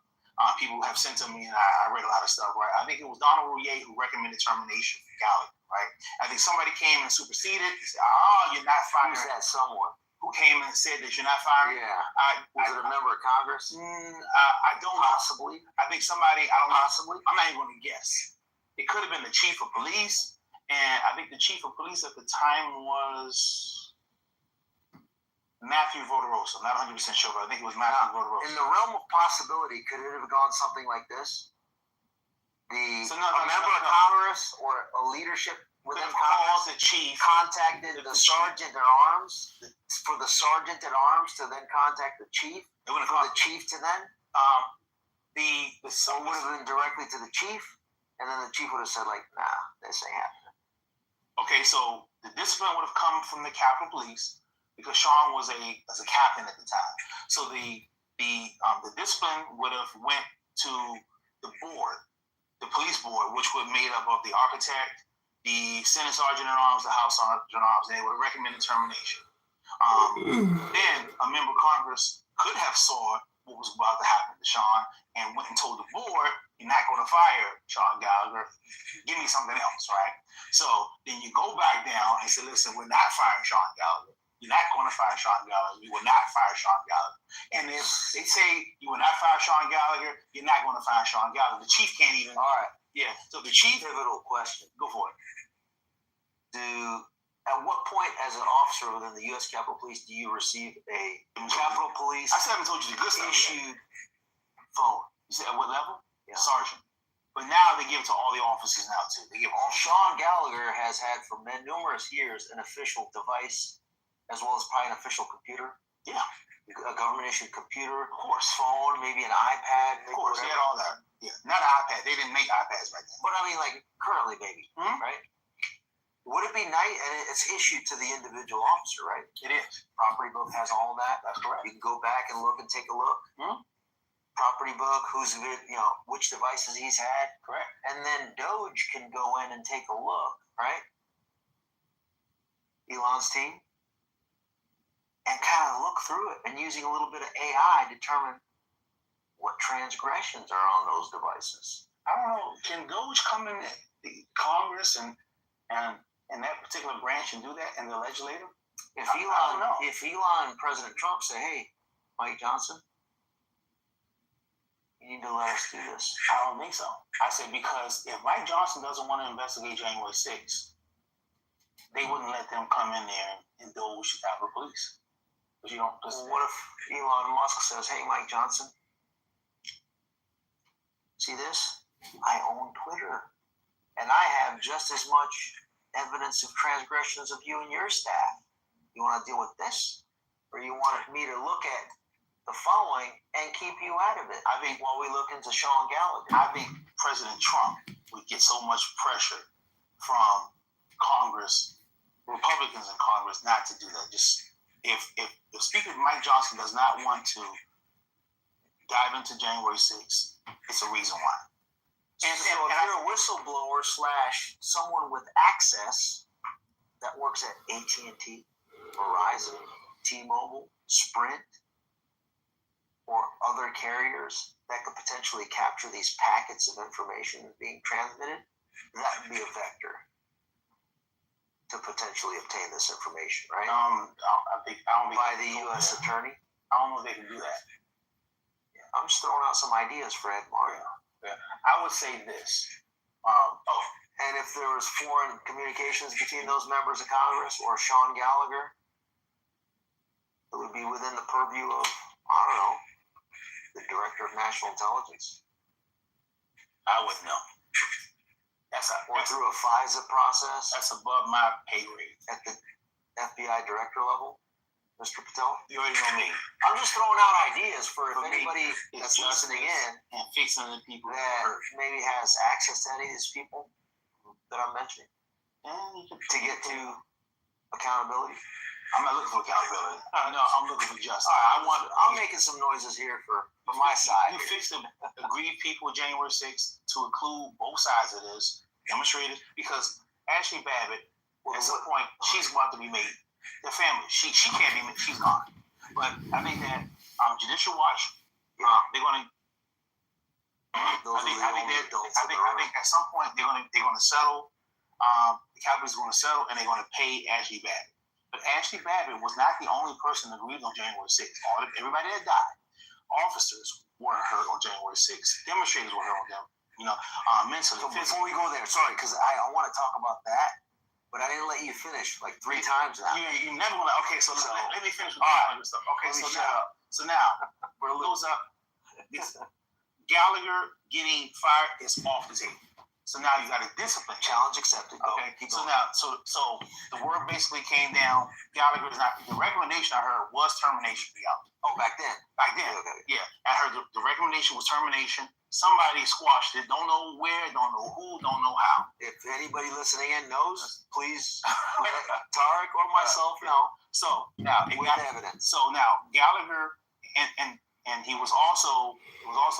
People have sent to me, and I read a lot of stuff. Right? I think it was Donald Rouillet who recommended termination for Gallagher. Right? I think somebody came and superseded. He said, "Oh, you're not fired." Who's that someone? Who came and said that you're not fired? Yeah. Was it a member of Congress? I don't Possibly. I think somebody. I don't Possibly. I'm not even going to guess. It could have been the chief of police, and I think the chief of police at the time was Matthew Voderosa. I'm not 100% sure, but I think it was Matthew Voderosa. In the realm of possibility, could it have gone something like this? A member of Congress or a leadership within Congress the chief contacted the sergeant at arms for the sergeant at arms to then contact the chief, for the chief to then so it would have been directly to the chief, and then the chief would have said, like, nah, this ain't happening. Okay, so the discipline would have come from the Capitol Police because Sean was a captain at the time. So the discipline would have went to the board, the police board, which was made up of the architect, the Senate Sergeant at Arms, the House Sergeant at Arms, and they would have recommended termination. Then a member of Congress could have saw what was about to happen to Sean and went and told the board, "You're not going to fire Sean Gallagher. Give me something else," right? So then you go back down and say, "Listen, we're not firing Sean Gallagher. You're not going to fire Sean Gallagher. You will not fire Sean Gallagher." And if they say you will not fire Sean Gallagher, you're not going to fire Sean Gallagher. The chief can't even. All right. Yeah. So the chief. Pivotal question. Go for it. At what point, as an officer within the U.S. Capitol Police, do you receive a Capitol Police I still haven't told you the good stuff issued phone? You said at what level? Yeah. Sergeant. But now they give it to all the officers now too. They give all. Sean Gallagher has had for numerous years an official device, as well as probably an official computer. Yeah. A government issued computer, of course, phone, maybe an iPad. Of course, they had all that. Yeah, not an iPad. They didn't make iPads back then. But I mean, like currently, maybe, right? Would it be nice? And it's issued to the individual officer, right? It is. Property book has all that. That's correct. You can go back and look and take a look. Property book, which devices he's had. Correct. And then Doge can go in and take a look, right? Elon's team. And kind of look through it and using a little bit of AI determine what transgressions are on those devices. I don't know. Can Doge come in the Congress and that particular branch and do that in the legislature? If Elon and President Trump say, "Hey, Mike Johnson, you need to let us do this," I don't think so. I say because if Mike Johnson doesn't want to investigate January 6th, they wouldn't let them come in there and Doge the Capitol Police. But you don't. What if Elon Musk says, "Hey, Mike Johnson, see this? I own Twitter. and I have just as much evidence of transgressions of you and your staff. You want to deal with this, or you want me to look at the following and keep you out of it? I think while we look into Sean Gallagher, I think President Trump would get so much pressure from Congress, Republicans in Congress, not to do that. Just if Speaker Mike Johnson does not want to dive into January 6th, it's a reason why. And if you're a whistleblower / someone with access that works at AT&T, Verizon, T-Mobile, Sprint, or other carriers that could potentially capture these packets of information being transmitted, that would be a vector to potentially obtain this information, right? I don't think by the U.S. attorney. I don't know if they can do that. Yeah, I'm just throwing out some ideas, Fred, Mario. Yeah. I would say this. And if there was foreign communications between those members of Congress or Sean Gallagher, it would be within the purview of, I don't know, the Director of National Intelligence. I wouldn't know. Or through a FISA process. That's above my pay grade. At the FBI Director level, Mr. Patel? You already know me. I'm just throwing out ideas for if anybody that's listening in and fixing the people that maybe has access to any of these people that I'm mentioning to get to accountability. I'm not looking for accountability. No, I'm looking for justice. All right, I'm making some noises here for my side. You fix the aggrieved people January 6th to include both sides of this, demonstrated, because Ashley Babbitt, at some point, she's about to be made. The family, she can't be made. She's gone. But I think that Judicial Watch, they're going to. I think at some point they're going to settle. The Cowboys are going to settle, and they're going to pay Ashley Babbitt. But Ashley Babbitt was not the only person that agreed on January 6th. Everybody that died, officers were hurt on January 6th. Demonstrators were hurt on them. Mentally. So before we go there, sorry, because I want to talk about that, but I didn't let you finish like 3 times now. You never want to. Okay, so let me finish with the stuff. Okay, so now we're goes up. Gallagher getting fired is off the table. So now you got a discipline challenge accepted. Okay. So now, so the word basically came down. Gallagher is not. The recommendation I heard was termination for Gallagher. Oh, back then. Okay. Yeah, I heard the recommendation was termination. Somebody squashed it. Don't know where. Don't know who. Don't know how. If anybody listening in knows, please let Tarek or myself know. So now with evidence. So now Gallagher and it was also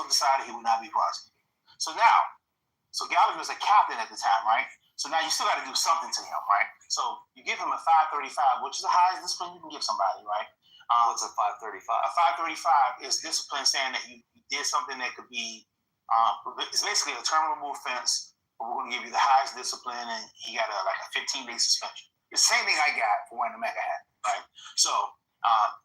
decided he would not be prosecuted. So now. So Gallagher was a captain at the time, right? So now you still got to do something to him, right? So you give him a 535, which is the highest discipline you can give somebody, right? What's a 535? A 535 is discipline saying that you did something that could be, it's basically a terminable offense, but we're going to give you the highest discipline, and he got a 15-day suspension. It's the same thing I got for wearing the MAGA hat, right? So,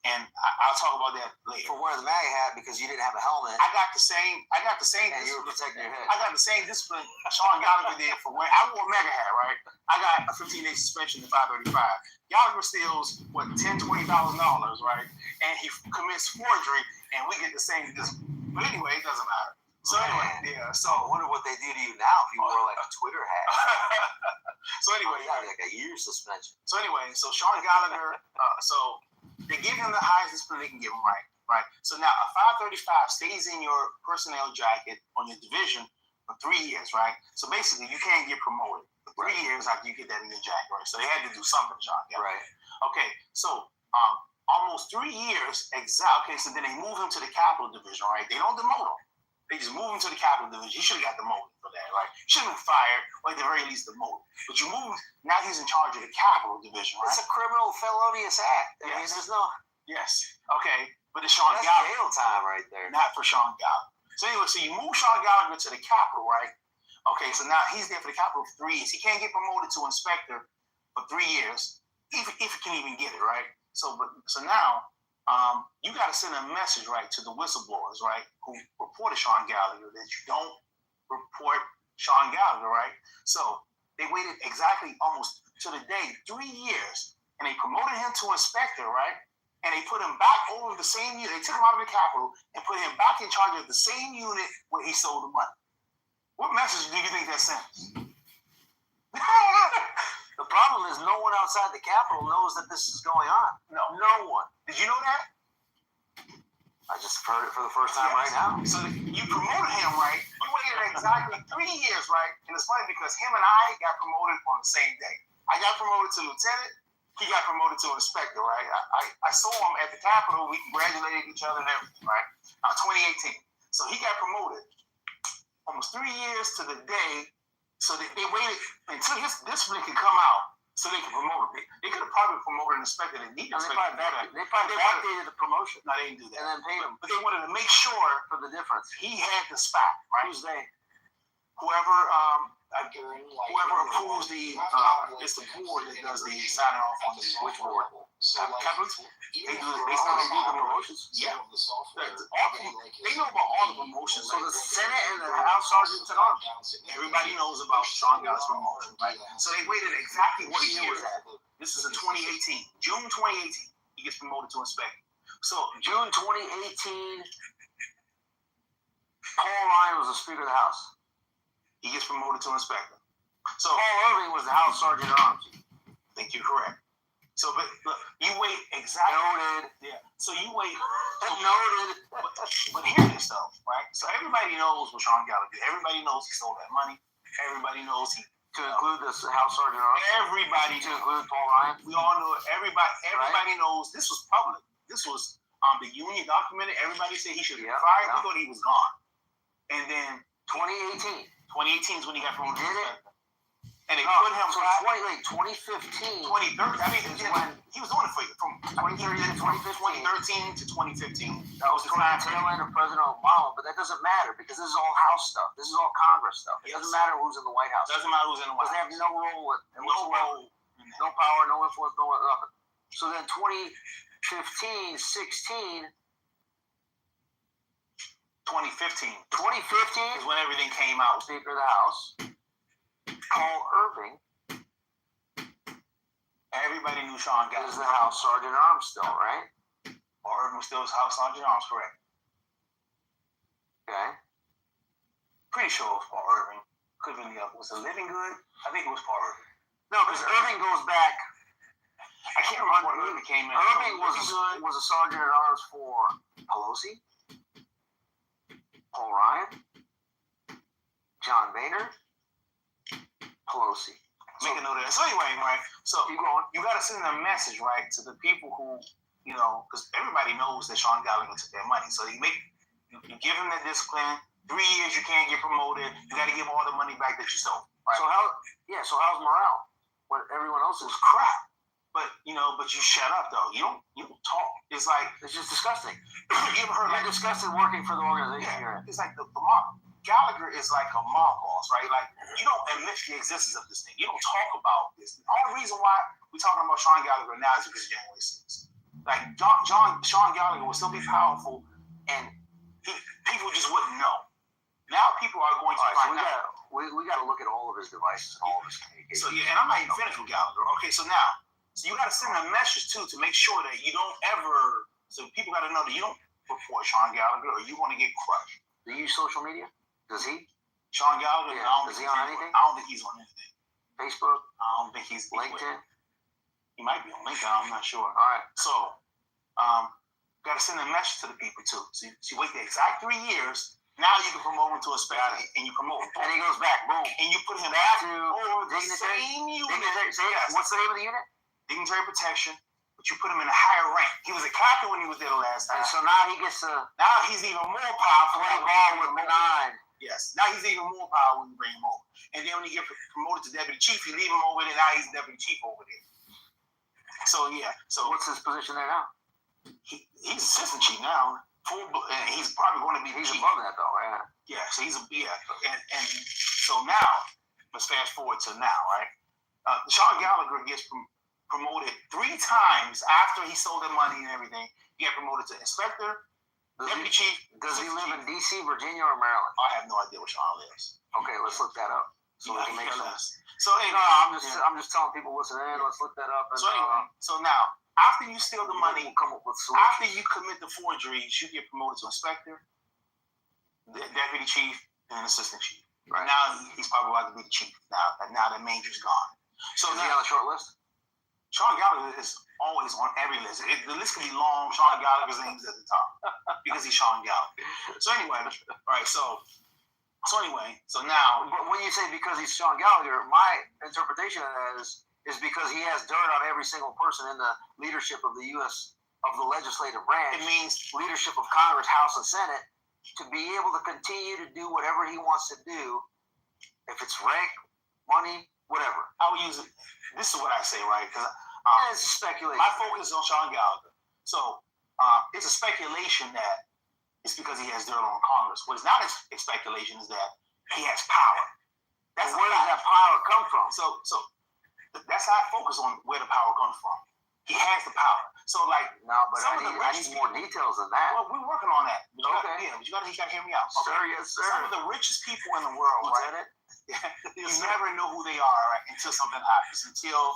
and I'll talk about that later. For wearing the MAGA hat because you didn't have a helmet. I got the same. And you were protecting your head. I got the same discipline Sean Gallagher did for wearing. I wore a MAGA hat, right? I got a 15-day suspension to 535. Gallagher steals $10,000-$20,000, right? And he commits forgery, and we get the same discipline. But anyway, it doesn't matter. So anyway, yeah. So I wonder what they do to you now if you wore like a Twitter hat. So anyway, like a year suspension. So anyway, so Sean Gallagher. So they give him the highest discipline they can give him, right? So now a 535 stays in your personnel jacket on your division for 3 years, right? So basically, you can't get promoted for 3 years after you get that in your jacket, right? So they had to do something, Sean. Right. Okay, so almost 3 years exactly. Okay, so then they move him to the Capital Division, right? They don't demote him. They just move him to the Capital Division. He should have got demoted for that, right? He should have been fired, or at the very least demoted. But you move, now he's in charge of the Capital Division, right? It's a criminal felonious act. I mean, there's no... Yes. Okay. But it's Sean Gallagher. That's jail time right there. Not for Sean Gallagher. So anyway, so you move Sean Gallagher to the Capitol, right? Okay, so now he's there for the Capitol for 3 years. He can't get promoted to inspector for 3 years, if he can even get it, right? So now you got to send a message, right, to the whistleblowers, right, who reported Sean Gallagher that you don't report Sean Gallagher, right? So they waited exactly almost to the day, 3 years, and they promoted him to inspector, right? And they put him back over the same unit. They took him out of the Capitol and put him back in charge of the same unit where he sold the money. What message do you think that sends? The problem is no one outside the Capitol knows that this is going on. No one. Did you know that? I just heard it for the first time right now. So you promoted him, right? You waited exactly 3 years, right? And it's funny because him and I got promoted on the same day. I got promoted to lieutenant. He got promoted to inspector, right? I saw him at the Capitol. We congratulated each other and everything, right? 2018. So he got promoted almost 3 years to the day. So they waited until this discipline could come out so they could promote him. They could have probably promoted an inspector that needed inspector. They probably backdated the promotion. No, they didn't do that. And then paid him. But they wanted to make sure For the difference. he had the spot, right? Who's they? Whoever approves it's the board that does the signing off on the which board? Capitol. They do the promotions. Yeah. They know about all the promotions. So the Senate and the House Sergeants at Arms. Everybody knows about Sean Gallagher's promotion, right? So they waited exactly what year was that? This is in 2018. June 2018, he gets promoted to inspector. So June 2018, Paul Ryan was the Speaker of the House. He gets promoted to inspector. So Paul Irving was the House Sergeant at Arms. I think you're correct. So, but look, you wait exactly. Noted. Yeah. So you wait. Noted. But hear this though, right? So everybody knows what Sean Gallagher did. Everybody knows he stole that money. Everybody knows he. To include the House Sergeant at Arms. Everybody to include Paul Ryan. We all know it. Everybody knows this was public. This was the union documented. Everybody said he should be fired. We thought he was gone. And then 2018 is when he got promoted. Did it? And they put him so 2015. 2013. I mean, when he was doing it from 2013 to 2015. That was the tail end of President Obama, but that doesn't matter because this is all House stuff. This is all Congress stuff. It doesn't matter who's in the White House. Doesn't matter who's in the White House. They have no role no power, no influence, no nothing. So then 2015, 16. 2015 is when everything came out. Speaker of the House, Paul Irving. Everybody knew Sean Gallagher is the House Sergeant at Arms still, right? Paul Irving was still his House Sergeant at Arms, correct? Okay. Pretty sure it was Paul Irving. Could have been the other. Was it Living Good? I think it was Paul Irving. No, because Irving goes back. I can't remember when Irving came in. Irving was a Sergeant at Arms for Pelosi, Paul Ryan, John Boehner, Pelosi. Make a note of that. So anyway, right? So you got to send a message, right, to the people who, because everybody knows that Sean Gallagher took their money. So you give him the discipline. 3 years you can't get promoted. You got to give all the money back that you stole. Right? So how's morale? What everyone else is crap. But you shut up though. You don't talk. It's like it's just disgusting. You ever heard You're disgusted working for the organization here. It's like the mob. Gallagher is like a mob boss, right? Like you don't admit the existence of this thing. You don't talk about this. The only reason why we're talking about Sean Gallagher now is because of January 6th. Like Sean Gallagher will still be powerful, and people just wouldn't know. Now people are going to find out. We got to look at all of his devices and all of his communication. So and I'm not even finished with Gallagher. Okay, so you got to send a message too to make sure that you don't ever. So people got to know that you don't report Sean Gallagher or you want to get crushed. Do you use social media? Does he? Sean Gallagher? Yeah. Is he on anything? I don't think he's on anything. Facebook? I don't think he's LinkedIn. He might be on LinkedIn. I'm not sure. All right. So, got to send a message to the people too. So you wait the exact 3 years. Now you can promote him to a inspector, and you promote him. And he goes back, boom. And you put him back to the same unit. What's the name of the unit? Dignitary protection. But you put him in a higher rank. He was a captain when he was there the last time. And so now he gets to. Now he's even more powerful. Play ball with benign. Yes. Now he's even more powerful when you bring him over. And then when you get promoted to deputy chief, you leave him over there. Now he's deputy chief over there. So yeah. So what's his position there now? He's assistant chief now. He's probably going to be. He's above that though, right? Yeah. So he's and so now let's fast forward to now, right? Sean Gallagher gets promoted 3 times after he stole the money and everything. He got promoted to inspector, deputy chief. Does he live in D.C., Virginia, or Maryland? I have no idea where Sean lives. Okay, let's look that up so we can make sense. So anyway, I'm just telling people listening in. Let's look that up. And, so anyway, so now after you steal the money, we'll come up with solutions. After you commit the forgeries, you get promoted to inspector, deputy chief, and assistant chief. Right. Now he's probably about to be the chief. Now that Major's gone. So Is now he on the short list? Sean Gallagher is always on every list. The list can be long. Sean Gallagher's name is at the top because he's Sean Gallagher. So anyway, right. So now, But when you say because he's Sean Gallagher, my interpretation of that is because he has dirt on every single person in the leadership of the U.S. of the legislative branch. it means Leadership of Congress, House, and Senate to be able to continue to do whatever he wants to do, if it's rank, money, whatever. I would use it. This is what I say, right? Because It's a speculation. my focus is on Sean Gallagher. So it's a speculation that it's because he has dirt on Congress. What is not a speculation is that he has power. That's where does that power come from? So that's how I focus on where the power comes from. He has the power. So like No, but I need more details than that. well, we're working on that. But Okay. but you gotta hear me out. Sir, yes, sir. Some of the richest people in the world, right? Lieutenant? You never know who they are, right, until something happens, until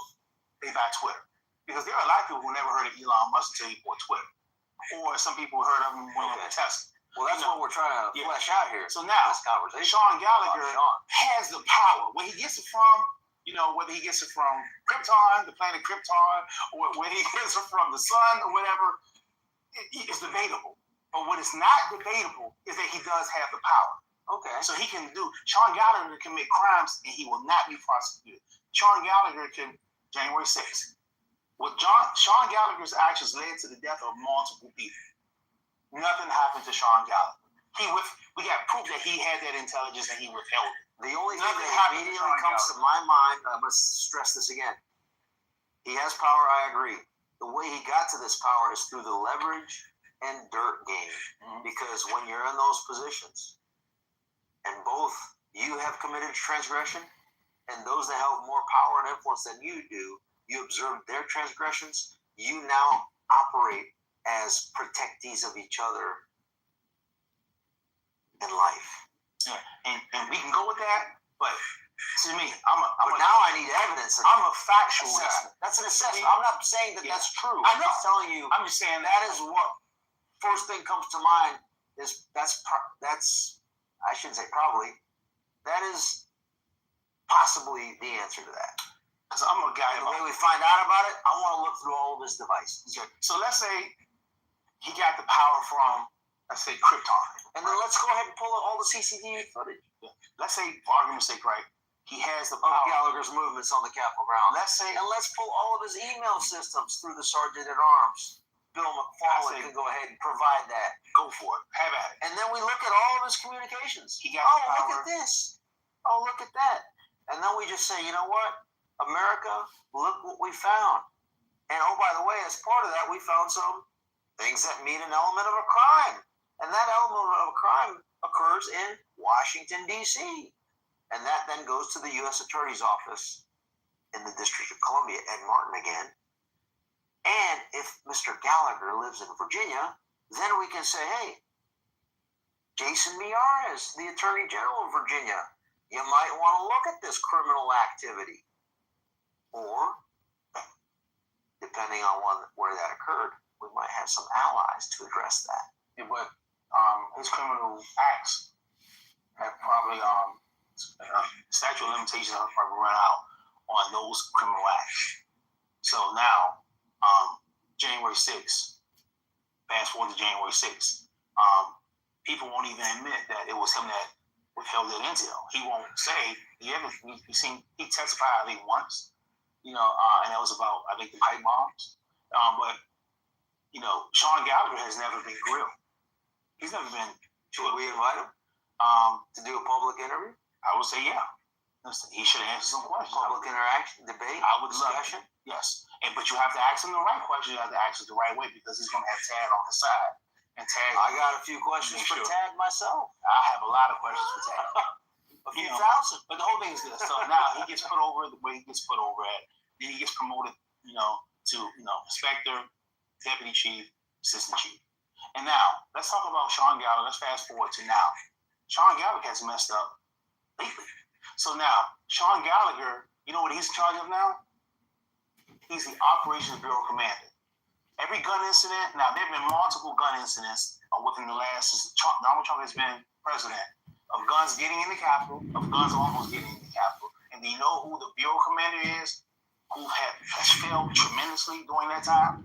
they buy Twitter. Because there are a lot of people who never heard of Elon Musk until he bought Twitter. Or some people heard of him when he had Tesla. Well, that's what we're trying to flesh out here. So now, this conversation. Sean Gallagher has the power. Where he gets it from, whether he gets it from Krypton, the planet Krypton, or where he gets it from the sun or whatever, it's debatable. But what is not debatable is that he does have the power. Okay. So he can do. Sean Gallagher can commit crimes and he will not be prosecuted. Sean Gallagher can. January 6th. Sean Gallagher's actions led to the death of multiple people. Nothing happened to Sean Gallagher. We got proof that he had that intelligence and he withheld it. The only thing Nothing that happened to immediately Sean comes to my mind, I must stress this again. He has power, I agree. The way he got to this power is through the leverage and dirt game. Because when you're in those positions, and both you have committed transgression, and those that have more power and influence than you do, you observe their transgressions, you now operate as protectees of each other in life. Yeah. And we can go with that, but to me, now I need evidence. I'm a factual assessment. guy. That's an assessment. I'm not saying that that's true. I know. I'm telling you. I'm just saying that is what first thing comes to mind is that's I shouldn't say probably. That is possibly the answer to that. Because I'm a guy. And the way we find out about it, I want to look through all of his devices. Okay. So let's say he got the power from, let's say, Krypton. And then let's go ahead and pull out all the CCTV footage. Yeah. Let's say, for argument's sake, right, he has the power. Of Gallagher's movements on the Capitol grounds. Let's say, and let's pull all of his email systems through the Sergeant at Arms. Bill McFarland can go ahead and provide that. Go for it. Have at it. And then we look at all of his communications. He got look at this. Oh, look at that. And then we just say, you know what? America, look what we found. And oh, by the way, as part of that, we found some things that meet an element of a crime. And that element of a crime occurs in Washington, D.C. And that then goes to the U.S. Attorney's Office in the District of Columbia, Ed Martin again. And if Mr. Gallagher lives in Virginia, then we can say, hey, Jason Miyares, the Attorney General of Virginia, you might want to look at this criminal activity. Or, depending on where that occurred, we might have some allies to address that. Yeah, but his criminal acts have probably, statute of limitations have probably run out on those criminal acts. So now, January 6th, fast forward to January 6th, people won't even admit that it was him that withheld that intel. He won't say, he testified, I think, once, and that was about, I think, the pipe bombs. But, Sean Gallagher has never been grilled. He's never been. Should we invite him to do a public interview? I would say, yeah. He should answer some questions. Public interaction, debate, I would discussion. Yes. But you have to ask him the right question. You have to ask it the right way because he's going to have Tad on the side. And Tad. I got a few questions for Tad myself. I have a lot of questions for Tad. A few thousand. But the whole thing is this. So now he gets put over the way he gets put over at. Then he gets promoted, to, inspector, deputy chief, assistant chief. And now, let's talk about Sean Gallagher. Let's fast forward to now. Sean Gallagher has messed up lately. So now, Sean Gallagher, you know what he's in charge of now? He's the Operations Bureau Commander. Every gun incident, now there have been multiple gun incidents within the last, since Donald Trump has been president, of gun guns getting in the Capitol, of guns almost getting in the Capitol. And do you know who the bureau commander is? Who has failed tremendously during that time?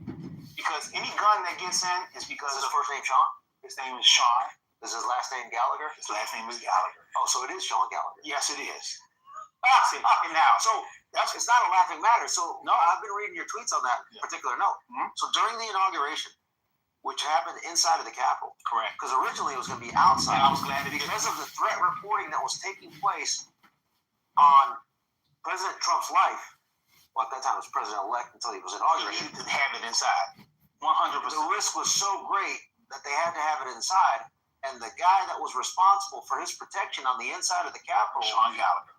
Because any gun that gets in is because Is his first name Sean? his name is Sean. Is his last name Gallagher? His last name is Gallagher. Oh, so it is Sean Gallagher. Yes, it is. See, and now, So it's not a laughing matter. So No. I've been reading your tweets on that Yeah. particular note. Mhm. So during the inauguration, which happened inside of the Capitol, correct. because originally it was going to be outside. And I was glad that he Because of the threat reporting that was taking place on President Trump's life. Well, at that time it was president-elect until he was he inaugurated. didn't have it inside. The 100%. risk was so great that they had to have it inside, and the guy that was responsible for his protection on the inside of the Capitol Sean Gallagher.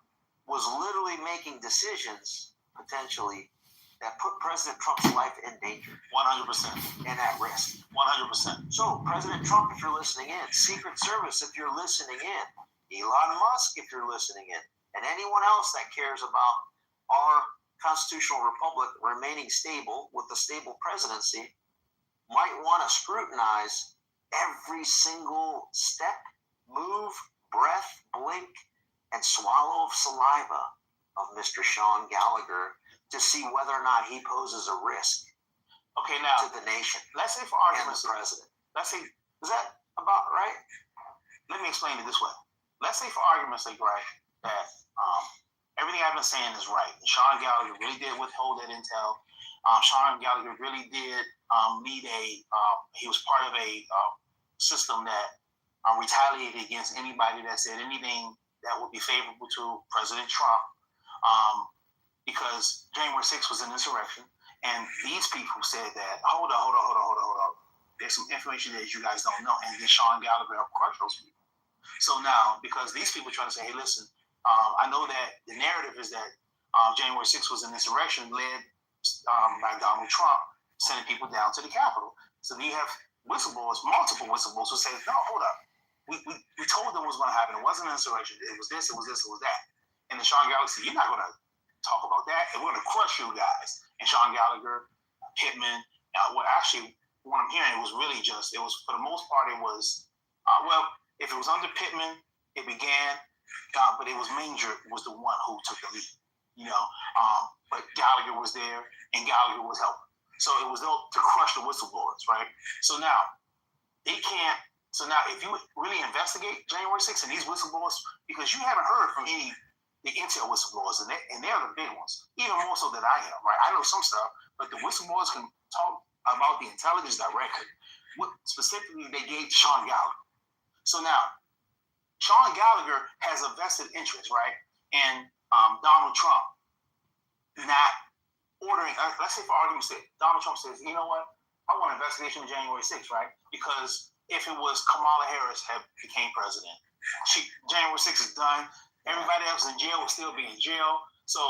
was literally making decisions, potentially, that put President Trump's life in danger 100%. and at risk. 100%. So, President Trump, if you're listening in, Secret Service, if you're listening in, Elon Musk, if you're listening in, and anyone else that cares about our constitutional republic remaining stable with a stable presidency, might want to scrutinize every single step, move, breath, blink, and swallow of saliva of Mr. Sean Gallagher to see whether or not he poses a risk Okay, now, to the nation let's say for and argument's the sake, president. let's say, Is that about right? let me explain it this way. Let's say for argument's sake, right, that everything I've been saying is right. And Sean Gallagher really did withhold that intel. Sean Gallagher really did need he was part of a system that retaliated against anybody that said anything that would be favorable to President Trump. Because January 6th was an insurrection, and these people said that, hold on. There's some information that you guys don't know, and then Sean Gallagher helped crush those people. So now, because these people try to say, hey, listen, I know that the narrative is that January 6th was an insurrection led by Donald Trump, sending people down to the Capitol. So then you have whistleblowers, multiple whistleblowers, who say, no, hold up. We told them what was going to happen. It wasn't an insurrection. It was this, it was this, it was that. And then Sean Gallagher said, you're not going to talk about that. And we're going to crush you guys. And Sean Gallagher, Pittman, what I'm hearing, it was really just, it was, for the most part, it was, if it was under Pittman, it began, but it was Manger was the one who took the lead, but Gallagher was there, and Gallagher was helping. So it was to crush the whistleblowers, right? So now, if you really investigate January 6th and these whistleblowers, because you haven't heard from any the intel whistleblowers, and they're the big ones, even more so than I am, right? I know some stuff, but the whistleblowers can talk about the intelligence directly. What specifically they gave to Sean Gallagher. So now, Sean Gallagher has a vested interest, right? And Donald Trump not ordering, let's say for argument's sake, Donald Trump says, you know what? I want an investigation of January 6th, right? Because if it was Kamala Harris had became president, January 6th is done. Everybody else in jail would still be in jail. So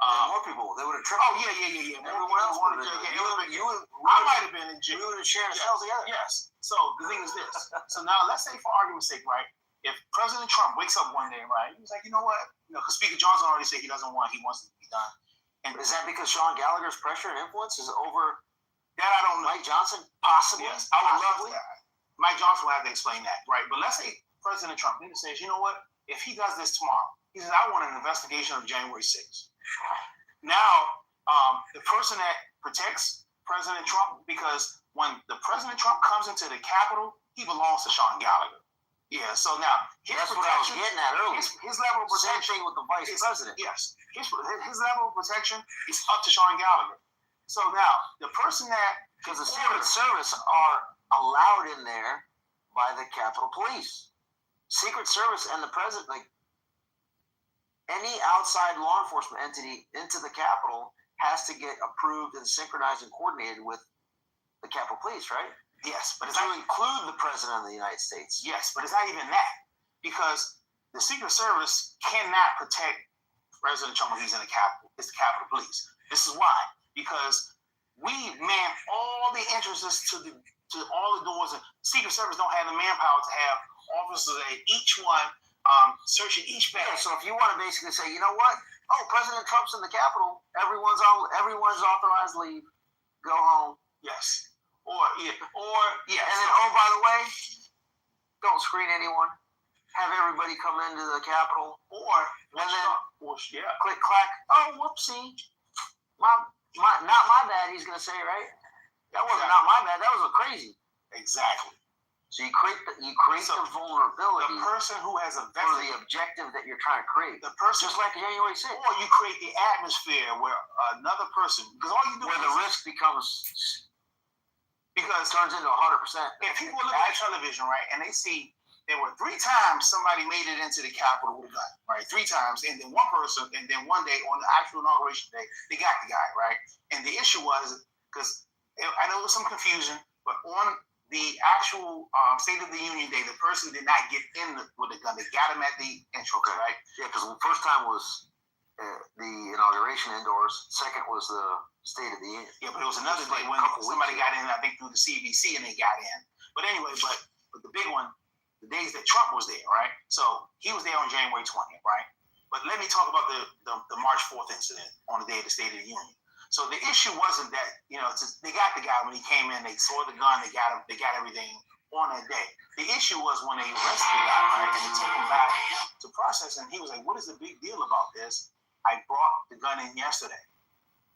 more people, they would have tripped. Oh, yeah. Everyone else would have been. I might have been in jail. We would have shared cells together. Yes. So the thing is this. So now let's say for argument's sake, right? If President Trump wakes up one day, right, he's like, you know what? Because Speaker Johnson already said he wants it to be done. And is that because Sean Gallagher's pressure and influence is over that? I don't know. Mike Johnson? Possibly. Yes, I would love that. Mike Johnson will have to explain that, right? But let's say President Trump says, you know what? If he does this tomorrow, he says, I want an investigation of January 6th. Now, the person that protects President Trump, because when the President Trump comes into the Capitol, he belongs to Sean Gallagher. Yeah, so now, that's what I was getting at earlier. His level of protection. Same thing with the vice president. Yes. His level of protection is up to Sean Gallagher. So now, the person that... Because the Secret Service are allowed in there by the Capitol Police. Secret Service and the president, like any outside law enforcement entity into the Capitol has to get approved and synchronized and coordinated with the Capitol Police, right? Yes, but it's to include the President of the United States. Yes, but it's not even that. Because the Secret Service cannot protect President Trump when he's in the Capitol. It's the Capitol Police. This is why. Because we man all the entrances to all the doors. And Secret Service don't have the manpower to have officers at each one searching each bag. Yeah, so if you want to basically say, you know what? Oh, President Trump's in the Capitol. Everyone's authorized leave. Go home. Yes. And then, oh, by the way, don't screen anyone. have everybody come into the Capitol, or and then yeah, click clack. Oh, whoopsie, not my bad. He's gonna say, right? That wasn't not my bad. That was crazy. Exactly. So you create the vulnerability. The person who has a for the objective that you're trying to create. The person, just like January 6th. Or you create the atmosphere where another person, because all you do where the risk becomes, because it turns into 100%. If people look at television, right, and they see there were 3 times somebody made it into the Capitol with a gun, right? 3 times, and then one person, and then one day on the actual inauguration day, they got the guy, right? And the issue was, because I know there was some confusion, but on the actual State of the Union Day, the person did not get in with a gun. They got him at the entrance, right? Yeah, because the first time was the inauguration indoors. Second was the State of the Union. Yeah, but it was another day when somebody got in, I think, through the CBC, and they got in. But anyway, but the big one, the days that Trump was there, right? So he was there on January 20th, right? But let me talk about the March 4th incident on the day of the State of the Union. So the issue wasn't that, they got the guy when he came in, they saw the gun, they got him, they got everything on that day. The issue was when they arrested the guy, right, and they took him back to process, and he was like, what is the big deal about this? I brought the gun in yesterday.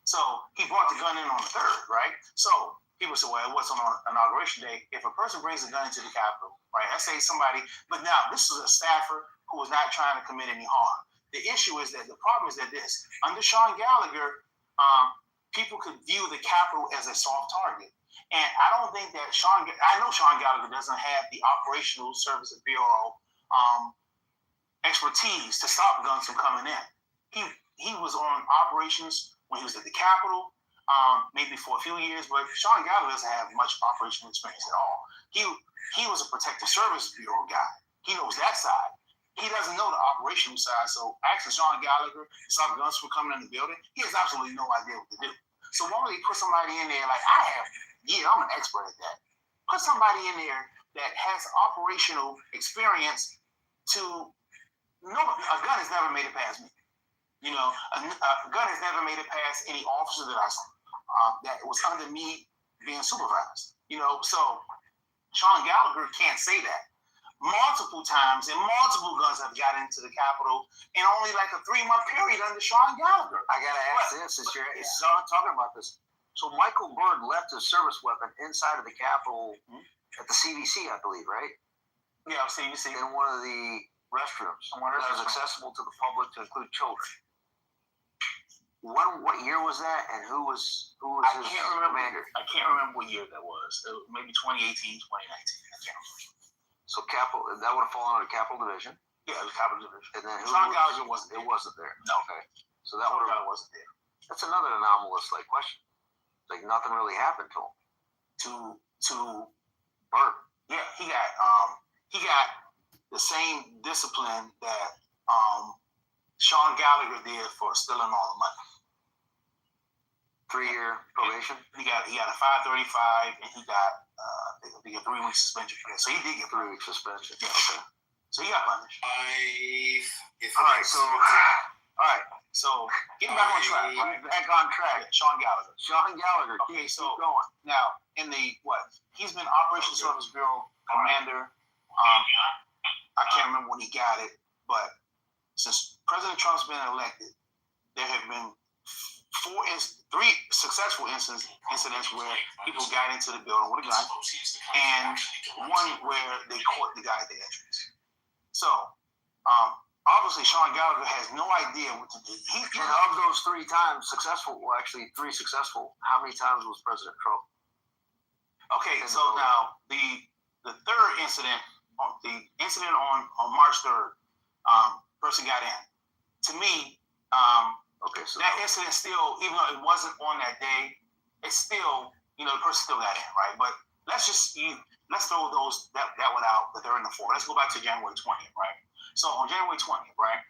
So he brought the gun in on the 3rd, right? So people say, well, it wasn't on inauguration day. If a person brings a gun into the Capitol, right, let's say somebody, but now this is a staffer who was not trying to commit any harm. The issue is that the problem is that under Sean Gallagher, people could view the Capitol as a soft target. And I don't think that I know Sean Gallagher doesn't have the Operational Services Bureau expertise to stop guns from coming in. He was on operations when he was at the Capitol, maybe for a few years, but Sean Gallagher doesn't have much operational experience at all. He was a Protective Service Bureau guy. He knows that side. He doesn't know the operational side. So asking Sean Gallagher to stop guns from coming in the building, he has absolutely no idea what to do. So why would they put somebody in there like I have? Yeah, I'm an expert at that. Put somebody in there that has operational experience to know a gun has never made it past me. A gun has never made it past any officer that I saw that was under me being supervised. So Sean Gallagher can't say that. Multiple times and multiple guns have gotten into the Capitol in only like a 3-month period under Sean Gallagher. I gotta ask this, since you're talking about this. So Michael Byrd left his service weapon inside of the Capitol at the CBC, I believe, right? Yeah, CBC. In one of the restrooms that was accessible to the public to include children. What year was that, and who was his commander? I can't remember what year that was. Maybe 2018, 2019. I can't remember. So that would have fallen under Capitol Division. Yeah, it was Capitol Division. And then Sean Gallagher wasn't there. It wasn't there. No. Okay. So that would have wasn't there. That's another anomalous question. Like nothing really happened to him. To Byrd. Yeah, he got the same discipline that Sean Gallagher did for stealing all the money. 3-year probation. He got a 535, and he got a 3-week suspension for that. So he did get 3-week suspension. Yeah, okay. So he got punished. All right. So getting back on track. Right? Back on track. Sean Gallagher. Okay, so keep going. Now in he's been Operations Service Bureau commander. I can't remember when he got it, but since President Trump's been elected, there have been 3 successful incidents where people got into the building with a gun, and one where they caught the guy at the entrance. So, obviously, Sean Gallagher has no idea what to do. And of those 3 times successful, how many times was President Trump? Okay, so now the 3rd incident, on March 3rd, person got in. To me, so that incident still, even though it wasn't on that day, it's still, the person still got in, right? But let's throw that one out, the 3rd and the 4th. Let's go back to January 20th, right? So on January 20th, right?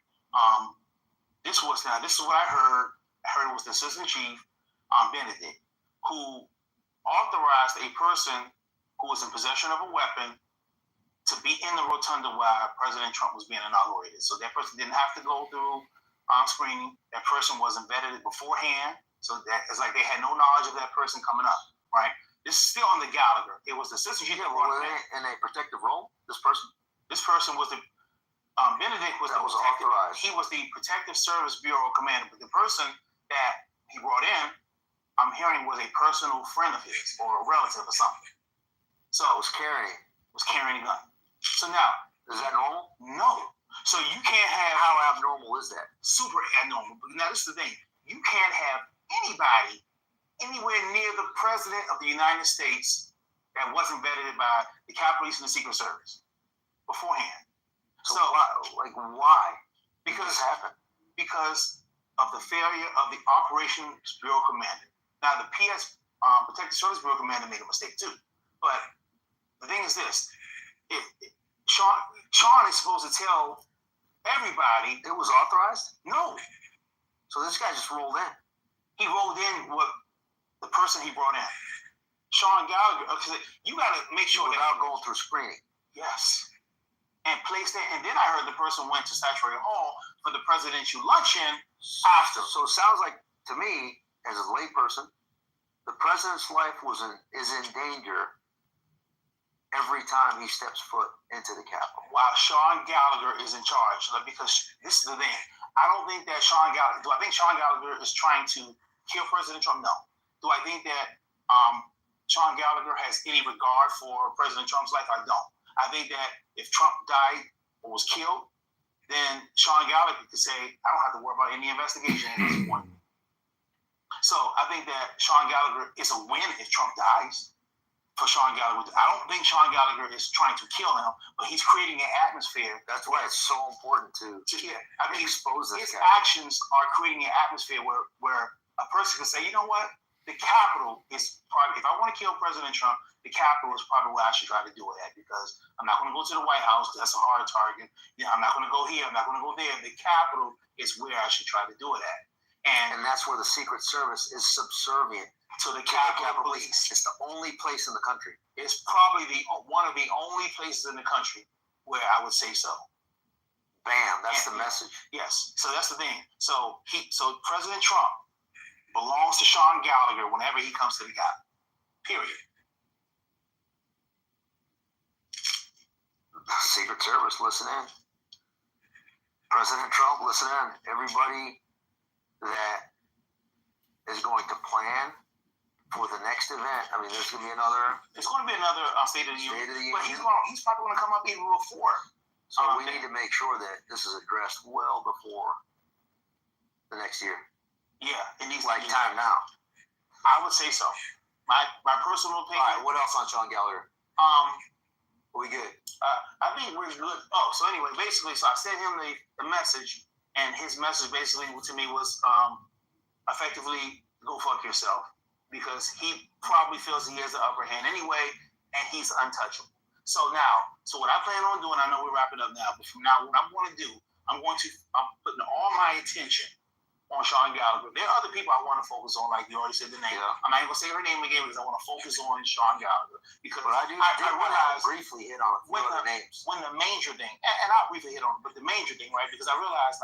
This is what I heard. I heard it was the Assistant Chief, Benedict, who authorized a person who was in possession of a weapon to be in the rotunda while President Trump was being inaugurated. So that person didn't have to go through screening. That person wasn't vetted beforehand, so that it's like they had no knowledge of that person coming up, right? This is still on the Gallagher. It was the Assistant Chief that brought him in. In a protective role. This person was Nick was that was authorized. He was the Protective Service Bureau commander, but the person that he brought in, I'm hearing, was a personal friend of his or a relative or something. So was carrying a gun. So now, is that normal? no. So you can't have. How abnormal is that? Super abnormal. But now this is the thing: you can't have anybody anywhere near the president of the United States that wasn't vetted by the Capitol Police and the Secret Service beforehand. So why? Because this happened? Because of the failure of the Operations Bureau commander. Now the Protective Service Bureau commander made a mistake too. But the thing is this: Sean is supposed to tell everybody it was authorized. No. So this guy just rolled in. He rolled in with the person he brought in. Sean Gallagher, you got to make sure without going through screening. Yes. And placed it. And then I heard the person went to Statuary Hall for the presidential luncheon after. So it sounds like, to me, as a layperson, the president's life is in danger every time he steps foot into the Capitol. While Sean Gallagher is in charge. Because this is the thing. I don't think that do I think Sean Gallagher is trying to kill President Trump? No. Do I think that Sean Gallagher has any regard for President Trump's life? I don't. I think that if Trump died or was killed, then Sean Gallagher could say, I don't have to worry about any investigation at this point. So I think that Sean Gallagher is a win if Trump dies for Sean Gallagher. I don't think Sean Gallagher is trying to kill him, but he's creating an atmosphere. That's why it's so important to expose this. His actions are creating an atmosphere where a person can say, you know what? The Capitol is probably, if I want to kill President Trump, the Capitol is probably where I should try to do it at, because I'm not going to go to the White House. That's a hard target. I'm not going to go here. I'm not going to go there. The Capitol is where I should try to do it at. And that's where the Secret Service is subservient to the Capitol Police. It's the only place in the country. It's probably one of the only places in the country where I would say so. Bam, that's the message. Yes. So that's the thing. So President Trump belongs to Sean Gallagher whenever he comes to the Capitol. Period. Secret Service, listen in. President Trump, listen in. Everybody that is going to plan for the next event. I mean, there's going to be another. There's going to be another State of the Union. But he's probably going to come up even before. So we need to make sure that this is addressed well before the next year. Yeah, it needs like time now. I would say so. My personal opinion. All right, what else on Sean Gallagher? We good? I think we're good. Oh, so anyway, basically, so I sent him the message, and his message basically to me was effectively go fuck yourself, because he probably feels he has the upper hand anyway, and he's untouchable. So what I plan on doing, I know we're wrapping up now, but from now, what I'm going to do, I'm putting all my attention on Sean Gallagher. There are other people I want to focus on, like you already said the name. Yeah. I'm not even going to say her name again because I want to focus on Sean Gallagher. Because I realized briefly hit on a few other names. When the major thing, and I'll briefly hit on it, but the major thing, right? Because I realized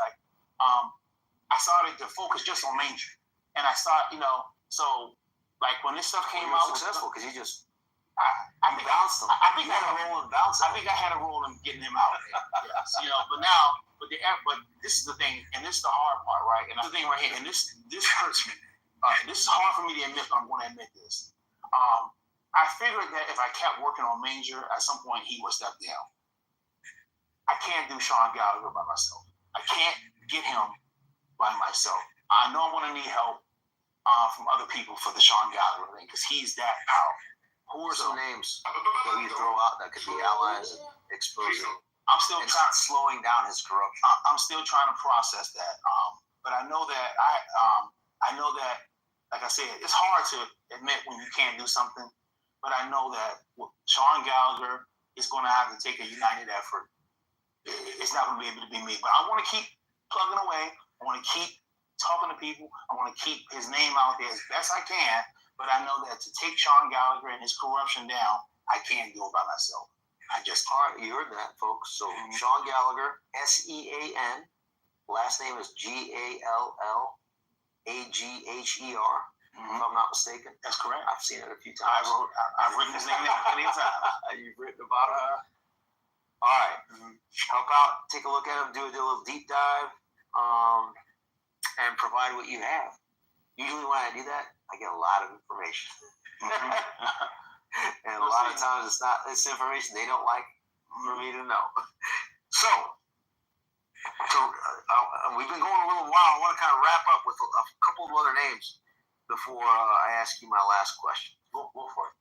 I started to focus just on major, and I started, so like when this stuff came out, successful because he just. I think bounced him. I think I had a role in bouncing. I think I had a role in getting him out. Yes, but this is the thing, and this is the hard part, right? And the thing right here, and this hurts me. This is hard for me to admit, but I'm going to admit this. I figured that if I kept working on Major, at some point he would step down. I can't do Sean Gallagher by myself. I can't get him by myself. I know I'm going to need help from other people for the Sean Gallagher thing, because he's that powerful. Who are some names that you throw out that could be allies and exposing? I'm still slowing down his corruption. I'm still trying to process that. But I know that like I said, it's hard to admit when you can't do something. But I know that Sean Gallagher is going to have to take a united effort. It's not going to be able to be me. But I want to keep plugging away. I want to keep talking to people. I want to keep his name out there as best I can. But I know that to take Sean Gallagher and his corruption down, I can't do it by myself. All right, you heard that, folks. So Sean Gallagher, SEAN, last name is GALLAGHER, if I'm not mistaken. That's correct. I've seen it a few times. I've written his name plenty of times. You've written about All right. Help out, take a look at them, do a little deep dive, and provide what you have. Usually when I do that, I get a lot of information. And a lot of times it's information they don't like for me to know. So, we've been going a little while. I want to kind of wrap up with a couple of other names before I ask you my last question. Go for it.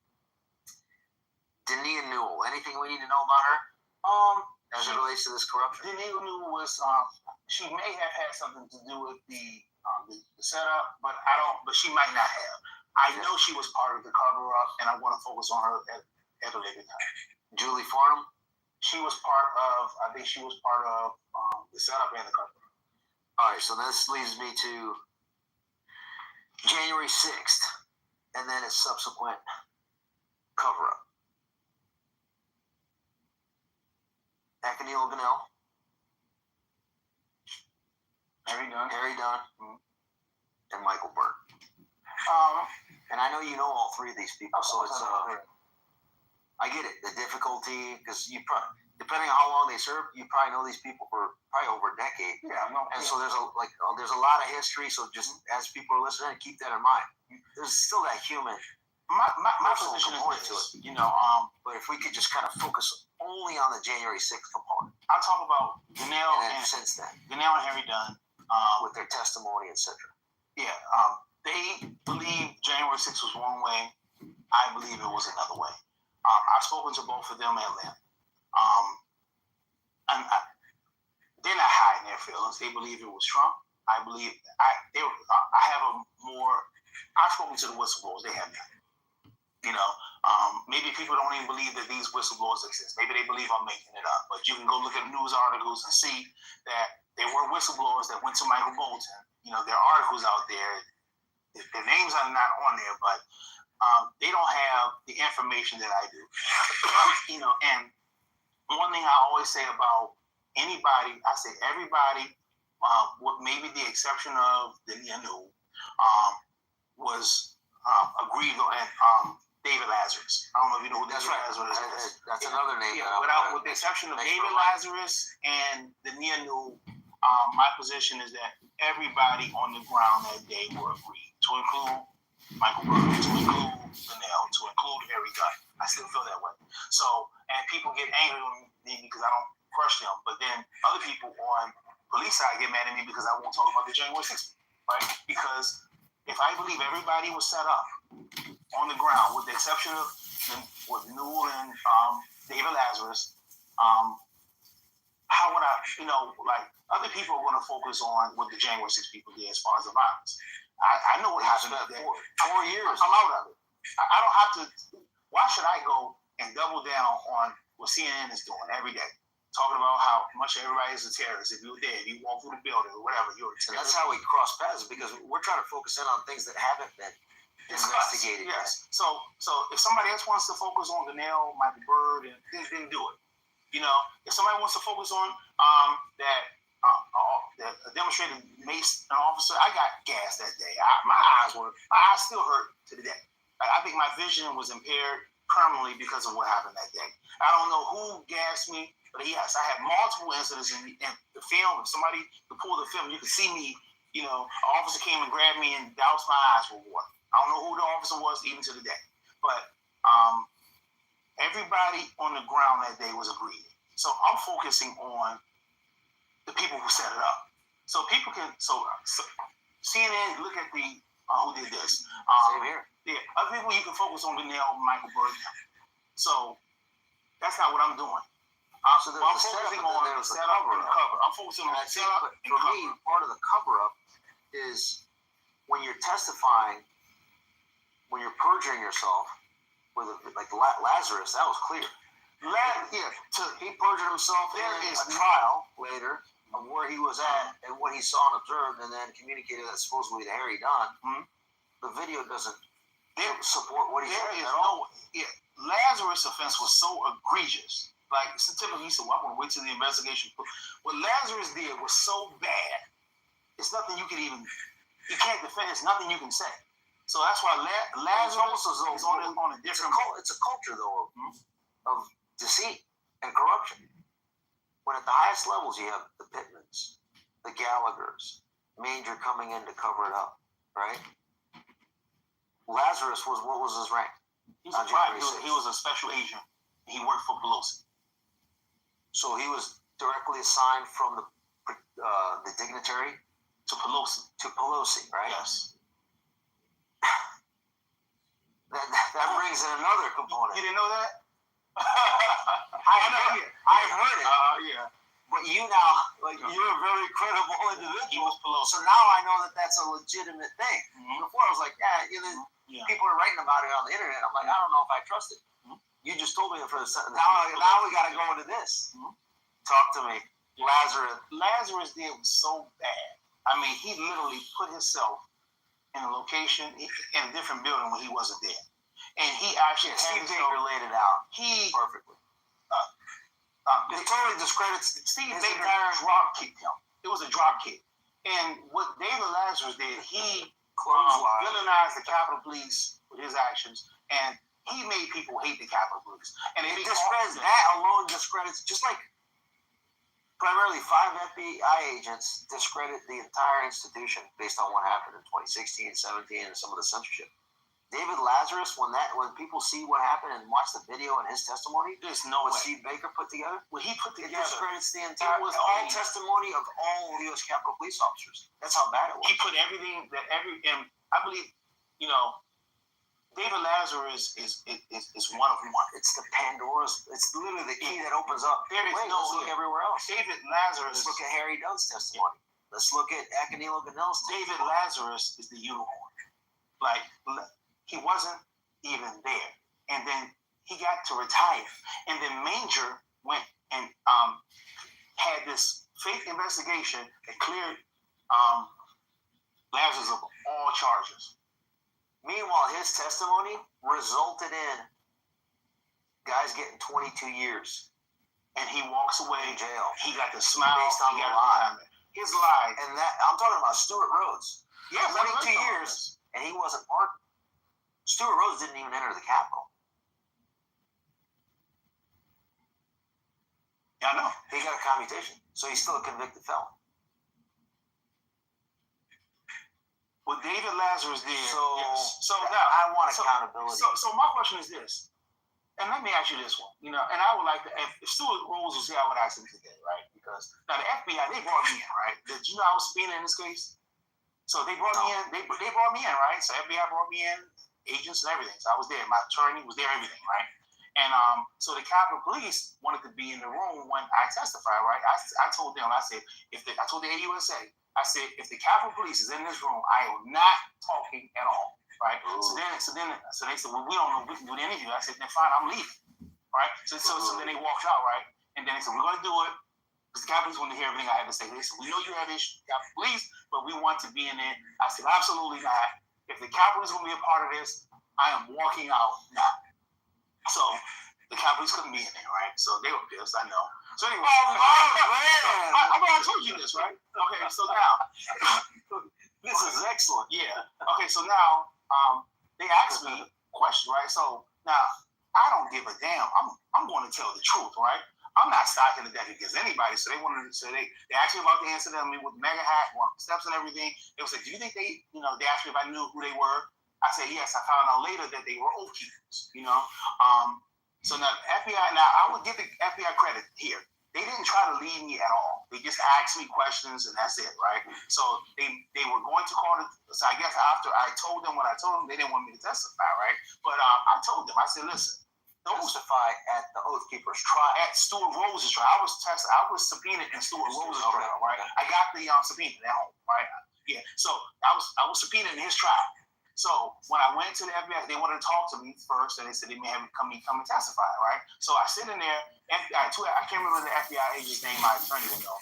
Dania Newell. Anything we need to know about her? As it relates to this corruption? Dania Newell was, she may have had something to do with the setup, but she might not have. I know she was part of the cover-up, and I want to focus on her at a later time. Julie Farnham? I think she was part of the setup and the cover-up. All right, so this leads me to January 6th, and then its subsequent cover-up. Akinil Ganel. Harry Dunn. And Michael Byrd. And I know you know all three of these people, so it's I get it, the difficulty, because depending on how long they serve, you probably know these people for probably over a decade. Yeah, and so there's a lot of history. So just as people are listening, keep that in mind. There's still that human. My position is this, but if we could just kind of focus only on the January 6th component. I'll talk about Ganel and since then. Ganel and Harry Dunn, with their testimony, etc. Yeah, they believe January 6th was one way. I believe it was another way. I've spoken to both of them at length. They're not hiding their feelings. They believe it was Trump. I believe I've spoken to the whistleblowers. They have not. Maybe people don't even believe that these whistleblowers exist. Maybe they believe I'm making it up. But you can go look at news articles and see that there were whistleblowers that went to Michael Bolton. There are articles out there. Their names are not on there, but they don't have the information that I do. And one thing I always say about anybody, I say everybody, with maybe the exception of Dania Newell, was agreed on, David Lazarus. I don't know if you know who David Lazarus is. That's another name. With the exception of David Lazarus and Dania Newell, my position is that everybody on the ground that day were agreed, to include Michael Byrd, to include Ganel, to include Harry Dunn. I still feel that way. So, and people get angry with me because I don't crush them, but then other people on police side get mad at me because I won't talk about the January 6th, right? Because if I believe everybody was set up on the ground, with the exception of with Newell and David Lazarus, how would I, other people are going to focus on what the January 6th people did as far as the violence. I know what happened that day. 4 years. I'm out of it. I don't have to. Why should I go and double down on what CNN is doing every day? Talking about how much everybody is a terrorist. If you're there, if you walk through the building or whatever, you're a terrorist. And that's how we cross paths, because we're trying to focus in on things that haven't been investigated. Yes. So if somebody else wants to focus on Ganel, Michael Byrd, then do it. If somebody wants to focus on that demonstrated mace an officer, I got gassed that day. My eyes still hurt to the day. I think my vision was impaired permanently because of what happened that day. I don't know who gassed me, but yes, I had multiple incidents in the film. If somebody could pull the film, you could see me. An officer came and grabbed me and doused my eyes with water. I don't know who the officer was even to the day, but everybody on the ground that day was agreed. So I'm focusing on the people who set it up. So people can, CNN, look at who did this. Same here. Yeah, other people you can focus on Ganel, Michael Byrd. So that's not what I'm doing. So I'm focusing on the setup and the cover. I'm focusing on the setup and for cover. me, part of the cover-up is when you're testifying, when you're perjuring yourself, like Lazarus, that was clear. He perjured himself. There is a trial later of where he was at and what he saw and observed, and then communicated that supposedly to Harry Dunn. Mm-hmm. The video doesn't support what he said at all. Lazarus' offense was so egregious. Like, it's typically, he said, well, I'm going to wait till the investigation. What Lazarus did was so bad, it's nothing you can even, you can't defend, it's nothing you can say. So that's why Lazarus is on a different. It's a culture, though, of deceit and corruption. when at the highest levels you have the Pittmans, the Gallaghers, Manger coming in to cover it up, right? Lazarus what was his rank? He was a special agent. He worked for Pelosi. So he was directly assigned from the dignitary to Pelosi. To Pelosi, right? Yes. That brings in another component. You didn't know that? I heard it. Yeah. But you now, you're a very credible individual. He was Pelosi. So now I know that that's a legitimate thing. Mm-hmm. Before I was like, people are writing about it on the internet. I'm like, I don't know if I trust it. Mm-hmm. You just told me it for the now we got to go into this. Mm-hmm. Talk to me. Lazarus did so bad. I mean, he literally put himself in a location in a different building when he wasn't there, and he actually Steve Baker laid it out perfectly. It totally discredits Steve Baker. Drop kicked him. It was a drop kick, and what David Lazarus did, he villainized the Capitol Police with his actions, and he made people hate the Capitol Police. And it discredits that alone. Discredits just like. Primarily 5 FBI agents discredit the entire institution based on what happened in 2016, 17, and some of the censorship. David Lazarus, when people see what happened and watch the video and his testimony, there's no way. Steve Baker put together, he put together, it discredits the entire testimony of all U.S. Capitol Police officers. That's how bad it was. He put everything and I believe, David Lazarus is one of one. It's the Pandora's. It's literally the key that opens up. Let's look everywhere else. David Lazarus. Let's look at Harry Dunn's testimony. Let's look at Akinilo Ganell's testimony. David Lazarus is the unicorn. Like, he wasn't even there, and then he got to retire, and then Manger went and had this fake investigation that cleared Lazarus of all charges. Meanwhile, his testimony resulted in guys getting 22 years. And he walks away in jail. He got the smile. Based on the lie. His lie. And that, I'm talking about Stuart Rhodes. Yeah, 22 years, and he wasn't pardoned. Stuart Rhodes didn't even enter the Capitol. Yeah, I know. He got a commutation, so he's still a convicted felon. What David Lazarus did. So now I want accountability. So my question is this, and let me ask you this one. And I would like to, if Stuart Rhodes was here, I would ask him today, right? Because now the FBI, they brought me in, right? Did you know I was subpoenaed in this case? So they brought me in. They brought me in, right? So FBI brought me in, agents and everything. So I was there. My attorney was there, everything, right? And so the Capitol Police wanted to be in the room when I testified, right? I told them, I said, I told the AUSA, I said, if the Capitol Police is in this room, I am not talking at all, right? So they said, well, we don't know if we can do the interview. I said, then fine, I'm leaving, right? So then they walked out, right? And then they said, we're going to do it because the Capitol Police wanted to hear everything I had to say. They said, we know you have issues with the Capitol Police, but we want to be in there. I said, absolutely not. If the Capitol Police is going to be a part of this, I am walking out now. So the Capitol Police couldn't be in there, right? So they were pissed, I know. So anyway, I told you this, right? Okay, so now this is excellent. Yeah. Okay, so now they asked me questions, right? So now I don't give a damn. I'm going to tell the truth, right? I'm not stocking the deck against anybody. So they wanted to say they asked me about the incident with the mega hat, steps and everything. They was like, do you think they asked me if I knew who they were? I said yes. I found out later that they were oath keepers. So now the FBI, I would give the FBI credit here. They didn't try to lead me at all. They just asked me questions and that's it, right? So they were going to call it. So I guess after I told them what I told them, they didn't want me to testify, right? But I told them, I said, listen, testify at the Oath Keepers trial. At Stuart Rhodes' trial. I was subpoenaed in Stuart Rhodes' trial, right? I got the subpoena at home, right? Yeah. So I was subpoenaed in his trial. So when I went to the FBI, they wanted to talk to me first, and they said they may have me come and testify, right? So I sit in there. I can't remember the FBI agent's name. My attorney would know.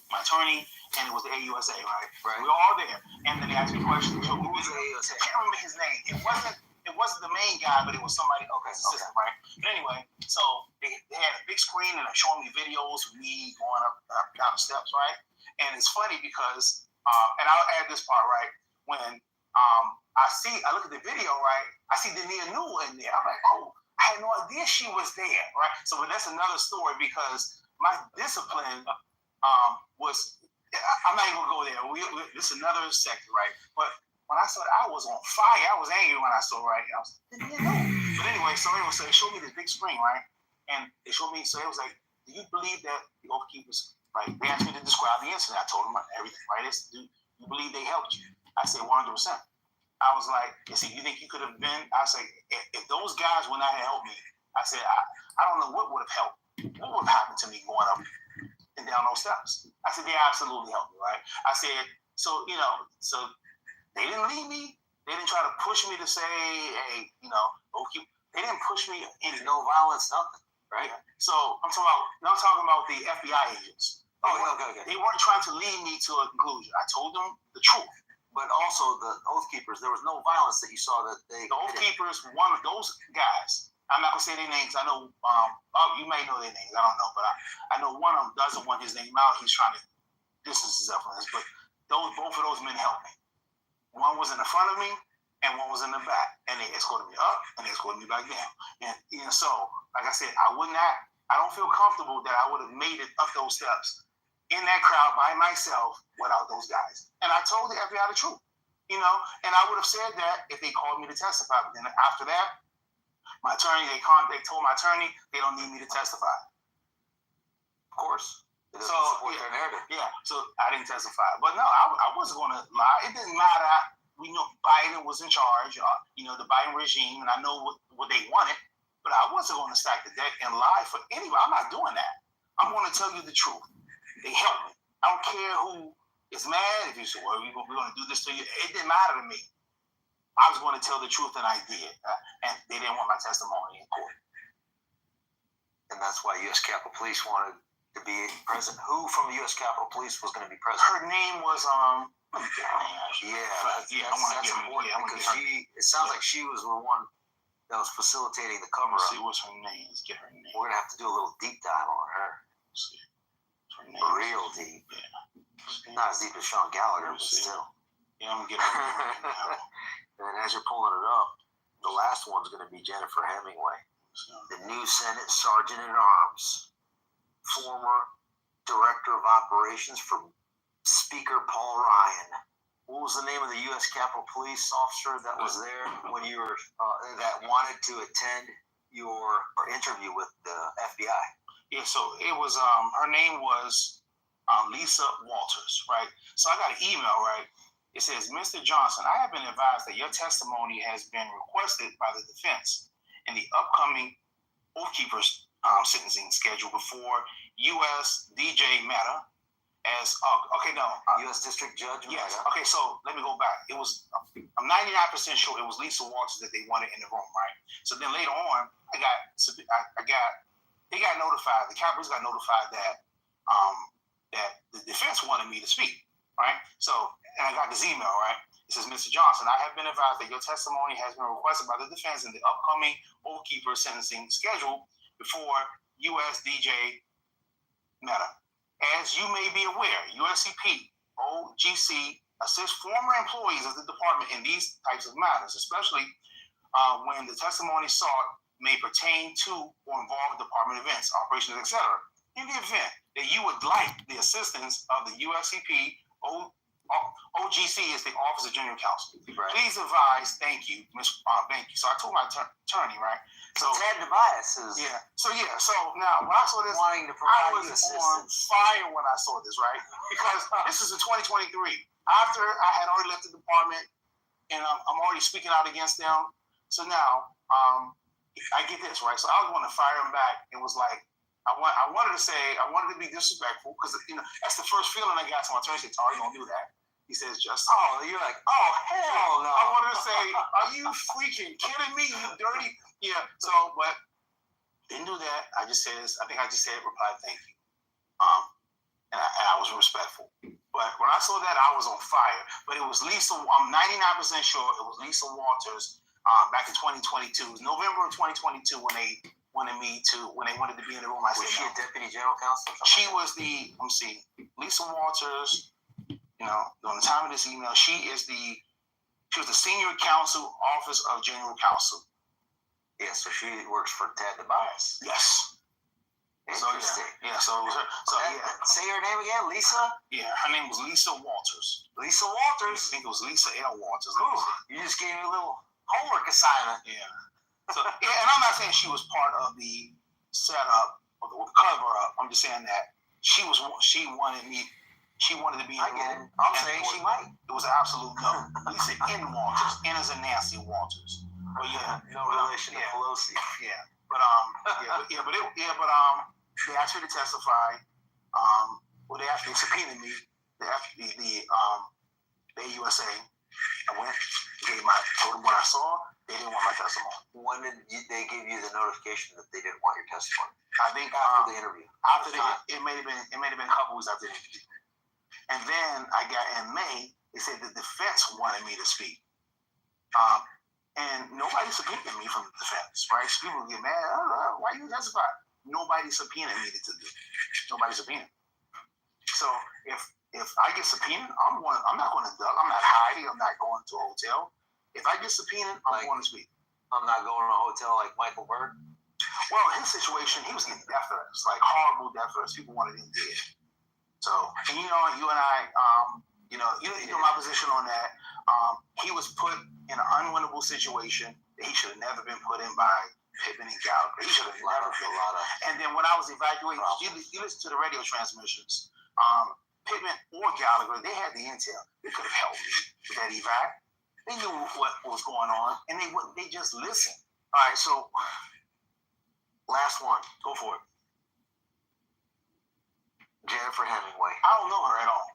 My attorney, and it was the AUSA, right? We were all there, and then they asked me questions. Who was the AUSA? I can't remember his name. It wasn't the main guy, but it was somebody. Okay, assistant, right? But anyway, so they had a big screen and they're showing me videos of me going up down the steps, right? And it's funny because, and I'll add this part, right? When I look at the video, right? I see Dania Newell in there. I'm like, oh, I had no idea she was there, right? So but that's another story because my discipline was. I'm not even gonna go there. This is another sector, right? But when I saw it, I was on fire. I was angry when I saw it, right? And I was like, but anyway, so they showed me this big screen, right? And they showed me, so it was like, do you believe that the Oath Keepers, right? They asked me to describe the incident. I told them everything, right? Do you believe they helped you? I said 100%. I was like, you see, you think you could have been? I was like, if those guys would not have helped me, I said, I don't know what would have helped. What would have happened to me going up and down those steps? I said, they absolutely helped me, right? I said, so they didn't leave me. They didn't try to push me to say, hey, okay. They didn't push me into no violence, nothing, right? Yeah. So I'm talking about the FBI agents. Okay. They weren't trying to lead me to a conclusion. I told them the truth. But also the Oath Keepers, there was no violence that you saw that they. The Oath Keepers, one of those guys. I'm not gonna say their names. I know. You may know their names. I don't know, but I know one of them doesn't want his name out. He's trying to distance himself from this. But both of those men helped me. One was in the front of me, and one was in the back, and they escorted me up, and they escorted me back down. And so, like I said, I don't feel comfortable that I would have made it up those steps in that crowd by myself without those guys. And I told the FBI the truth, and I would have said that if they called me to testify. But then after that, my attorney, they told my attorney they don't need me to testify. Of course. So I didn't testify. But no, I wasn't going to lie. It didn't matter. We know Biden was in charge, the Biden regime, and I know what they wanted. But I wasn't going to stack the deck and lie for anybody. I'm not doing that. I'm going to tell you the truth. They helped me. I don't care who is mad. If you say, well, we're going to do this to you. It didn't matter to me. I was going to tell the truth, and I did. And they didn't want my testimony in court. And that's why U.S. Capitol Police wanted to be present. Who from the U.S. Capitol Police was going to be present? Her name was let me get her name. That's important because it sounds like she was the one that was facilitating the cover up. See what's her name. Let's get her name. We're gonna have to do a little deep dive on her. Let's see. Her name. Real deep. Yeah. Not as deep as Sean Gallagher, but still. Yeah, I'm gonna get her name right now. And as you're pulling it up, the last one's gonna be Jennifer Hemingway, the new Senate Sergeant at Arms, former Director of Operations for Speaker Paul Ryan. What was the name of the U.S. Capitol Police officer that was there when you were that wanted to attend your interview with the FBI? Yeah, so it was her name was Lisa Walters, right? So I got an email, right? It says, Mr. Johnson, I have been advised that your testimony has been requested by the defense in the upcoming Oath Keepers sentencing schedule before U.S. DJ Mehta as U.S. District Judge. Yes. Mehta. Okay, so let me go back. It was I'm 99% sure it was Lisa Walters that they wanted in the room, right? So then later on, they got notified. The Capitals got notified that the defense wanted me to speak, right? So and I got this email, right? It says, Mr. Johnson, I have been advised that your testimony has been requested by the defense in the upcoming Oath Keeper sentencing schedule before U.S. DJ Mehta. As you may be aware, USCP, OGC assists former employees of the department in these types of matters, especially when the testimony sought may pertain to or involve department events, operations, etc. In the event that you would like the assistance of the USCP, OGC is the Office of General Counsel. Right. Please advise. Thank you, thank you. So I told my attorney, right? So Ted Tobias is. Yeah. So now when I saw this, wanting to I was on fire when I saw this, right? Because this is in 2023. After I had already left the department, and I'm already speaking out against them. So now I get this, right? So I was going to fire him back. It was like I wanted to be disrespectful because that's the first feeling I got. So my attorney said, "Tari, don't do that." He says, "Just you're like, oh hell no!" I wanted to say, "Are you freaking kidding me? You dirty." Yeah. So, but didn't do that. I just said, replied, "Thank you." And I was respectful. But when I saw that, I was on fire. But it was Lisa. I'm 99% sure it was Lisa Walters back in 2022. It was November of 2022 when they wanted to be in the room. Was she a deputy general counsel? She was Lisa Walters. During the time of this email, she was the senior counsel, Office of General Counsel. Yeah, so she works for Ted Tobias. Yes. So Interesting. yeah. So it was her. So yeah. Say her name again, Lisa. Yeah, her name was Lisa Walters. Lisa I Walters. think it was Lisa L. Walters. Ooh, you just gave me a little homework assignment. Yeah. So yeah, and I'm not saying she was part of the setup or the cover up. I'm just saying that she wanted me. She wanted to be in the room. I'm saying she might. It was an absolute no. Lisa N. Walters. N is a Nancy Walters. But yeah, no relation to Pelosi. Yeah. But they asked me to testify. Well, they actually subpoenaed me. The AUSA. I went, told them what I saw. They didn't want my testimony. When did they give you the notification that they didn't want your testimony? I think after the interview. It may have been a couple weeks after the interview. And then I got in May. They said the defense wanted me to speak. And nobody subpoenaed me from the defense, right? So people get mad. Oh, why you testify? Nobody subpoenaed me to do. Nobody subpoenaed. So if I get subpoenaed, I'm not going to duck. I'm not hiding. I'm not going to a hotel. If I get subpoenaed, I'm going to speak. I'm not going to a hotel like Michael Byrd. Well, his situation, he was getting death threats, like horrible death threats. People wanted him dead. So, and you and I, you know my position on that. He was put in an unwinnable situation that he should have never been put in by Pittman and Gallagher. He should have never been. And then when I was evacuating, you listen to the radio transmissions. Pittman or Gallagher, they had the intel. They could have helped me with that evac. They knew what was going on, and they just listened. All right, so last one. Go for it. Jennifer Hemingway. I don't know her at all.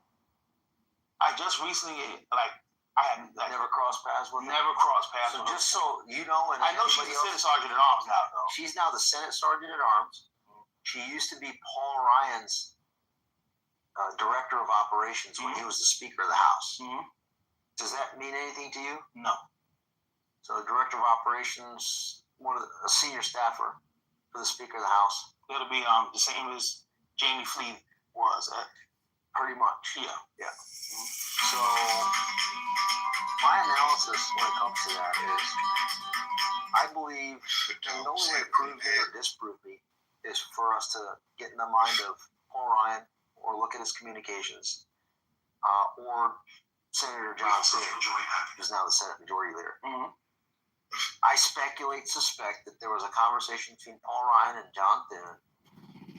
I just recently, I had never crossed paths with her. Never crossed paths with her. Just so you know, and I know she's the Senate Sergeant at Arms now, though. She's now the Senate Sergeant at Arms. She used to be Paul Ryan's Director of Operations when he was the Speaker of the House. Mm-hmm. Does that mean anything to you? No. So, Director of Operations, a senior staffer for the Speaker of the House. It'll be the same as Jamie Fleet was. Pretty much. Yeah. Mm-hmm. So, my analysis when it comes to that is, I believe the only way to prove me or disprove me is for us to get in the mind of Paul Ryan or look at his communications, or Senator John Cena, who's now the Senate Majority Leader. Mm-hmm. I suspect that there was a conversation between Paul Ryan and John Thune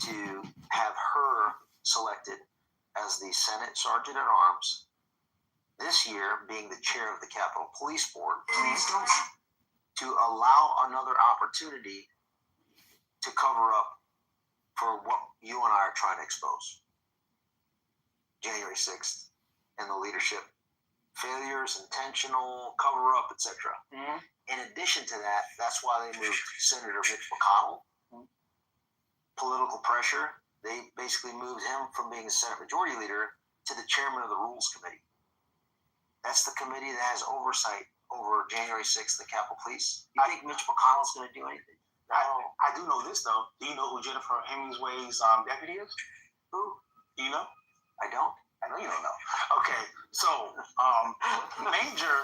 to have her selected as the Senate Sergeant at Arms this year, being the chair of the Capitol Police Board, to allow another opportunity to cover up for what you and I are trying to expose. January 6th and the leadership failures, intentional cover-up, etc. Mm-hmm. In addition to that, that's why they moved Senator Mitch McConnell. Political pressure. They basically moved him from being the Senate Majority Leader to the chairman of the Rules Committee. That's the committee that has oversight over January 6th, the Capitol Police. You think Mitch McConnell's going to do anything? I do know this, though. Do you know who Jennifer Hemingway's deputy is? Who? Do you know? I don't. I know you don't know. Okay, so Major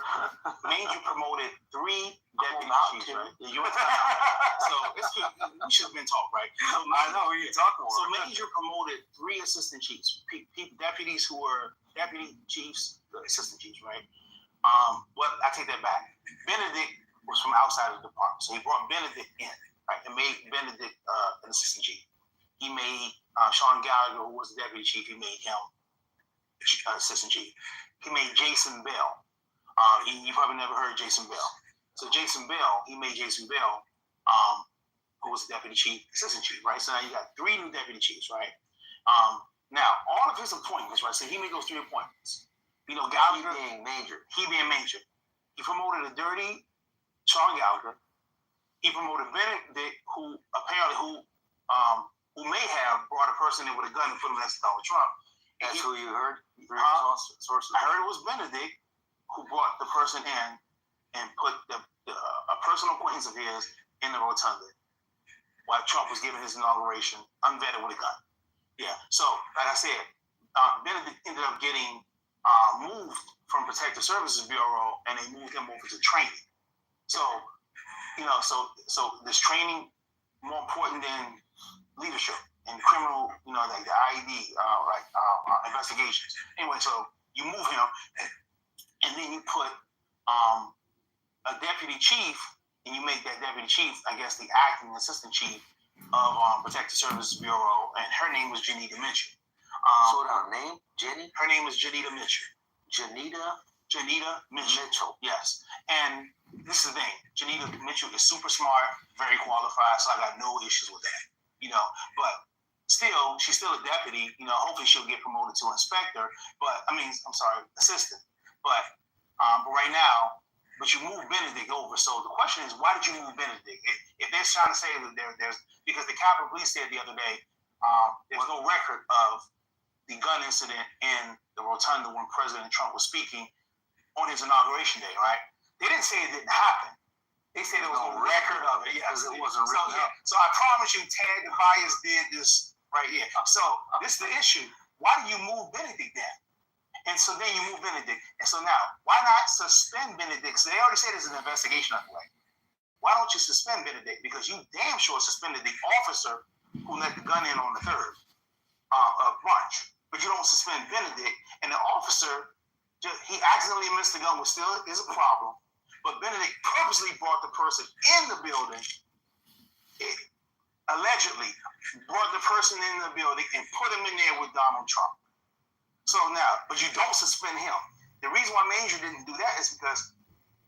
promoted 3 deputy chiefs, right? Yeah, so we should have been taught, right? So I know who you're talking about. So Major promoted 3 assistant chiefs, deputies who were deputy chiefs, assistant chiefs, right? Well, I take that back. Benedict was from outside of the department, so he brought Benedict in, right, and made Benedict an assistant chief. He made Sean Gallagher, who was the deputy chief, he made him assistant chief. He made Jason Bell. You probably never heard of Jason Bell. So he made Jason Bell, who was the deputy chief, assistant chief, right? So now you got 3 new deputy chiefs, right? Now, all of his appointments, right? So he made those 3 appointments. You know, Gallagher being Major. He He promoted a dirty Sean Gallagher. He promoted Benedict, who may have brought a person in with a gun and put him next to Donald Trump. That's who you heard? Sources. I heard it was Benedict who brought the person in and put a personal acquaintance of his in the rotunda while Trump was giving his inauguration, unvetted with a gun. Yeah. So, like I said, Benedict ended up getting moved from Protective Services Bureau, and they moved him over to training. So, so this training more important than leadership. in criminal, like the IED, investigations. Anyway, so you move him, and then you put a deputy chief, and you make that deputy chief, I guess, the acting assistant chief of Protective Services Bureau, and her name was Janita Mitchell. Slow down, name? Jenny? Her name is Janita Mitchell. Janita Mitchell. Yes. And this is the thing. Janita Mitchell is super smart, very qualified, so I got no issues with that. But still, she's still a deputy. Hopefully she'll get promoted to inspector. Assistant. But right now, you move Benedict over. So the question is, why did you move Benedict? If they're trying to say that there's because the Capitol Police said the other day, there's no record of the gun incident in the rotunda when President Trump was speaking on his inauguration day, right? They didn't say it didn't happen. They said there was no record of it. Yes, it wasn't real. So I promise you, Ted Bias did this right here. So this is the issue. Why do you move Benedict then? And so then you move Benedict. And so now, why not suspend Benedict? So they already said there's an investigation underway. Why don't you suspend Benedict? Because you damn sure suspended the officer who let the gun in on the 3rd of March. But you don't suspend Benedict. And the officer, he accidentally missed the gun, which still is a problem. But Benedict purposely brought the person in the building, allegedly brought the person in the building and put him in there with Donald Trump. So now, but you don't suspend him. The reason why Manger didn't do that is because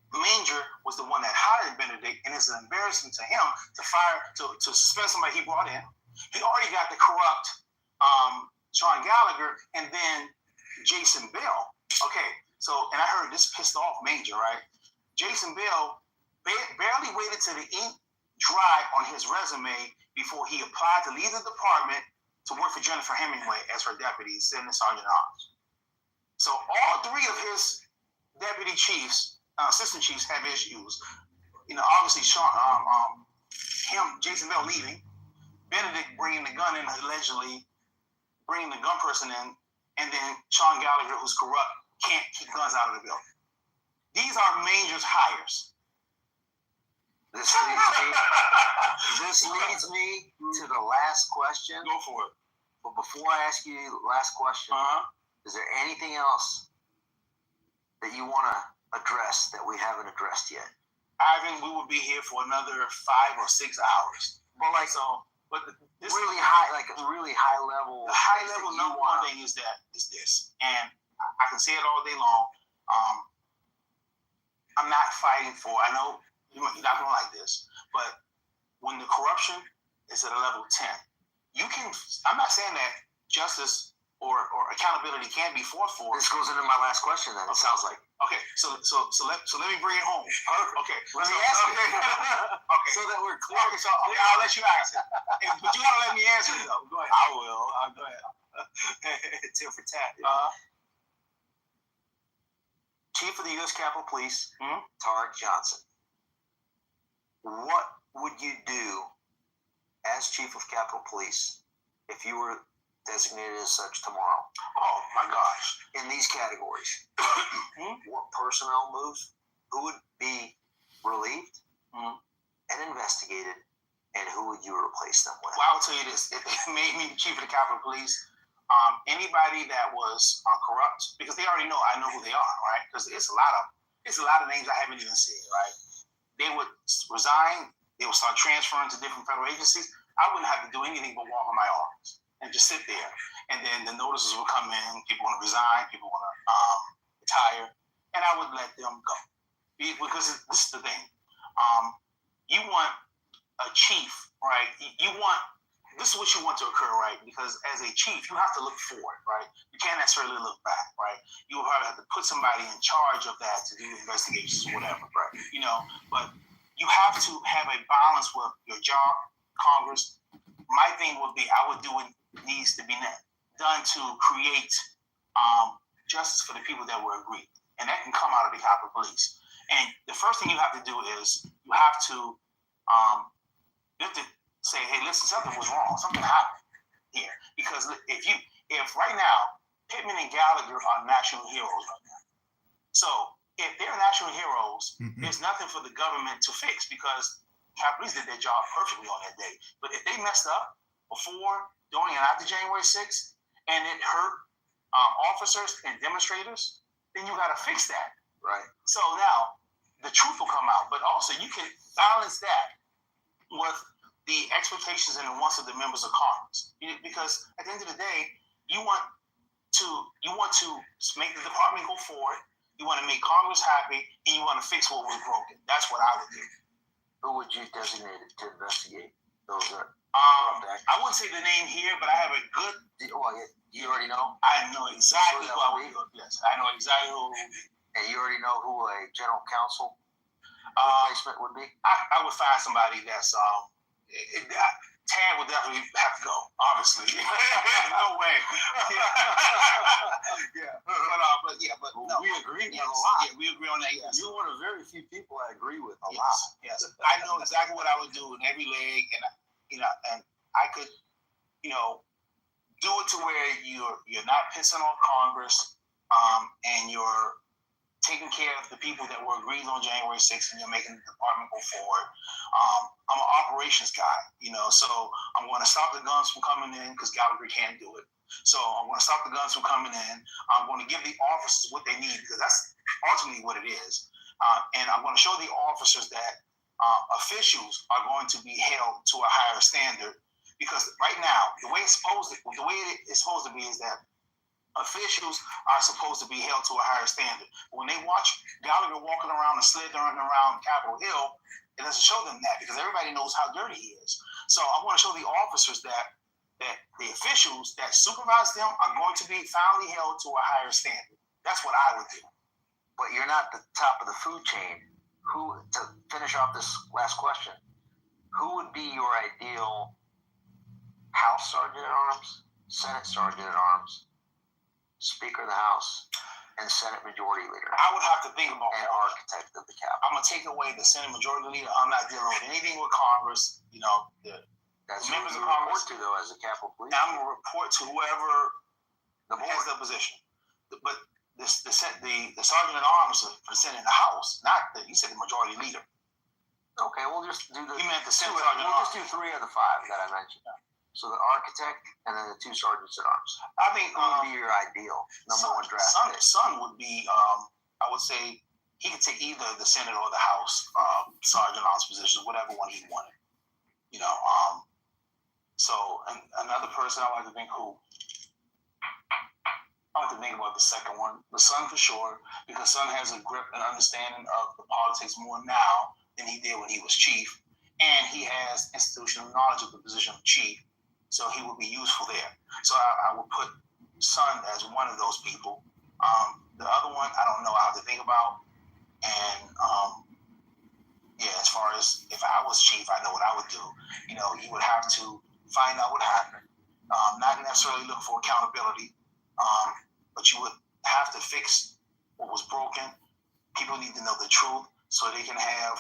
Manger was the one that hired Benedict, and it's an embarrassment to him to suspend somebody he brought in. He already got the corrupt Sean Gallagher and then Jason Bell. Okay, so, and I heard this pissed off Manger, right? Jason Bell barely waited till the ink dry on his resume before he applied to leave the department to work for Jennifer Hemingway as her deputy, Sergeant Arms. So all 3 of his deputy chiefs, assistant chiefs, have issues. Obviously, Jason Bell leaving, Benedict bringing the gun in, allegedly bringing the gun person in, and then Sean Gallagher, who's corrupt, can't keep guns out of the building. These are Manger's hires. This leads me to the last question. Go for it. But before I ask you the last question, is there anything else that you want to address that we haven't addressed yet? Ivan, we will be here for another 5 or 6 hours. This really high level. The high level number one thing is this, and I can say it all day long. I'm not fighting for. I know you're not gonna like this, but when the corruption is at a level 10, I'm not saying that justice or accountability can't be fought for. This goes into my last question. Then it sounds like. Okay, so let me bring it home. Perfect. Okay, let me ask it. Okay, so that we're clear. Okay, so I'll let you ask it, but you gotta let me answer it though. Go ahead. I will. Go ahead. Tit for tat. Chief of the U.S. Capitol Police, Tarek Johnson. What would you do as Chief of Capitol Police if you were designated as such tomorrow? Oh my gosh! In these categories, what personnel moves? Who would be relieved and investigated, and who would you replace them with? Well, I will tell you this: if they made me the Chief of the Capitol Police, anybody that was corrupt, because they already know I know who they are, right? Because it's a lot of names I haven't even said, right? They would resign. They would start transferring to different federal agencies. I wouldn't have to do anything but walk on my arms and just sit there. And then the notices would come in. People want to resign. People want to retire. And I would let them go. Because this is the thing. You want a chief, right? This is what you want to occur, right? Because as a chief, you have to look forward, right? You can't necessarily look back, right? You will probably have to put somebody in charge of that to do investigations or whatever, right? But you have to have a balance with your job, Congress. My thing would be, I would do what needs to be done to create justice for the people that were aggrieved. And that can come out of the Capitol Police. And the first thing you have to do is you have to say, hey, listen, something was wrong. Something happened here. Because if right now, Pittman and Gallagher are national heroes right now. So if they're national heroes, there's nothing for the government to fix because Capitol Police did their job perfectly on that day. But if they messed up before during and after January 6th, and it hurt officers and demonstrators, then you got to fix that. Right. So now the truth will come out, but also you can balance that with the expectations and the wants of the members of Congress, because at the end of the day, you want to make the department go forward. You want to make Congress happy, and you want to fix what was broken. That's what I would do. Who would you designate to investigate those? I wouldn't say the name here, but I have a good. Well, you already know. I know exactly who I would do. Yes, I know exactly who. And you already know who a general counsel replacement would be. I would find somebody that's Tad would definitely have to go, obviously. No way. But no. We agree on a lot. Yeah, we agree on that. Yes. You're one of very few people I agree with a lot. Yes, I know exactly what I would do in every leg, and I could, do it to where you're not pissing off Congress, and you're taking care of the people that were agreed on January 6th, and you're making the department go forward. I'm an operations guy, so I'm going to stop the guns from coming in because Gallagher can't do it. So I'm going to stop the guns from coming in. I'm going to give the officers what they need, because that's ultimately what it is. And I'm going to show the officers that officials are going to be held to a higher standard, because right now, the way it is supposed to be is that officials are supposed to be held to a higher standard. When they watch Gallagher walking around and slithering around Capitol Hill, it doesn't show them that, because everybody knows how dirty he is. So I want to show the officers that the officials that supervise them are going to be finally held to a higher standard. That's what I would do. But you're not the top of the food chain. To finish off this last question, who would be your ideal House Sergeant at Arms, Senate Sergeant at Arms, Speaker of the House, and Senate Majority Leader? I would have to think about and architect of the Capitol. I'm gonna take away the Senate Majority Leader. I'm not dealing with anything with Congress. That's the members who of you Congress. report to, though, as a Capitol Police. I'm gonna report to whoever has the position. But the Sergeant at Arms for the Senate and the House, not you said the Majority Leader. Okay, we'll just do You meant the Senate Sergeant. We'll just do 3 of the 5 that I mentioned. So the architect and then the 2 sergeants at arms. I think who would be your ideal number one draft pick? Son would be. I would say he could take either the Senate or the House sergeant at arms position, whatever one he wanted. So another person I like to think who. I like to think about the second one, the Son for sure, because Son has a grip and understanding of the politics more now than he did when he was chief, and he has institutional knowledge of the position of chief. So he would be useful there. So I would put Son as one of those people. The other one, I don't know how to think about. And as far as if I was chief, I know what I would do. You would have to find out what happened. Not necessarily look for accountability, but you would have to fix what was broken. People need to know the truth so they can have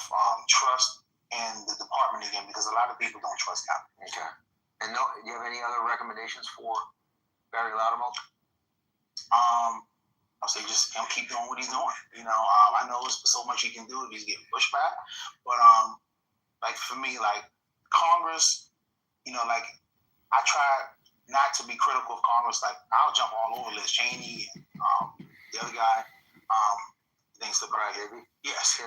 trust in the department again, because a lot of people don't trust them. Okay. And do you have any other recommendations for Barry Loudermilk? I'll say just him keep doing what he's doing. I know there's so much he can do if he's getting pushed back, but like for me, like Congress, I try not to be critical of Congress. Like I'll jump all over Liz Cheney and the other guy. Thanks to Brad Davey. Yes. Yeah,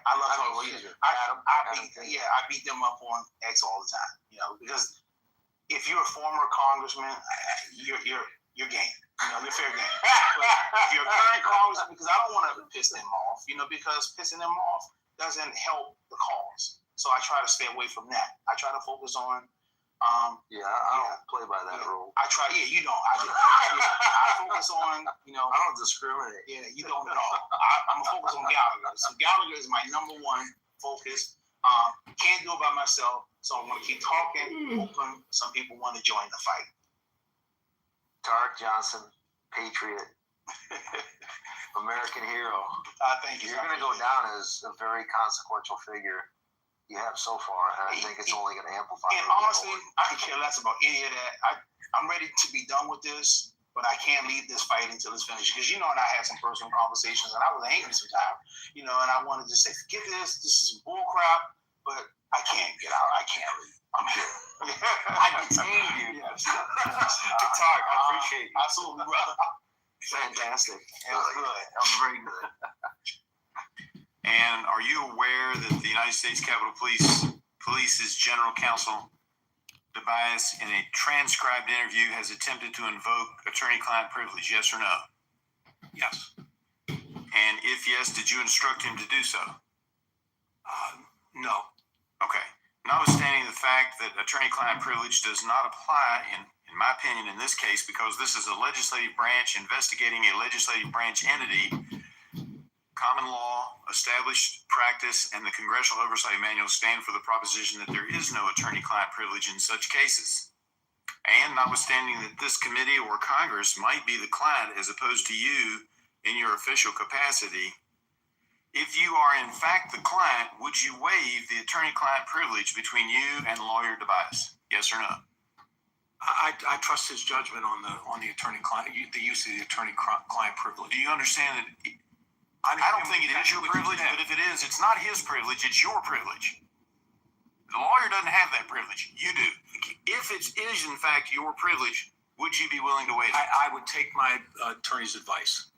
I love him. I beat them up on X all the time. Because if you're a former congressman, you're game. You're fair game. But if you're a current congressman, because I don't want to piss them off, because pissing them off doesn't help the cause. So I try to stay away from that. I try to focus on. I don't play by that rule. I try. Yeah, you don't. I do. I focus on. I don't discriminate. Yeah, you don't at all. I'm gonna focus on Gallagher. So Gallagher is my number one focus. Can't do it by myself, so I'm gonna keep talking. Hoping some people want to join the fight. Tarek Johnson, patriot, American hero. Thank you. You're gonna go down as a very consequential figure. You have so far, and I think it's only going to amplify. And honestly, I could care less about any of that. I'm ready to be done with this, but I can't leave this fight until it's finished. Because and I had some personal conversations, and I was angry sometimes, and I wanted to say, forget this. This is bull crap. But I can't get out. I can't leave. I'm here. I detained you. Yes. Good talk. I appreciate you. Absolutely, brother. Fantastic. It was good. It was very good. And are you aware that the United States Capitol Police's General Counsel Tobias, in a transcribed interview, has attempted to invoke attorney-client privilege? Yes or no? Yes. And if yes, did you instruct him to do so? No. Okay. Notwithstanding the fact that attorney-client privilege does not apply, in my opinion, in this case, because this is a legislative branch investigating a legislative branch entity, common law, established practice, and the Congressional Oversight Manual stand for the proposition that there is no attorney-client privilege in such cases. And notwithstanding that this committee or Congress might be the client as opposed to you in your official capacity, if you are in fact the client, would you waive the attorney-client privilege between you and lawyer Tobias? Yes or no? I trust his judgment on the attorney-client, the use of the attorney-client privilege. Do you understand that? I don't think it is your privilege, but if it is, it's not his privilege, it's your privilege. The lawyer doesn't have that privilege. You do. If it is, in fact, your privilege, would you be willing to waive it? I would take my attorney's advice.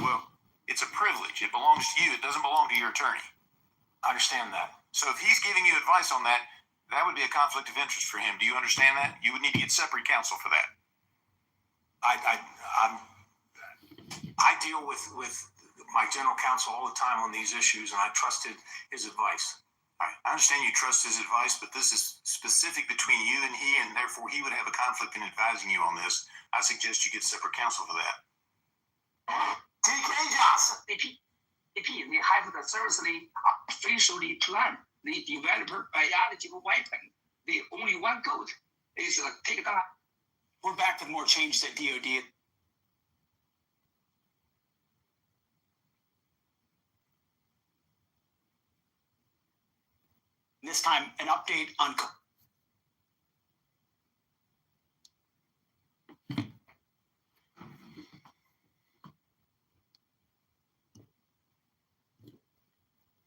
Well, it's a privilege. It belongs to you. It doesn't belong to your attorney. I understand that. So if he's giving you advice on that, that would be a conflict of interest for him. Do you understand that? You would need to get separate counsel for that. I deal with my general counsel all the time on these issues, and I trusted his advice. All right. I understand you trust his advice, but this is specific between you and he, and therefore he would have a conflict in advising you on this. I suggest you get separate counsel for that. TK Johnson. they have the seriously officially plan the developer biological weapon. The only one goal is take down. We're back with more changes at DOD. This time, an update on